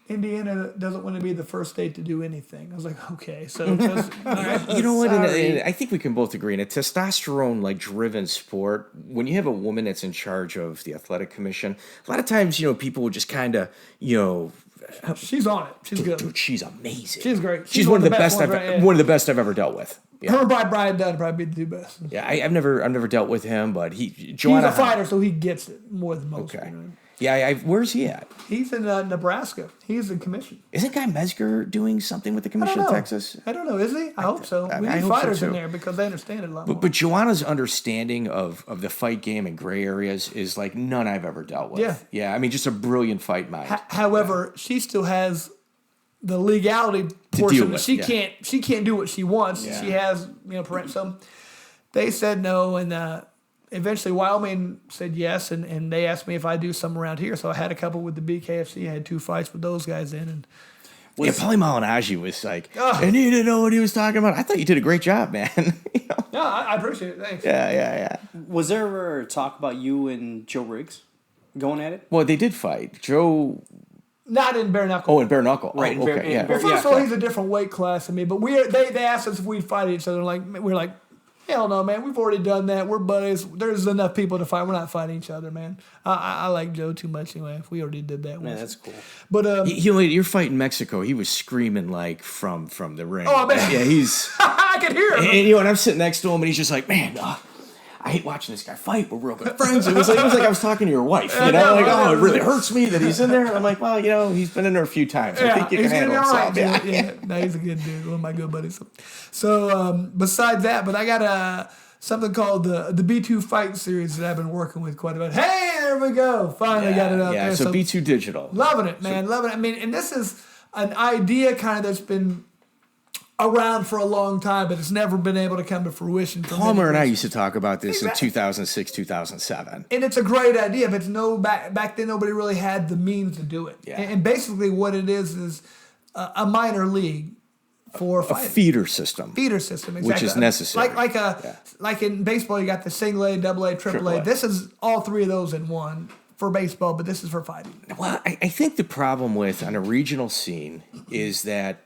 [SPEAKER 3] Indiana doesn't want to be the first state to do anything. I was like, okay, so
[SPEAKER 2] you know what? And I think we can both agree in a testosterone driven sport. When you have a woman that's in charge of the athletic commission, a lot of times people will just kind of
[SPEAKER 3] she's on it. She's good.
[SPEAKER 2] Dude, she's amazing.
[SPEAKER 3] She's great.
[SPEAKER 2] She's one of the best. One of the best I've ever dealt with. Yeah.
[SPEAKER 3] Her and Brian Dunn probably be the two best.
[SPEAKER 2] Yeah, I've never dealt with him, but
[SPEAKER 3] he's a fighter, so he gets it more than most.
[SPEAKER 2] Okay. Yeah, where's he at?
[SPEAKER 3] He's in Nebraska. He's in commission.
[SPEAKER 2] Isn't Guy Mezger doing something with the commission of Texas?
[SPEAKER 3] I don't know. Is he? I hope so. We need fighters in there because they understand it a lot more.
[SPEAKER 2] But Joanna's understanding of the fight game and gray areas is like none I've ever dealt with.
[SPEAKER 3] Yeah.
[SPEAKER 2] Yeah, I mean, just a brilliant fight mind.
[SPEAKER 3] However, she still has the legality portion. She can't do what she wants.
[SPEAKER 2] Yeah.
[SPEAKER 3] She has, so they said no, and eventually Wyoming said yes, and they asked me if I'd do some around here. So I had a couple with the BKFC. I had 2 fights with those guys in. And
[SPEAKER 2] Paulie Malignaggi was like, and he didn't know what he was talking about. I thought you did a great job, man.
[SPEAKER 3] No, I appreciate it. Thanks.
[SPEAKER 2] Yeah.
[SPEAKER 4] Was there ever talk about you and Joe Riggs going at it?
[SPEAKER 2] Well, they did fight. Joe...
[SPEAKER 3] Not in bare knuckle.
[SPEAKER 2] Oh, in bare knuckle.
[SPEAKER 4] Right.
[SPEAKER 2] Oh, okay, yeah.
[SPEAKER 3] Well, first of all, he's a different weight class than me. But they asked us if we'd fight each other. We're like, hell no, man. We've already done that. We're buddies. There's enough people to fight. We're not fighting each other, man. I like Joe too much anyway. We already did that.
[SPEAKER 4] Man, that's cool.
[SPEAKER 3] But
[SPEAKER 2] your fight in Mexico, he was screaming from the ring.
[SPEAKER 3] Oh man,
[SPEAKER 2] yeah, he's.
[SPEAKER 3] I could hear him.
[SPEAKER 2] And I'm sitting next to him, and he's just like, man. I hate watching this guy fight. We're real good friends. It was like I was talking to your wife. It really hurts me that he's in there. I'm like, well, he's been in there a few times. I think you can handle himself.
[SPEAKER 3] Yeah, no, he's a good dude. One of my good buddies. So besides that, but I got something called the B2 Fight Series that I've been working with quite a bit. Hey, there we go. Finally got it up there.
[SPEAKER 2] So B2 Digital.
[SPEAKER 3] Loving it, man. Loving it. I mean, and this is an idea kind of that's been around for a long time, but it's never been able to come to fruition.
[SPEAKER 2] Palmer and I used to talk about this in 2006, 2007.
[SPEAKER 3] And it's a great idea, but back then nobody really had the means to do it.
[SPEAKER 2] Yeah.
[SPEAKER 3] And basically what it is a minor league for
[SPEAKER 2] a feeder system.
[SPEAKER 3] Feeder system, exactly.
[SPEAKER 2] Which is necessary.
[SPEAKER 3] Like in baseball, you got the single A, double A, triple A. This is all 3 of those in one for baseball, but this is for fighting.
[SPEAKER 2] Well, I think the problem on a regional scene is that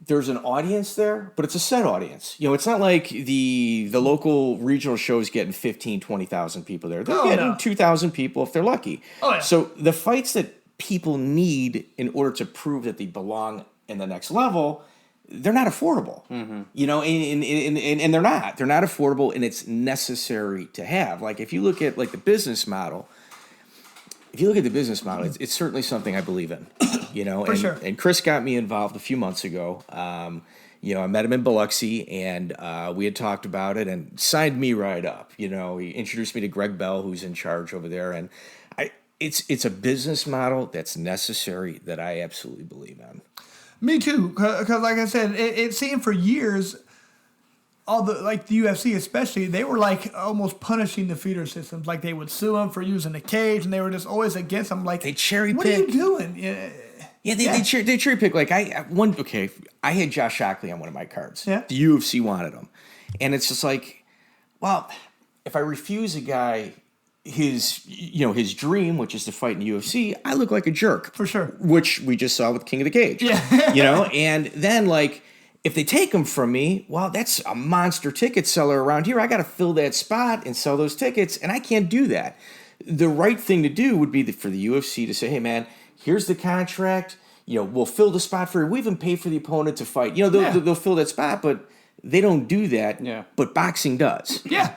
[SPEAKER 2] there's an audience there, but it's a set audience. It's not like the local regional shows getting 15, 20,000 people there. They're getting 2,000 people if they're lucky.
[SPEAKER 3] Oh, yeah.
[SPEAKER 2] So the fights that people need in order to prove that they belong in the next level, they're not affordable. Mm-hmm. And they're not. They're not affordable, and it's necessary to have. Like if you look at the business model, it's certainly something I believe in.
[SPEAKER 3] For sure.
[SPEAKER 2] And Chris got me involved a few months ago. I met him in Biloxi, and we had talked about it, and signed me right up. He introduced me to Greg Bell, who's in charge over there, and it's a business model that's necessary that I absolutely believe in.
[SPEAKER 3] Me too, because like I said, it seemed for years. All the UFC especially, they were almost punishing the feeder systems. Like they would sue them for using a cage, and they were just always against them. Like
[SPEAKER 2] they cherry pick.
[SPEAKER 3] What are you doing?
[SPEAKER 2] They cherry pick. I had Josh Shockley on one of my cards.
[SPEAKER 3] Yeah.
[SPEAKER 2] The UFC wanted him, and it's just like, well, if I refuse a guy his dream, which is to fight in the UFC, I look like a jerk.
[SPEAKER 3] For sure.
[SPEAKER 2] Which we just saw with King of the Cage.
[SPEAKER 3] Yeah.
[SPEAKER 2] And then if they take them from me, well, that's a monster ticket seller around here. I got to fill that spot and sell those tickets, and I can't do that. The right thing to do would be for the UFC to say, hey, man, here's the contract. We'll fill the spot for you. We even pay for the opponent to fight. They'll fill that spot, but they don't do that.
[SPEAKER 4] Yeah.
[SPEAKER 2] But boxing does.
[SPEAKER 3] Yeah.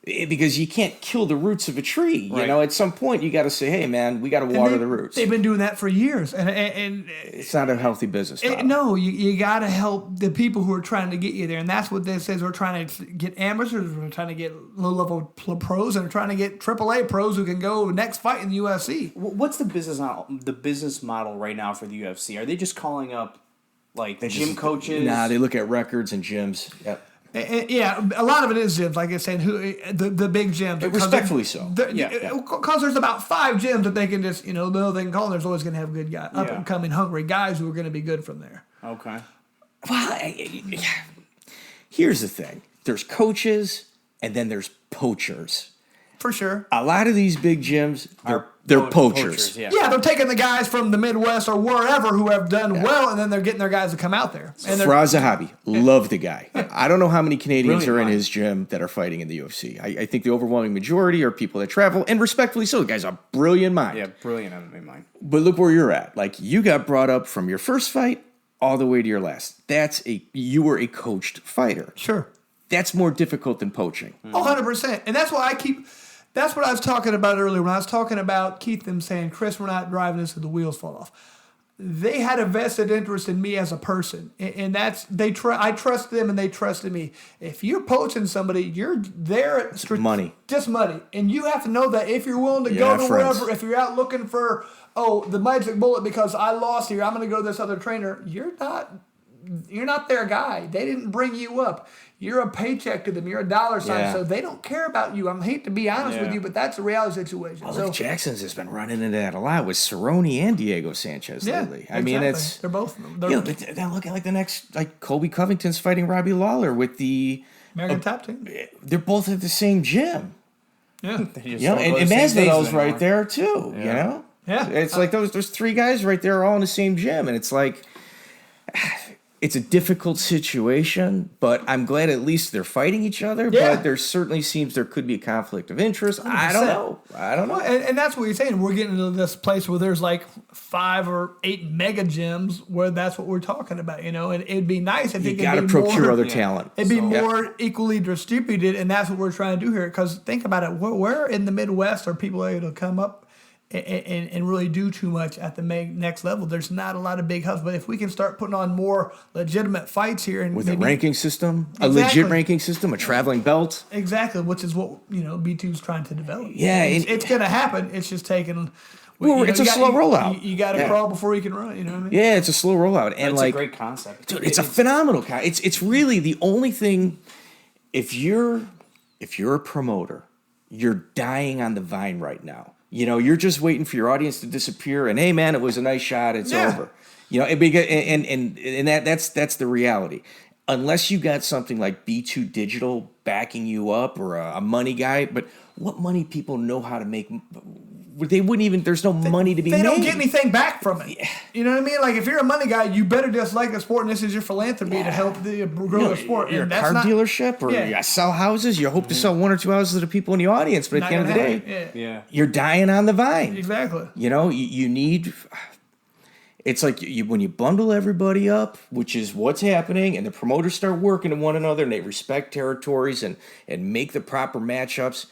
[SPEAKER 2] Because you can't kill the roots of a tree. You
[SPEAKER 4] Right.
[SPEAKER 2] know, at some point you got to say, hey, man, we got to water the roots.
[SPEAKER 3] They've been doing that for years, and
[SPEAKER 2] It's not a healthy business model.
[SPEAKER 3] no, you got to help the people who are trying to get you there, and that's what this is. We're trying to get amateurs, we're trying to get low-level pros, and we're trying to get AAA pros who can go next fight in the UFC.
[SPEAKER 4] What's the business model right now for the UFC? Are they just calling up like gym coaches?
[SPEAKER 2] Nah, they look at records and gyms. Yep.
[SPEAKER 3] Yeah, a lot of it is gyms, like I said, the big gyms.
[SPEAKER 2] Respectfully so.
[SPEAKER 3] Because there's about 5 gyms that they can just, they can call. There's always going to have good guys, up and coming, hungry guys who are going to be good from there.
[SPEAKER 4] Okay.
[SPEAKER 2] Well, here's the thing. There's coaches, and then there's poachers.
[SPEAKER 3] For sure.
[SPEAKER 2] A lot of these big gyms, they're poachers.
[SPEAKER 4] Yeah.
[SPEAKER 3] Yeah, they're taking the guys from the Midwest or wherever who have done well, and then they're getting their guys to come out there. And
[SPEAKER 2] Faraz Zahabi, love the guy. I don't know how many Canadians
[SPEAKER 4] Brilliant
[SPEAKER 2] are in
[SPEAKER 4] mind.
[SPEAKER 2] his gym that are fighting in the UFC. I think the overwhelming majority are people that travel, and respectfully so. The guy's a brilliant mind.
[SPEAKER 4] Yeah, brilliant MMA mind.
[SPEAKER 2] But look where you're at. Like, you got brought up from your first fight all the way to your last. You were a coached fighter.
[SPEAKER 3] Sure.
[SPEAKER 2] That's more difficult than poaching.
[SPEAKER 3] 100%. And that's why that's what I was talking about earlier when I was talking about Keith them saying, Chris, we're not driving this till the wheels fall off. They had a vested interest in me as a person, and I trust them and they trusted me. If you're poaching somebody, you're there
[SPEAKER 2] Money.
[SPEAKER 3] just money, and you have to know that if you're willing to go to wherever, if you're out looking for the magic bullet because I lost here, I'm going to go to this other trainer. You're not their guy. They didn't bring you up. You're a paycheck to them. You're a dollar sign.
[SPEAKER 2] Yeah.
[SPEAKER 3] So they don't care about you. I hate to be honest with you, but that's a reality situation.
[SPEAKER 2] Well,
[SPEAKER 3] So
[SPEAKER 2] look, Jackson's has been running into that a lot with Cerrone and Diego Sanchez lately. I mean,
[SPEAKER 3] exactly. They're both of them.
[SPEAKER 2] But then look at like the next, like Colby Covington's fighting Robbie Lawler with the
[SPEAKER 3] American top team.
[SPEAKER 2] They're both at the same gym.
[SPEAKER 3] Yeah.
[SPEAKER 2] You know, and Masvidal's right there too. You know,
[SPEAKER 3] Yeah.
[SPEAKER 2] it's like those 3 guys right there all in the same gym, and it's like. It's a difficult situation, but I'm glad at least they're fighting each other.
[SPEAKER 3] Yeah.
[SPEAKER 2] But there certainly seems there could be a conflict of interest. I don't know.
[SPEAKER 3] Well, and that's what you're saying. We're getting into this place where there's like 5 or 8 mega gyms where that's what we're talking about, And it'd be nice if
[SPEAKER 2] You
[SPEAKER 3] it could
[SPEAKER 2] got to
[SPEAKER 3] be
[SPEAKER 2] procure
[SPEAKER 3] more,
[SPEAKER 2] other talent.
[SPEAKER 3] It'd be more equally distributed, and that's what we're trying to do here. Because think about it. Where in the Midwest are people able to come up and really do too much at the next level? There's not a lot of big hubs, but if we can start putting on more legitimate fights here and
[SPEAKER 2] With
[SPEAKER 3] maybe,
[SPEAKER 2] a ranking system, a
[SPEAKER 3] Exactly.
[SPEAKER 2] legit ranking system, a traveling belt.
[SPEAKER 3] exactly, which is what B2's trying to develop.
[SPEAKER 2] Yeah,
[SPEAKER 3] it's going to happen. It's just taking.
[SPEAKER 2] Well, it's a slow rollout.
[SPEAKER 3] You got to crawl before you can run. You know what I mean?
[SPEAKER 2] Yeah, it's a slow rollout, and
[SPEAKER 4] It's
[SPEAKER 2] like
[SPEAKER 4] a great concept.
[SPEAKER 2] dude, it's a phenomenal. It's really the only thing. If you're a promoter, you're dying on the vine right now. You're just waiting for your audience to disappear, and hey, man, it was a nice shot. It's over. And that's the reality. Unless you got something like B2 Digital backing you up or a money guy, but what money people know how to make? They wouldn't even. There's no money to be made.
[SPEAKER 3] They don't get anything back from it. You know what I mean? Like if you're a money guy, you better just like the sport, and this is your philanthropy to help grow the sport.
[SPEAKER 2] You're
[SPEAKER 3] And
[SPEAKER 2] a
[SPEAKER 3] that's
[SPEAKER 2] car
[SPEAKER 3] not,
[SPEAKER 2] dealership, or you sell houses. You hope to sell 1 or 2 houses to the people in the audience, but at the end of the day, you're dying on the vine.
[SPEAKER 3] Exactly.
[SPEAKER 2] You need. It's like when you bundle everybody up, which is what's happening, and the promoters start working to one another, and they respect territories and make the proper matchups.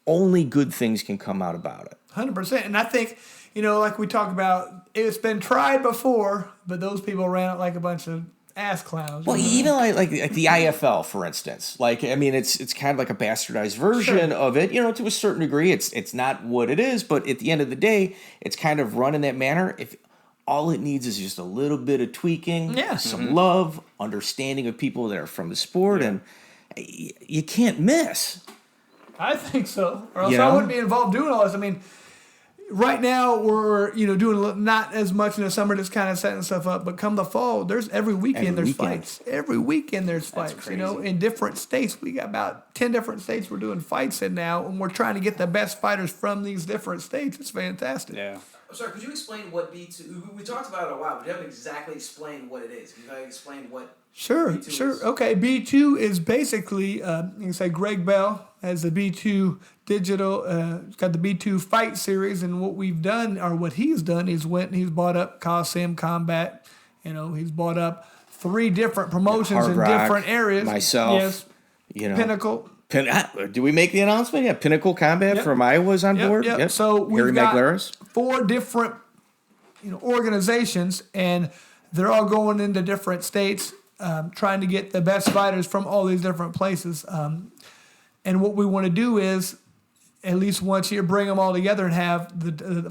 [SPEAKER 2] Only good things can come out about it.
[SPEAKER 3] 100%. And I think, like we talk about, it's been tried before, but those people ran it like a bunch of ass clowns.
[SPEAKER 2] Well, even like the IFL, for instance. It's kind of like a bastardized version of it. To a certain degree, it's not what it is, but at the end of the day, it's kind of run in that manner. If all it needs is just a little bit of tweaking, some love, understanding of people that are from the sport, and you can't miss.
[SPEAKER 3] I think so. Or else I wouldn't be involved doing all this. I mean, right now we're doing not as much in the summer, just kind of setting stuff up. But come the fall, there's every weekend there's fights. Every weekend there's fights. In different states. We got about 10 different states we're doing fights in now, and we're trying to get the best fighters from these different states. It's fantastic.
[SPEAKER 4] Yeah.
[SPEAKER 5] I'm sorry, could you explain what B2... We talked about it a while, but you haven't exactly explained what it is. Can you explain what
[SPEAKER 3] Sure,
[SPEAKER 5] B2
[SPEAKER 3] sure.
[SPEAKER 5] is?
[SPEAKER 3] Okay, B2 is basically, you can say Greg Bell has the B2 Digital, it's got the B2 Fight Series, and what we've done, or what he's done, is he's bought up Coliseum Combat. He's bought up 3 different promotions
[SPEAKER 2] Hard
[SPEAKER 3] in
[SPEAKER 2] Rock,
[SPEAKER 3] different areas.
[SPEAKER 2] myself,
[SPEAKER 3] Yes. Pinnacle.
[SPEAKER 2] Do we make the announcement? Yeah, Pinnacle Combat from Iowa is on board.
[SPEAKER 3] Yep. So we've
[SPEAKER 2] Harry
[SPEAKER 3] got
[SPEAKER 2] Maglaris.
[SPEAKER 3] 4 different organizations, and they're all going into different states, trying to get the best fighters from all these different places. And what we want to do is, at least once a year, bring them all together and have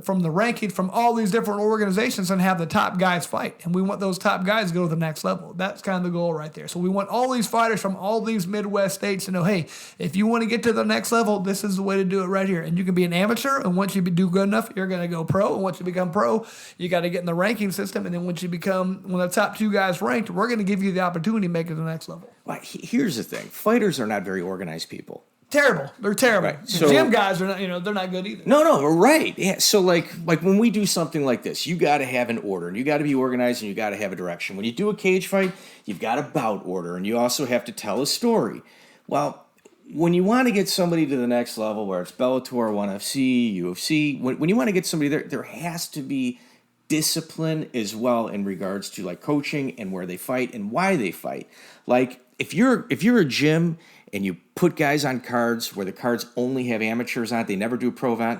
[SPEAKER 3] from the rankings from all these different organizations and have the top guys fight. And we want those top guys to go to the next level. That's kind of the goal right there. So we want all these fighters from all these Midwest states to know, hey, if you want to get to the next level, this is the way to do it right here. And you can be an amateur, and once you do good enough, you're going to go pro. And once you become pro, you got to get in the ranking system. And then once you become one of the top 2 guys ranked, we're going to give you the opportunity to make it to the next level.
[SPEAKER 2] Well, here's the thing. Fighters are not very organized people.
[SPEAKER 3] Terrible. They're terrible.
[SPEAKER 2] Right. So,
[SPEAKER 3] gym guys are not, they're not good either.
[SPEAKER 2] No, right. Yeah. So like when we do something like this, you got to have an order, and you got to be organized, and you got to have a direction. When you do a cage fight, you've got a bout order, and you also have to tell a story. Well, when you want to get somebody to the next level, where it's Bellator, ONE FC, UFC, when you want to get somebody there has to be discipline as well in regards to like coaching and where they fight and why they fight. Like if you're a gym and you put guys on cards where the cards only have amateurs on it, they never do a pro event,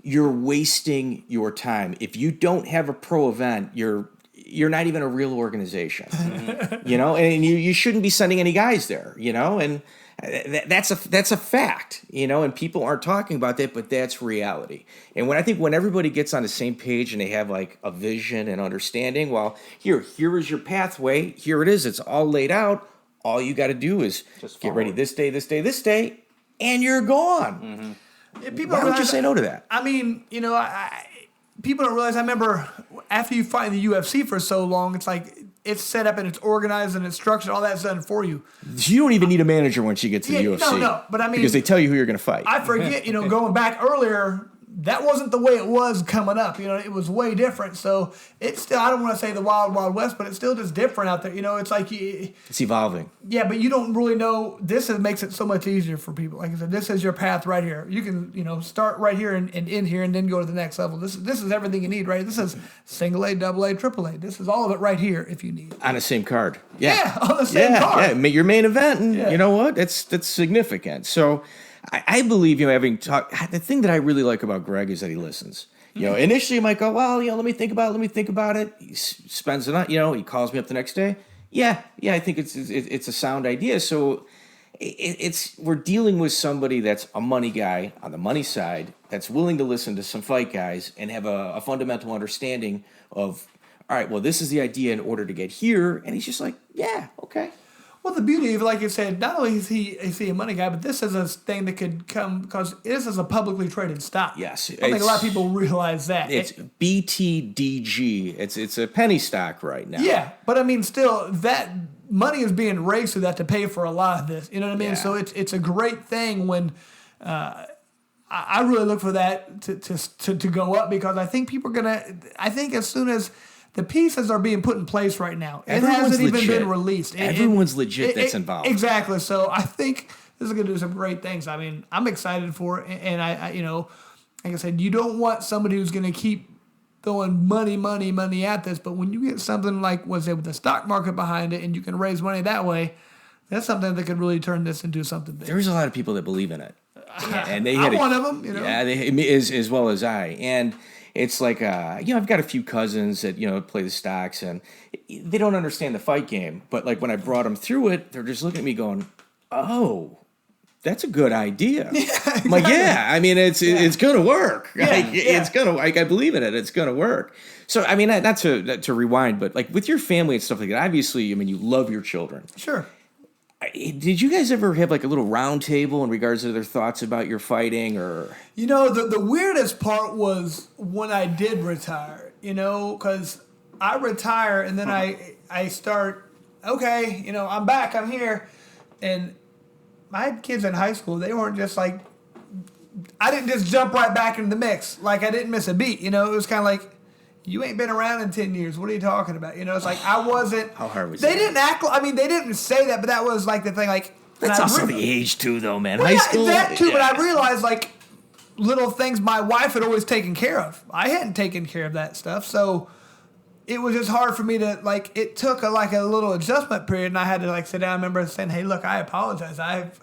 [SPEAKER 2] you're wasting your time. If you don't have a pro event, you're not even a real organization, and you shouldn't be sending any guys there, and that's a fact, and people aren't talking about that, but that's reality. And when everybody gets on the same page and they have like a vision and understanding, well, here is your pathway, here it is, it's all laid out. All you got to do is just get ready this day, and you're gone.
[SPEAKER 3] Yeah,
[SPEAKER 2] Why would you say no to that?
[SPEAKER 3] I mean, people don't realize. I remember after you fight in the UFC for so long, it's like it's set up and it's organized and it's structured. All that's done for you.
[SPEAKER 2] You don't even need a manager once you get to the UFC.
[SPEAKER 3] No, but I mean,
[SPEAKER 2] because they tell you who you're going to fight.
[SPEAKER 3] I forget, going back earlier, that wasn't the way it was coming up. It was way different. So it's still, I don't want to say the wild, wild west, but it's still just different out there. It's like...
[SPEAKER 2] It's evolving.
[SPEAKER 3] Yeah, but you don't really know. Makes it so much easier for people. Like I said, this is your path right here. You can, start right here and end here and then go to the next level. This is everything you need, right? This is single A, double A, triple A. This is all of it right here if you need it.
[SPEAKER 2] On the same card. Yeah,
[SPEAKER 3] on the same card.
[SPEAKER 2] Yeah, your main event. And you know what? That's significant. So... I believe, having talked, the thing that I really like about Greg is that he listens. Initially you might go, well, let me think about it. He spends the night, he calls me up the next day. Yeah, I think it's a sound idea. So we're dealing with somebody that's a money guy on the money side that's willing to listen to some fight guys and have a fundamental understanding of, all right, well, this is the idea in order to get here. And he's just like, yeah, okay.
[SPEAKER 3] Well, the beauty of it, like you said, not only is he a money guy, but this is a thing that could come because this is a publicly traded stock.
[SPEAKER 2] Yes,
[SPEAKER 3] I think a lot of people realize that.
[SPEAKER 2] It's BTDG. It's a penny stock right now.
[SPEAKER 3] Yeah, but I mean, still, that money is being raised through that to pay for a lot of this. You know what I mean?
[SPEAKER 2] Yeah.
[SPEAKER 3] So it's a great thing when I really look for that to go up because I think people are gonna. I think as soon as the pieces are being put in place right now. It hasn't even been released.
[SPEAKER 2] Everyone's legit that's involved.
[SPEAKER 3] Exactly. So I think this is going to do some great things. I mean, I'm excited for it. And I like I said, you don't want somebody who's going to keep throwing money at this. But when you get something like, with the stock market behind it and you can raise money that way, that's something that could really turn this into something big.
[SPEAKER 2] There's a lot of people that believe in it.
[SPEAKER 3] And I'm one of them,
[SPEAKER 2] Yeah, as well as I. And it's like, I've got a few cousins that, play the stocks, and they don't understand the fight game. But, like, when I brought them through it, they're just looking at me going, oh, that's a good idea. Yeah, exactly. I'm like, I mean, it's going to work. Yeah, It's going to, I believe in it. It's going to work. So, I mean, not to rewind, but, like, with your family and stuff like that, obviously, I mean, you love your children.
[SPEAKER 3] Sure.
[SPEAKER 2] Did you guys ever have like a little round table in regards to their thoughts about your fighting, or?
[SPEAKER 3] The weirdest part was when I did retire, because I retire and then I start, okay, I'm back, I'm here. And I had kids in high school. They weren't just like, I didn't just jump right back into the mix. Like I didn't miss a beat, it was kind of like, you ain't been around in 10 years. What are you talking about? It's like I wasn't.
[SPEAKER 2] How hard was
[SPEAKER 3] they didn't act. I mean, they didn't say that, but that was like the thing. Like
[SPEAKER 2] that's also the age too, though, man.
[SPEAKER 3] Well,
[SPEAKER 2] high school.
[SPEAKER 3] That too, but I realized like little things my wife had always taken care of. I hadn't taken care of that stuff, so it was just hard for me to like. It took a little adjustment period, and I had to like sit down. I remember saying, "Hey, look, I apologize. I've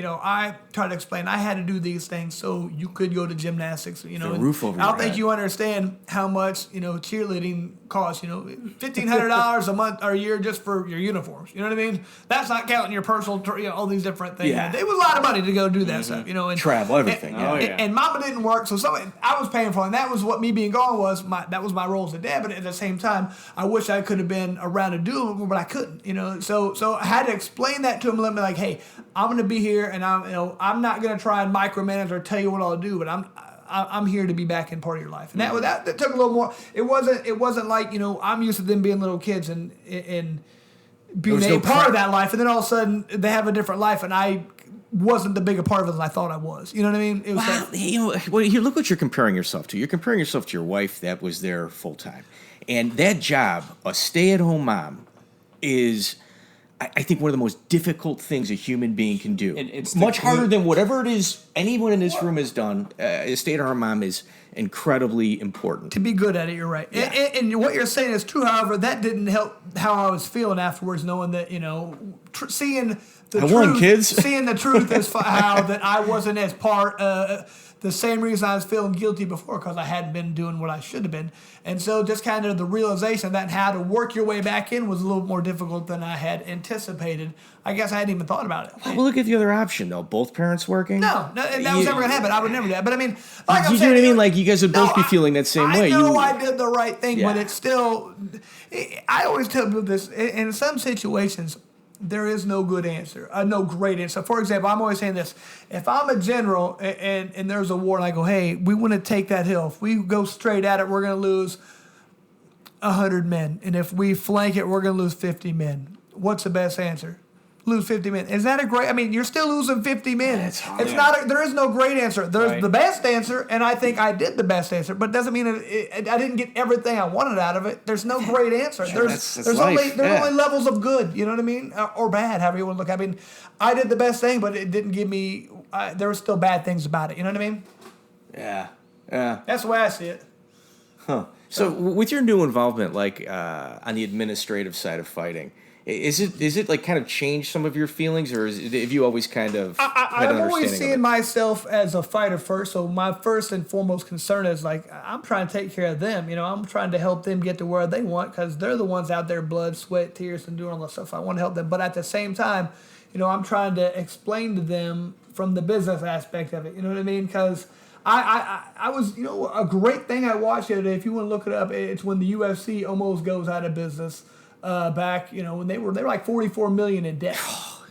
[SPEAKER 3] I try to explain I had to do these things so you could go to gymnastics.
[SPEAKER 2] The roof over
[SPEAKER 3] I don't
[SPEAKER 2] your
[SPEAKER 3] think
[SPEAKER 2] head.
[SPEAKER 3] you understand how much cheerleading costs. $1,500 a month or a year just for your uniforms. You know what I mean? That's not counting your personal, all these different things.
[SPEAKER 2] Yeah.
[SPEAKER 3] It was a lot of money to go do that stuff. And
[SPEAKER 2] Travel, everything.
[SPEAKER 3] And Mama didn't work, so I was paying for it. And that was what me being gone was. That was my role as a dad. But at the same time, I wish I could have been around to do it, but I couldn't. So I had to explain that to him. Let me like, hey, I'm going to be here, and I'm not going to try and micromanage or tell you what I'll do, but I'm here to be back in part of your life. And that took a little more. It wasn't like I'm used to them being little kids and being a part of that life, and then all of a sudden they have a different life, and I wasn't the bigger part of it as I thought I was. You know what I mean? It was
[SPEAKER 2] Look what you're comparing yourself to. You're comparing yourself to your wife that was there full time, and that job, a stay-at-home mom, is, I think, one of the most difficult things a human being can do.
[SPEAKER 4] It's
[SPEAKER 2] much harder than whatever it is anyone in this room has done. A stay-at-home mom is incredibly important.
[SPEAKER 3] to be good at it, you're right.
[SPEAKER 2] Yeah.
[SPEAKER 3] And what you're saying is true. However, that didn't help how I was feeling afterwards, knowing that seeing the truth.
[SPEAKER 2] Won, kids.
[SPEAKER 3] Seeing the truth is how that I wasn't as part. The same reason I was feeling guilty before, because I hadn't been doing what I should have been. And so just kind of the realization that how to work your way back in was a little more difficult than I had anticipated. I guess I hadn't even thought about it.
[SPEAKER 2] Well, look at the other option, though. Both parents working?
[SPEAKER 3] No, that was never going to happen. I would never do that. But I mean, like I'm
[SPEAKER 2] you
[SPEAKER 3] saying,
[SPEAKER 2] know what I mean? Like, you guys would both be feeling that same way.
[SPEAKER 3] I know I did the right thing, but
[SPEAKER 2] Yeah.
[SPEAKER 3] it's still. I always tell people this. In some situations, there is no good answer, no great answer. For example, I'm always saying this: if I'm a general and there's a war, and I go, hey, we want to take that hill. If we go straight at it, we're going to lose 100 men, and if we flank it, we're going to lose 50 men. What's the best answer? Lose 50 men. Is that a great? I mean, you're still losing 50 men.
[SPEAKER 2] That's hard.
[SPEAKER 3] It's not. There is no great answer. There's
[SPEAKER 4] Right.
[SPEAKER 3] the best answer, and I think I did the best answer. But it doesn't mean I didn't get everything I wanted out of it. There's no great answer.
[SPEAKER 2] that's
[SPEAKER 3] There's
[SPEAKER 2] life.
[SPEAKER 3] only levels of good. You know what I mean? Or bad, however you want to look. I mean, I did the best thing, but it didn't give me. There were still bad things about it. You know what I mean?
[SPEAKER 2] Yeah.
[SPEAKER 3] That's the way I see it.
[SPEAKER 2] Huh. So with your new involvement, like on the administrative side of fighting, is it like kind of changed some of your feelings, or have you always kind of had an
[SPEAKER 3] I'm always
[SPEAKER 2] understanding of
[SPEAKER 3] seeing
[SPEAKER 2] it?
[SPEAKER 3] myself as a fighter first. So my first and foremost concern is like I'm trying to take care of them. I'm trying to help them get to where they want, because they're the ones out there, blood, sweat, tears, and doing all that stuff. I want to help them, but at the same time, I'm trying to explain to them from the business aspect of it. You know what I mean? Because I was, a great thing I watched the other day, if you want to look it up, it's when the UFC almost goes out of business back, when they were like 44 million in debt.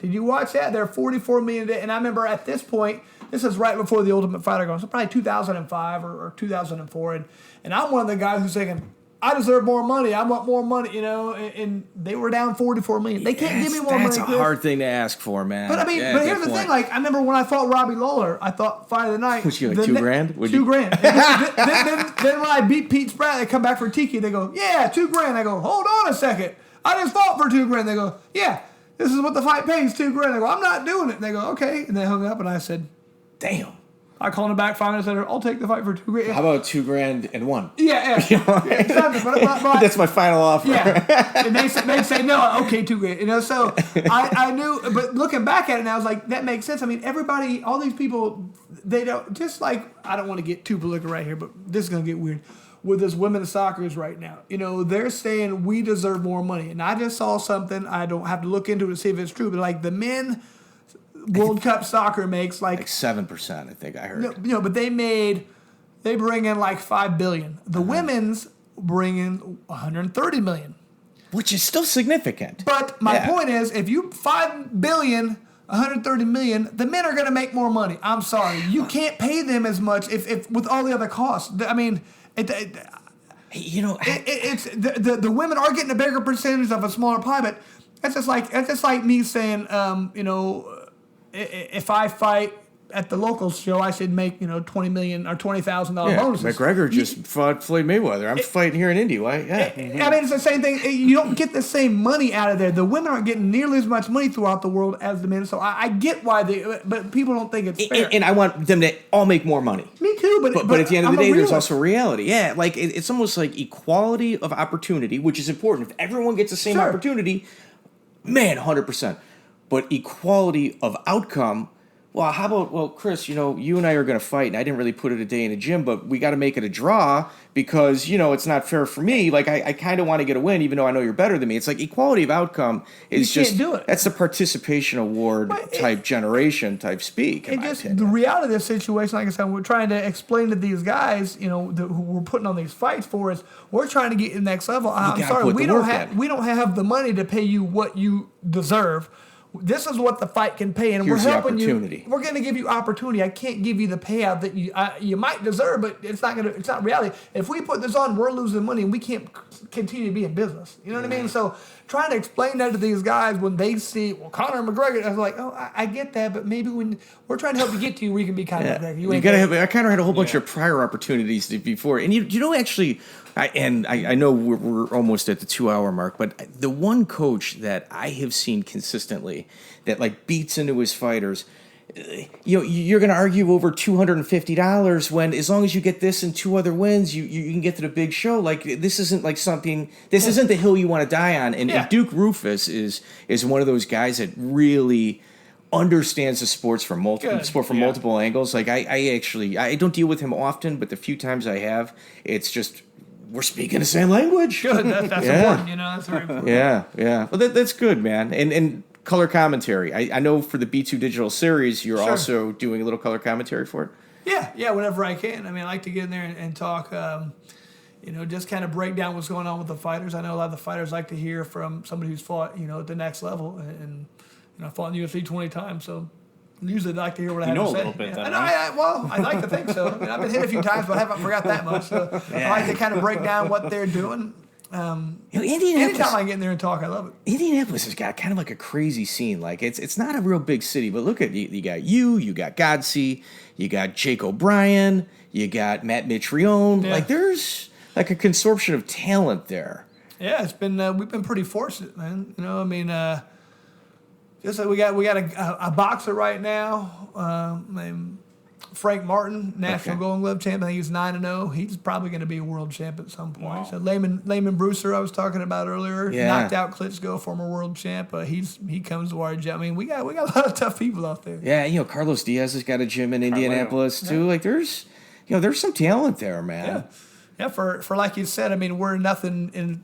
[SPEAKER 3] Did you watch that? They're 44 million in debt. And I remember at this point, this is right before the Ultimate Fighter goes, so probably 2005 or 2004. And I'm one of the guys who's thinking, I deserve more money. I want more money, and they were down 44 million. They can't give me more money.
[SPEAKER 2] That's a
[SPEAKER 3] Chris.
[SPEAKER 2] hard thing to ask for, man.
[SPEAKER 3] But I mean, but here's the thing. Like, I remember when I fought Robbie Lawler, I thought fight of the night.
[SPEAKER 2] Was you like $2,000?
[SPEAKER 3] $2,000. then when I beat Pete Spratt, they come back for Tiki. They go, yeah, $2,000. I go, hold on a second. I just fought for $2,000. They go, yeah, this is what the fight pays, $2,000. I go, I'm not doing it. And they go, okay. And they hung up, and I said,
[SPEAKER 2] damn.
[SPEAKER 3] I called him back 5 minutes later. I'll take the fight for $2,000.
[SPEAKER 2] How about $2,000 and one?
[SPEAKER 3] Yeah, exactly. But
[SPEAKER 2] That's my final offer.
[SPEAKER 3] yeah, and they say no. Okay, $2,000. So I knew, but looking back at it now, I was like, that makes sense. I mean, everybody, all these people, they don't. Just like, I don't want to get too political right here, but this is gonna get weird. With this women's soccer right now, they're saying we deserve more money, and I just saw something. I don't have to look into it to see if it's true, but like the men World Cup soccer makes like
[SPEAKER 2] 7%. I think I heard.
[SPEAKER 3] but they bring in like $5 billion. The women's bring in $130 million.
[SPEAKER 2] Which is still significant.
[SPEAKER 3] But my point is, if you $5 billion, $130 million, the men are going to make more money. I'm sorry, you can't pay them as much if with all the other costs. I mean, it's the women are getting a bigger percentage of a smaller pie, but that's just like me saying, if I fight at the local show, I should make $20 million or $20,000 bonuses.
[SPEAKER 2] McGregor just fought Floyd Mayweather. I'm fighting here in Indy. Why? Yeah.
[SPEAKER 3] I mean, it's the same thing. You don't get the same money out of there. The women aren't getting nearly as much money throughout the world as the men. So I get why but people don't think it's fair.
[SPEAKER 2] And I want them to all make more money.
[SPEAKER 3] Me too,
[SPEAKER 2] But at the end of the day, there's
[SPEAKER 3] realist.
[SPEAKER 2] also reality. Yeah, like it's almost like equality of opportunity, which is important. If everyone gets the same opportunity, man, 100%. But equality of outcome, well, how about, well, Chris, you and I are going to fight, and I didn't really put it a day in the gym, but we got to make it a draw because, it's not fair for me. Like, I kind of want to get a win, even though I know you're better than me. It's like equality of outcome is
[SPEAKER 3] You
[SPEAKER 2] just,
[SPEAKER 3] can't do it.
[SPEAKER 2] that's the participation award type generation type speak.
[SPEAKER 3] And just the reality of this situation, like I said, we're trying to explain to these guys, who we're putting on these fights for us, we're trying to get to the next level. I'm sorry, we don't have the money to pay you what you deserve. This is what the fight can pay, and
[SPEAKER 2] Here's
[SPEAKER 3] we're helping you.
[SPEAKER 2] opportunity.
[SPEAKER 3] We're going to give you opportunity. I can't give you the payout that you might deserve, but it's not reality. If we put this on, we're losing money, and we can't continue to be in business. You know what I mean? So trying to explain that to these guys when they see, well, Conor McGregor, I was like, oh, I get that, but maybe when we're trying to help you get to you, we can be Conor McGregor.
[SPEAKER 2] You gotta have. I kind of had a whole bunch of prior opportunities before, and actually. I know we're almost at the 2-hour mark, but the one coach that I have seen consistently that like beats into his fighters, you're going to argue over $250 when as long as you get this and 2 other wins, you can get to the big show. Like this isn't like something. This isn't the hill you want to die on. And Duke Rufus is one of those guys that really understands the sports from multiple angles. Like I don't deal with him often, but the few times I have, it's just. We're speaking the same language.
[SPEAKER 3] Good, that's important. That's very important.
[SPEAKER 2] Yeah. Well, that's good, man. And color commentary. I know for the B2 Digital series, you're also doing a little color commentary for it.
[SPEAKER 3] Yeah, whenever I can. I mean, I like to get in there and talk. Just kind of break down what's going on with the fighters. I know a lot of the fighters like to hear from somebody who's fought, at the next level, and I fought in the UFC 20 times, so. Usually I like to hear what I have to say.
[SPEAKER 4] You know a little bit then,
[SPEAKER 3] I like to think so. I mean, I've been hit a few times, but I haven't forgot that much. So I like to kind of break down what they're doing. Anytime I get in there and talk, I love it.
[SPEAKER 2] Indianapolis has got kind of like a crazy scene. Like it's not a real big city, but look at you got you got Godsey, you got Jake O'Brien, you got Matt Mitrione. Yeah. Like there's like a consortium of talent there.
[SPEAKER 3] Yeah, it's been we've been pretty fortunate, man. Just like we got a boxer right now named Frank Martin, National Golden Glove champ. I think he's 9-0. He's probably going to be a world champ at some point. Wow. So Layman Brewster, I was talking about earlier, knocked out Klitschko, former world champ. He comes to our gym. I mean, we got a lot of tough people out there.
[SPEAKER 2] Yeah, Carlos Diaz has got a gym in Indianapolis too. Yeah. Like there's some talent there, man.
[SPEAKER 3] Yeah. For like you said, I mean, we're nothing in.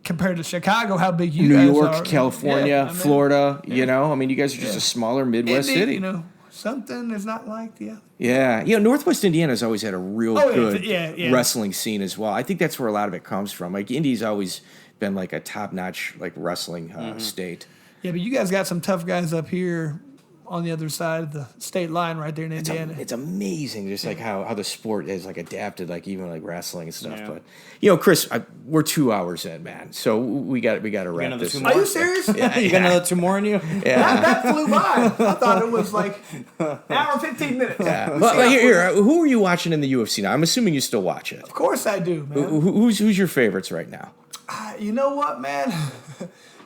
[SPEAKER 3] Compared to Chicago, how big you
[SPEAKER 2] New
[SPEAKER 3] guys
[SPEAKER 2] York,
[SPEAKER 3] are.
[SPEAKER 2] California, Florida, you guys are just a smaller Midwest city.
[SPEAKER 3] Something is not like the other.
[SPEAKER 2] Yeah. Northwest Indiana's always had a real good wrestling scene as well. I think that's where a lot of it comes from. Like, Indy's always been like a top-notch like wrestling state.
[SPEAKER 3] Yeah, but you guys got some tough guys up here on the other side of the state line right there in Indiana.
[SPEAKER 2] It's amazing just like how the sport has like adapted, like even like wrestling and stuff. Yeah. But Chris, we're 2 hours in, man. So we got to wrap this.
[SPEAKER 3] Are you serious?
[SPEAKER 4] Yeah, you got another 2 more in you?
[SPEAKER 2] Yeah.
[SPEAKER 3] That flew by. I thought it was like an hour and 15 minutes.
[SPEAKER 2] Yeah. Well, here, who are you watching in the UFC now? I'm assuming you still watch it.
[SPEAKER 3] Of course I do, man.
[SPEAKER 2] Who's your favorites right now?
[SPEAKER 3] You know what, man?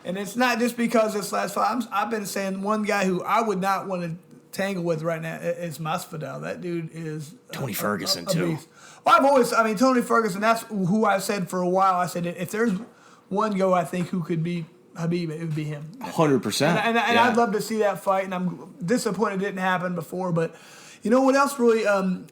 [SPEAKER 3] And it's not just because this last fight. I've been saying one guy who I would not want to tangle with right now is Masvidal. That dude is
[SPEAKER 2] Tony Ferguson
[SPEAKER 3] a
[SPEAKER 2] too.
[SPEAKER 3] Beast. Well, Tony Ferguson. That's who I said for a while. I said if there's one go, I think who could beat Habib, it would be him.
[SPEAKER 2] 100%.
[SPEAKER 3] And I'd love to see that fight. And I'm disappointed it didn't happen before, but. You know what else really?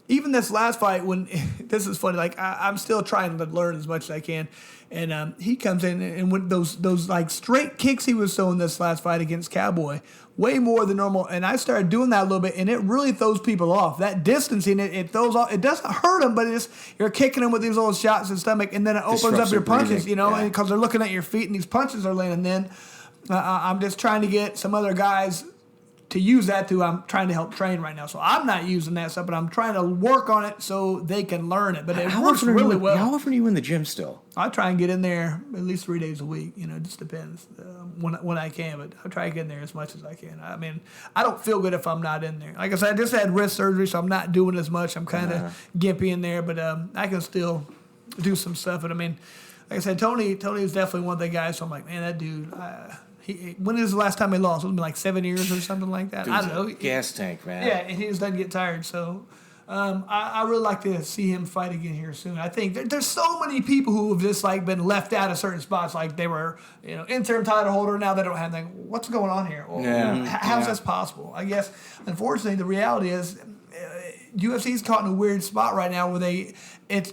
[SPEAKER 3] Even this last fight, when this is funny. Like I'm still trying to learn as much as I can, and he comes in and with those like straight kicks he was throwing this last fight against Cowboy, way more than normal. And I started doing that a little bit, and it really throws people off. That distancing, it throws off. It doesn't hurt them, but you're kicking them with these little shots in the stomach, and then it opens up your punches.
[SPEAKER 2] Breathing.
[SPEAKER 3] Because they're looking at your feet, and these punches are landing. Then I'm just trying to get some other guys. To use that I'm trying to help train right now. So I'm not using that stuff, but I'm trying to work on it so they can learn it. But it works really well.
[SPEAKER 2] How often are you in the gym still?
[SPEAKER 3] I try and get in there at least 3 days a week. It just depends when I can. But I try to get in there as much as I can. I mean, I don't feel good if I'm not in there. Like I said, I just had wrist surgery, so I'm not doing as much. I'm kind of gimpy in there, but I can still do some stuff. And I mean, like I said, Tony is definitely one of the guys. So I'm like, man, that dude. When is the last time he lost? It was like 7 years or something like that.
[SPEAKER 2] Dude's
[SPEAKER 3] I don't know.
[SPEAKER 2] Gas tank, man.
[SPEAKER 3] Yeah, and he just doesn't get tired. So I really like to see him fight again here soon. I think there's so many people who have just like been left out of certain spots, like they were interim title holder, now they don't have anything. What's going on here? Well, how's this possible? I guess unfortunately the reality is UFC's caught in a weird spot right now where it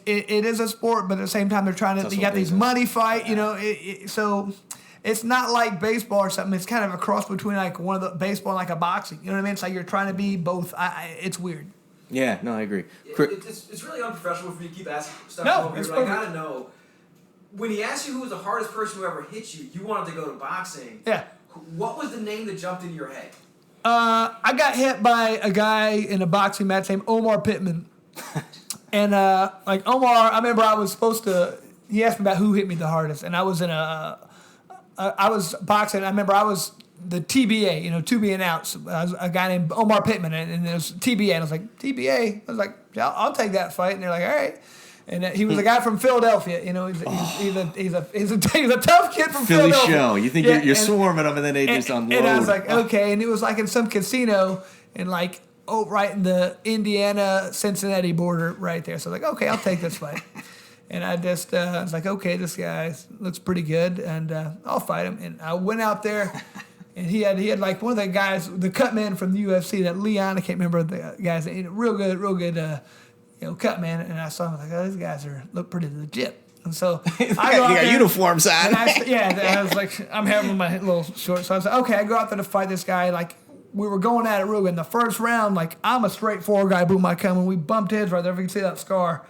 [SPEAKER 3] is a sport, but at the same time they're trying to they got these money fight, so. It's not like baseball or something. It's kind of a cross between like one of the baseball and like a boxing. You know what I mean? It's like you're trying to be both. It's weird.
[SPEAKER 2] Yeah, no, I agree.
[SPEAKER 5] It's really unprofessional for you to keep asking stuff.
[SPEAKER 3] No, it's
[SPEAKER 5] but I gotta know. When he asked you who was the hardest person who ever hit you, you wanted to go to boxing.
[SPEAKER 3] Yeah.
[SPEAKER 5] What was the name that jumped into your head?
[SPEAKER 3] I got hit by a guy in a boxing match named Omar Pittman, and like Omar, I remember I was supposed to. He asked me about who hit me the hardest, and I was in I was boxing. I remember I was the TBA, 2 being outs. I was a guy named Omar Pittman, and it was TBA. And I was like, TBA? I was like, yeah, I'll take that fight. And they're like, all right. And he was a guy from Philadelphia. He's a tough kid from
[SPEAKER 2] Philly
[SPEAKER 3] Philadelphia.
[SPEAKER 2] show. You think you're swarming them, and then they just unload.
[SPEAKER 3] And I was like, okay. And it was like in some casino, and like right in the Indiana-Cincinnati border right there. So I was like, okay, I'll take this fight. And I just was like, okay, this guy looks pretty good, and I'll fight him. And I went out there, and he had like one of the guys, the cut man from the UFC, that Leon, I can't remember the guy's name, real good, cut man. And I saw him, like, oh, these guys look pretty legit. And so I go out
[SPEAKER 2] you got
[SPEAKER 3] there,
[SPEAKER 2] uniforms on.
[SPEAKER 3] and I was like, I'm having my little shorts. So I was like, okay, I go out there to fight this guy. Like, we were going at it real good. In the first round, like, I'm a straightforward guy, boom, I come, and we bumped heads right there. If you can see that scar.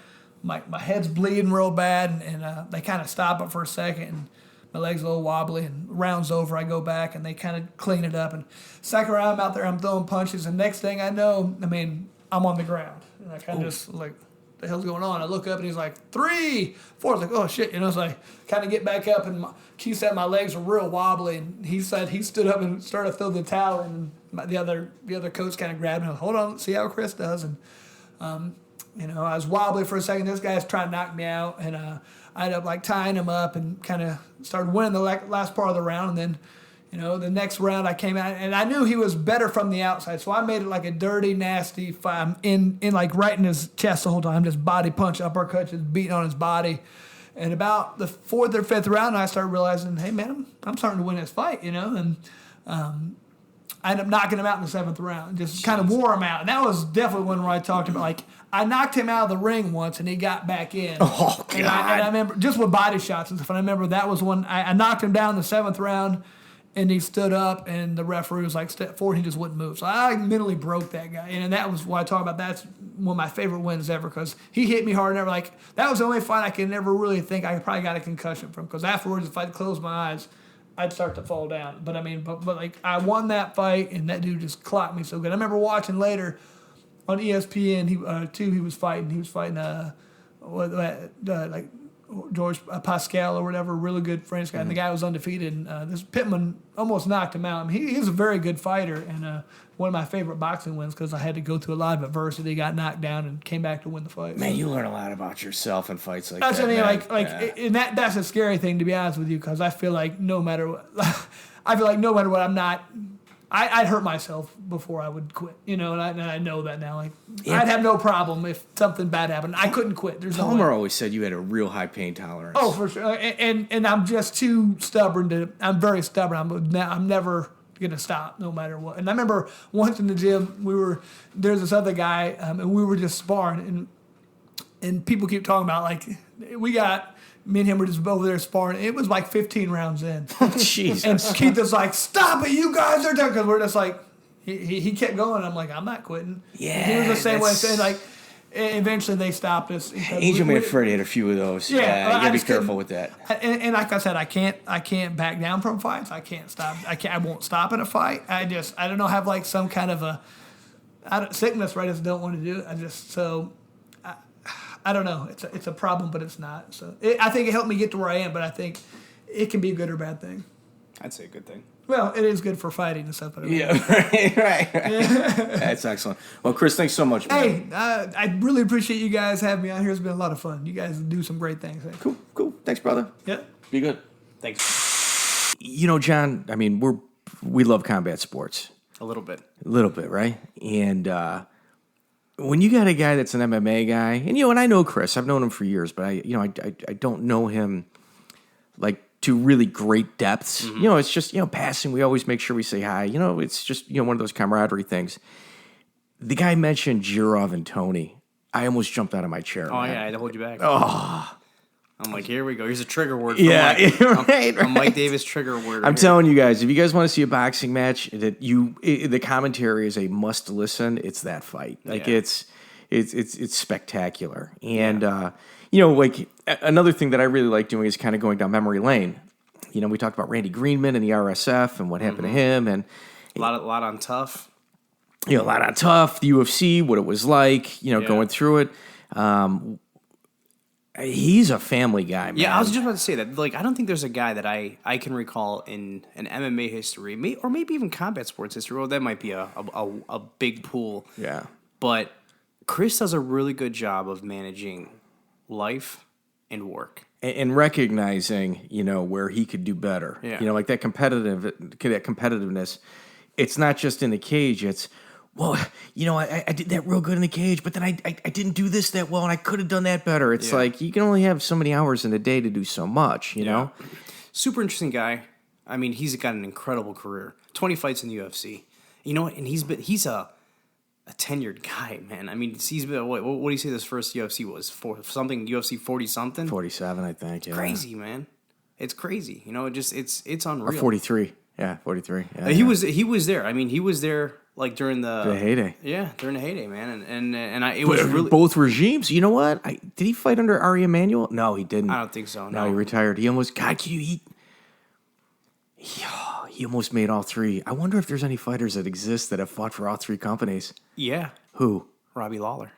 [SPEAKER 3] My head's bleeding real bad, and they kind of stop it for a second, and my leg's a little wobbly, and round's over, I go back, and they kind of clean it up, and second round, I'm out there, I'm throwing punches, and next thing I know, I'm on the ground, and I kind of just like, the hell's going on? I look up, and he's like, 3, 4, I was like, oh shit, it's like, kind of get back up, and he said my legs were real wobbly, and he said he stood up and started to throw the towel, and the other coach kind of grabbed him, hold on, let's see how Chris does, and I was wobbly for a second. This guy's trying to knock me out, and I ended up like tying him up and kind of started winning the last part of the round. And then, the next round I came out, and I knew he was better from the outside, so I made it like a dirty, nasty fight. In like right in his chest the whole time, just body punch, uppercut, just beating on his body. And about the 4th or 5th round, I started realizing, hey man, I'm starting to win this fight, and. I ended up knocking him out in the 7th round, just kind of wore him out. And that was definitely one where I talked about, like, I knocked him out of the ring once, and he got back in.
[SPEAKER 2] Oh, God.
[SPEAKER 3] And I remember, just with body shots and stuff, and I remember that was one, I knocked him down in the 7th round, and he stood up, and the referee was like, step forward, he just wouldn't move. So I mentally broke that guy. And that was why I talk about that's one of my favorite wins ever, because he hit me hard and ever. Like, that was the only fight I could never really think I probably got a concussion from, because afterwards, if I'd closed my eyes, I'd start to fall down. But but like I won that fight, and that dude just clocked me so good. I remember watching later on ESPN. He was fighting like George Pascal or whatever, really good French guy. And the guy was undefeated. And this Pittman almost knocked him out. He's a very good fighter, and one of my favorite boxing wins, because I had to go through a lot of adversity, got knocked down, and came back to win the fight.
[SPEAKER 2] Man, you learn a lot about yourself in fights like
[SPEAKER 3] that's
[SPEAKER 2] that.
[SPEAKER 3] That's what I mean. And that's a scary thing, to be honest with you, because I feel like no matter what, I'm not. I'd hurt myself before I would quit, and I know that now. Like, I'd have no problem if something bad happened. I couldn't quit. There's no
[SPEAKER 2] Palmer
[SPEAKER 3] way.
[SPEAKER 2] always said you had a real high pain tolerance.
[SPEAKER 3] Oh, for sure. And I'm just too stubborn I'm very stubborn. I'm never gonna stop no matter what. And I remember once in the gym, there's this other guy, and we were just sparring, and people keep talking about, like, me and him were just over there sparring. It was like 15 rounds in.
[SPEAKER 2] Jesus.
[SPEAKER 3] And Keith was like, stop it, you guys are done. Because we're just like, he kept going. I'm like, I'm not quitting.
[SPEAKER 2] Yeah.
[SPEAKER 3] And he was the same way. Saying, like, eventually they stopped us.
[SPEAKER 2] Angel Manfredi had a few of those. Yeah, you gotta be careful with that.
[SPEAKER 3] And like I said, I can't back down from fights. I can't stop. I won't stop in a fight. I don't know, have like some kind of sickness, right? I just don't want to do it. I don't know. It's a problem, but it's not. So I think it helped me get to where I am, but I think it can be a good or bad thing.
[SPEAKER 4] I'd say a good thing.
[SPEAKER 3] Well, it is good for fighting and stuff. But
[SPEAKER 2] Yeah, right. That's excellent. Well, Chris, thanks so much, man.
[SPEAKER 3] Hey, I really appreciate you guys having me on here. It's been a lot of fun. You guys do some great things.
[SPEAKER 2] Cool. Thanks, brother.
[SPEAKER 3] Yeah.
[SPEAKER 2] Be good.
[SPEAKER 4] Thanks.
[SPEAKER 2] John, we love combat sports.
[SPEAKER 4] A little bit.
[SPEAKER 2] A little bit, right? And when you got a guy that's an MMA guy, and and I know Chris, I've known him for years, but I don't know him like to really great depths.
[SPEAKER 4] Mm-hmm.
[SPEAKER 2] It's just passing. We always make sure we say hi. It's just one of those camaraderie things. The guy mentioned Jirov and Tony. I almost jumped out of my chair.
[SPEAKER 4] Oh,
[SPEAKER 2] man.
[SPEAKER 4] yeah, I had to hold you back.
[SPEAKER 2] Oh.
[SPEAKER 4] I'm like, here we go. Here's a trigger word. From
[SPEAKER 2] Yeah,
[SPEAKER 4] Mike.
[SPEAKER 2] right.
[SPEAKER 4] A Mike Davis trigger word.
[SPEAKER 2] I'm telling you guys, if you guys want to see a boxing match that the commentary is a must listen, it's that fight. Like
[SPEAKER 4] Yeah.
[SPEAKER 2] it's spectacular. And like another thing that I really like doing is kind of going down memory lane. We talked about Randy Greenman and the RSF and what happened to him, and
[SPEAKER 4] a lot on TUF.
[SPEAKER 2] a lot on TUF, the UFC, what it was like, going through it. He's a family guy, man.
[SPEAKER 4] Yeah, I was just about to say that. Like, I don't think there's a guy that I can recall in an MMA history, or maybe even combat sports history. Well, that might be a big pool.
[SPEAKER 2] Yeah.
[SPEAKER 4] But Chris does a really good job of managing life and work.
[SPEAKER 2] And recognizing, where he could do better.
[SPEAKER 4] Yeah.
[SPEAKER 2] Like that competitiveness. It's not just in the cage. It's, well, I did that real good in the cage, but then I didn't do this that well, and I could have done that better. It's like you can only have so many hours in a day to do so much, you know?
[SPEAKER 4] Super interesting guy. I mean, he's got an incredible career. 20 fights in the UFC. And he's a tenured guy, man. I mean, he's been, what do you say this first UFC was? UFC 40-something?
[SPEAKER 2] 47, I think, yeah.
[SPEAKER 4] Crazy, man. It's crazy. It's unreal.
[SPEAKER 2] Or 43. Yeah, 43. Yeah,
[SPEAKER 4] He was there. I mean, he was there like during the
[SPEAKER 2] heyday.
[SPEAKER 4] Yeah, during the heyday, man. And it was really
[SPEAKER 2] both regimes. You know what? Did he fight under Ari Emanuel? No, he didn't.
[SPEAKER 4] I don't think so.
[SPEAKER 2] No, he retired. He almost he almost made all three. I wonder if there's any fighters that exist that have fought for all three companies.
[SPEAKER 4] Yeah.
[SPEAKER 2] Who?
[SPEAKER 4] Robbie Lawler.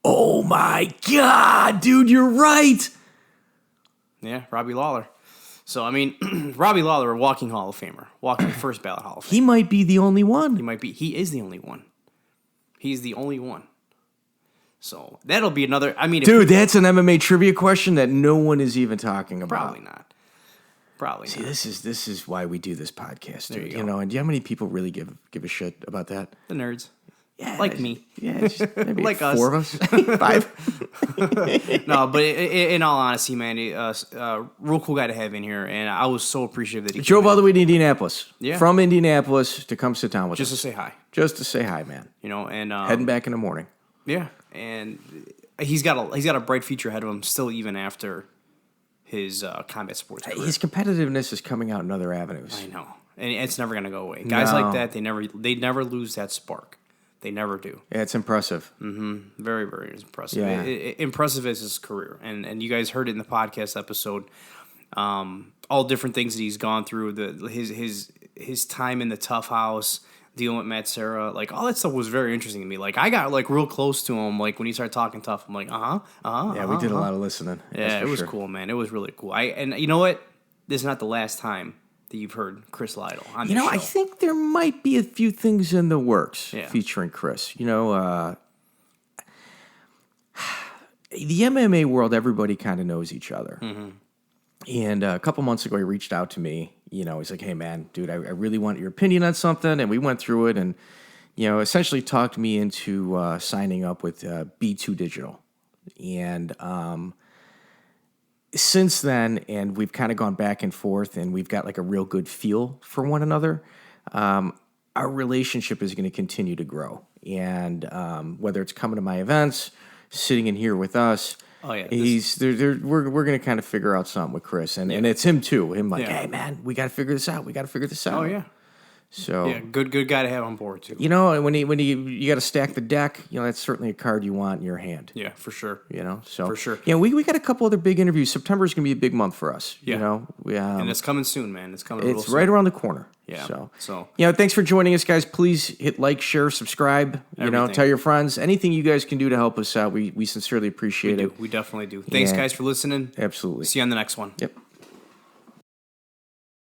[SPEAKER 2] Oh my God, dude, you're right.
[SPEAKER 4] Yeah, Robbie Lawler. So, I mean, Robbie Lawler, a walking Hall of Famer. Walking first ballot Hall of Famer.
[SPEAKER 2] He might be the only one.
[SPEAKER 4] He is the only one. He's the only one. So, that'll be another, I mean...
[SPEAKER 2] Dude, that's an MMA trivia question that no one is even talking about.
[SPEAKER 4] Probably not.
[SPEAKER 2] See, this is why we do this podcast, dude.
[SPEAKER 4] There you go.
[SPEAKER 2] And do you know how many people really give a shit about that?
[SPEAKER 4] The nerds.
[SPEAKER 2] Yeah,
[SPEAKER 4] Like me.
[SPEAKER 2] Yeah, it's just maybe
[SPEAKER 4] Like us.
[SPEAKER 2] 4 of us, 5.
[SPEAKER 4] No, but in all honesty, man, real cool guy to have in here, and I was so appreciative that he
[SPEAKER 2] Drove
[SPEAKER 4] came
[SPEAKER 2] all
[SPEAKER 4] in
[SPEAKER 2] the way to Indianapolis.
[SPEAKER 4] Yeah.
[SPEAKER 2] From Indianapolis to come sit down with
[SPEAKER 4] just
[SPEAKER 2] us.
[SPEAKER 4] to say hi.
[SPEAKER 2] Just to say hi, man.
[SPEAKER 4] And
[SPEAKER 2] Heading back in the morning.
[SPEAKER 4] Yeah, and he's got a bright future ahead of him still, even after his combat sports career.
[SPEAKER 2] His competitiveness is coming out in other avenues.
[SPEAKER 4] I know, and it's never gonna go away. Guys like that, they never lose that spark. They never do.
[SPEAKER 2] Yeah, it's impressive.
[SPEAKER 4] Very, very impressive.
[SPEAKER 2] Yeah.
[SPEAKER 4] Impressive is his career, and you guys heard it in the podcast episode. All different things that he's gone through. His time in the TUF house, dealing with Matt Serra, like all that stuff was very interesting to me. Like I got like real close to him. Like when he started talking TUF, I'm like,
[SPEAKER 2] Yeah, we did a lot of listening.
[SPEAKER 4] Yeah, it was cool, man. It was really cool. And you know what? This is not the last time that you've heard Chris Lytle on the show.
[SPEAKER 2] I think there might be a few things in the works featuring Chris. The MMA world, everybody kind of knows each other. And a couple months ago, he reached out to me. He's like, hey, man, dude, I really want your opinion on something. And we went through it and, essentially talked me into signing up with B2 Digital. And since then, and we've kind of gone back and forth, and we've got like a real good feel for one another. Our relationship is going to continue to grow, and whether it's coming to my events, sitting in here with us, we're going to kind of figure out something with Chris, and it's him too. Him like, hey man, we got to figure this out.
[SPEAKER 4] Oh yeah.
[SPEAKER 2] So
[SPEAKER 4] yeah, good guy to have on board too.
[SPEAKER 2] When you got to stack the deck, that's certainly a card you want in your hand.
[SPEAKER 4] Yeah, for sure.
[SPEAKER 2] So
[SPEAKER 4] for sure.
[SPEAKER 2] Yeah, we got a couple other big interviews. September is going to be a big month for us.
[SPEAKER 4] Yeah. And it's coming soon, man. It's coming.
[SPEAKER 2] It's right around the corner.
[SPEAKER 4] Yeah.
[SPEAKER 2] So thanks for joining us, guys. Please hit like, share, subscribe. Tell your friends. Anything you guys can do to help us out, we sincerely appreciate it.
[SPEAKER 4] We definitely do. Thanks, guys, for listening.
[SPEAKER 2] Absolutely.
[SPEAKER 4] See you on the next one.
[SPEAKER 2] Yep.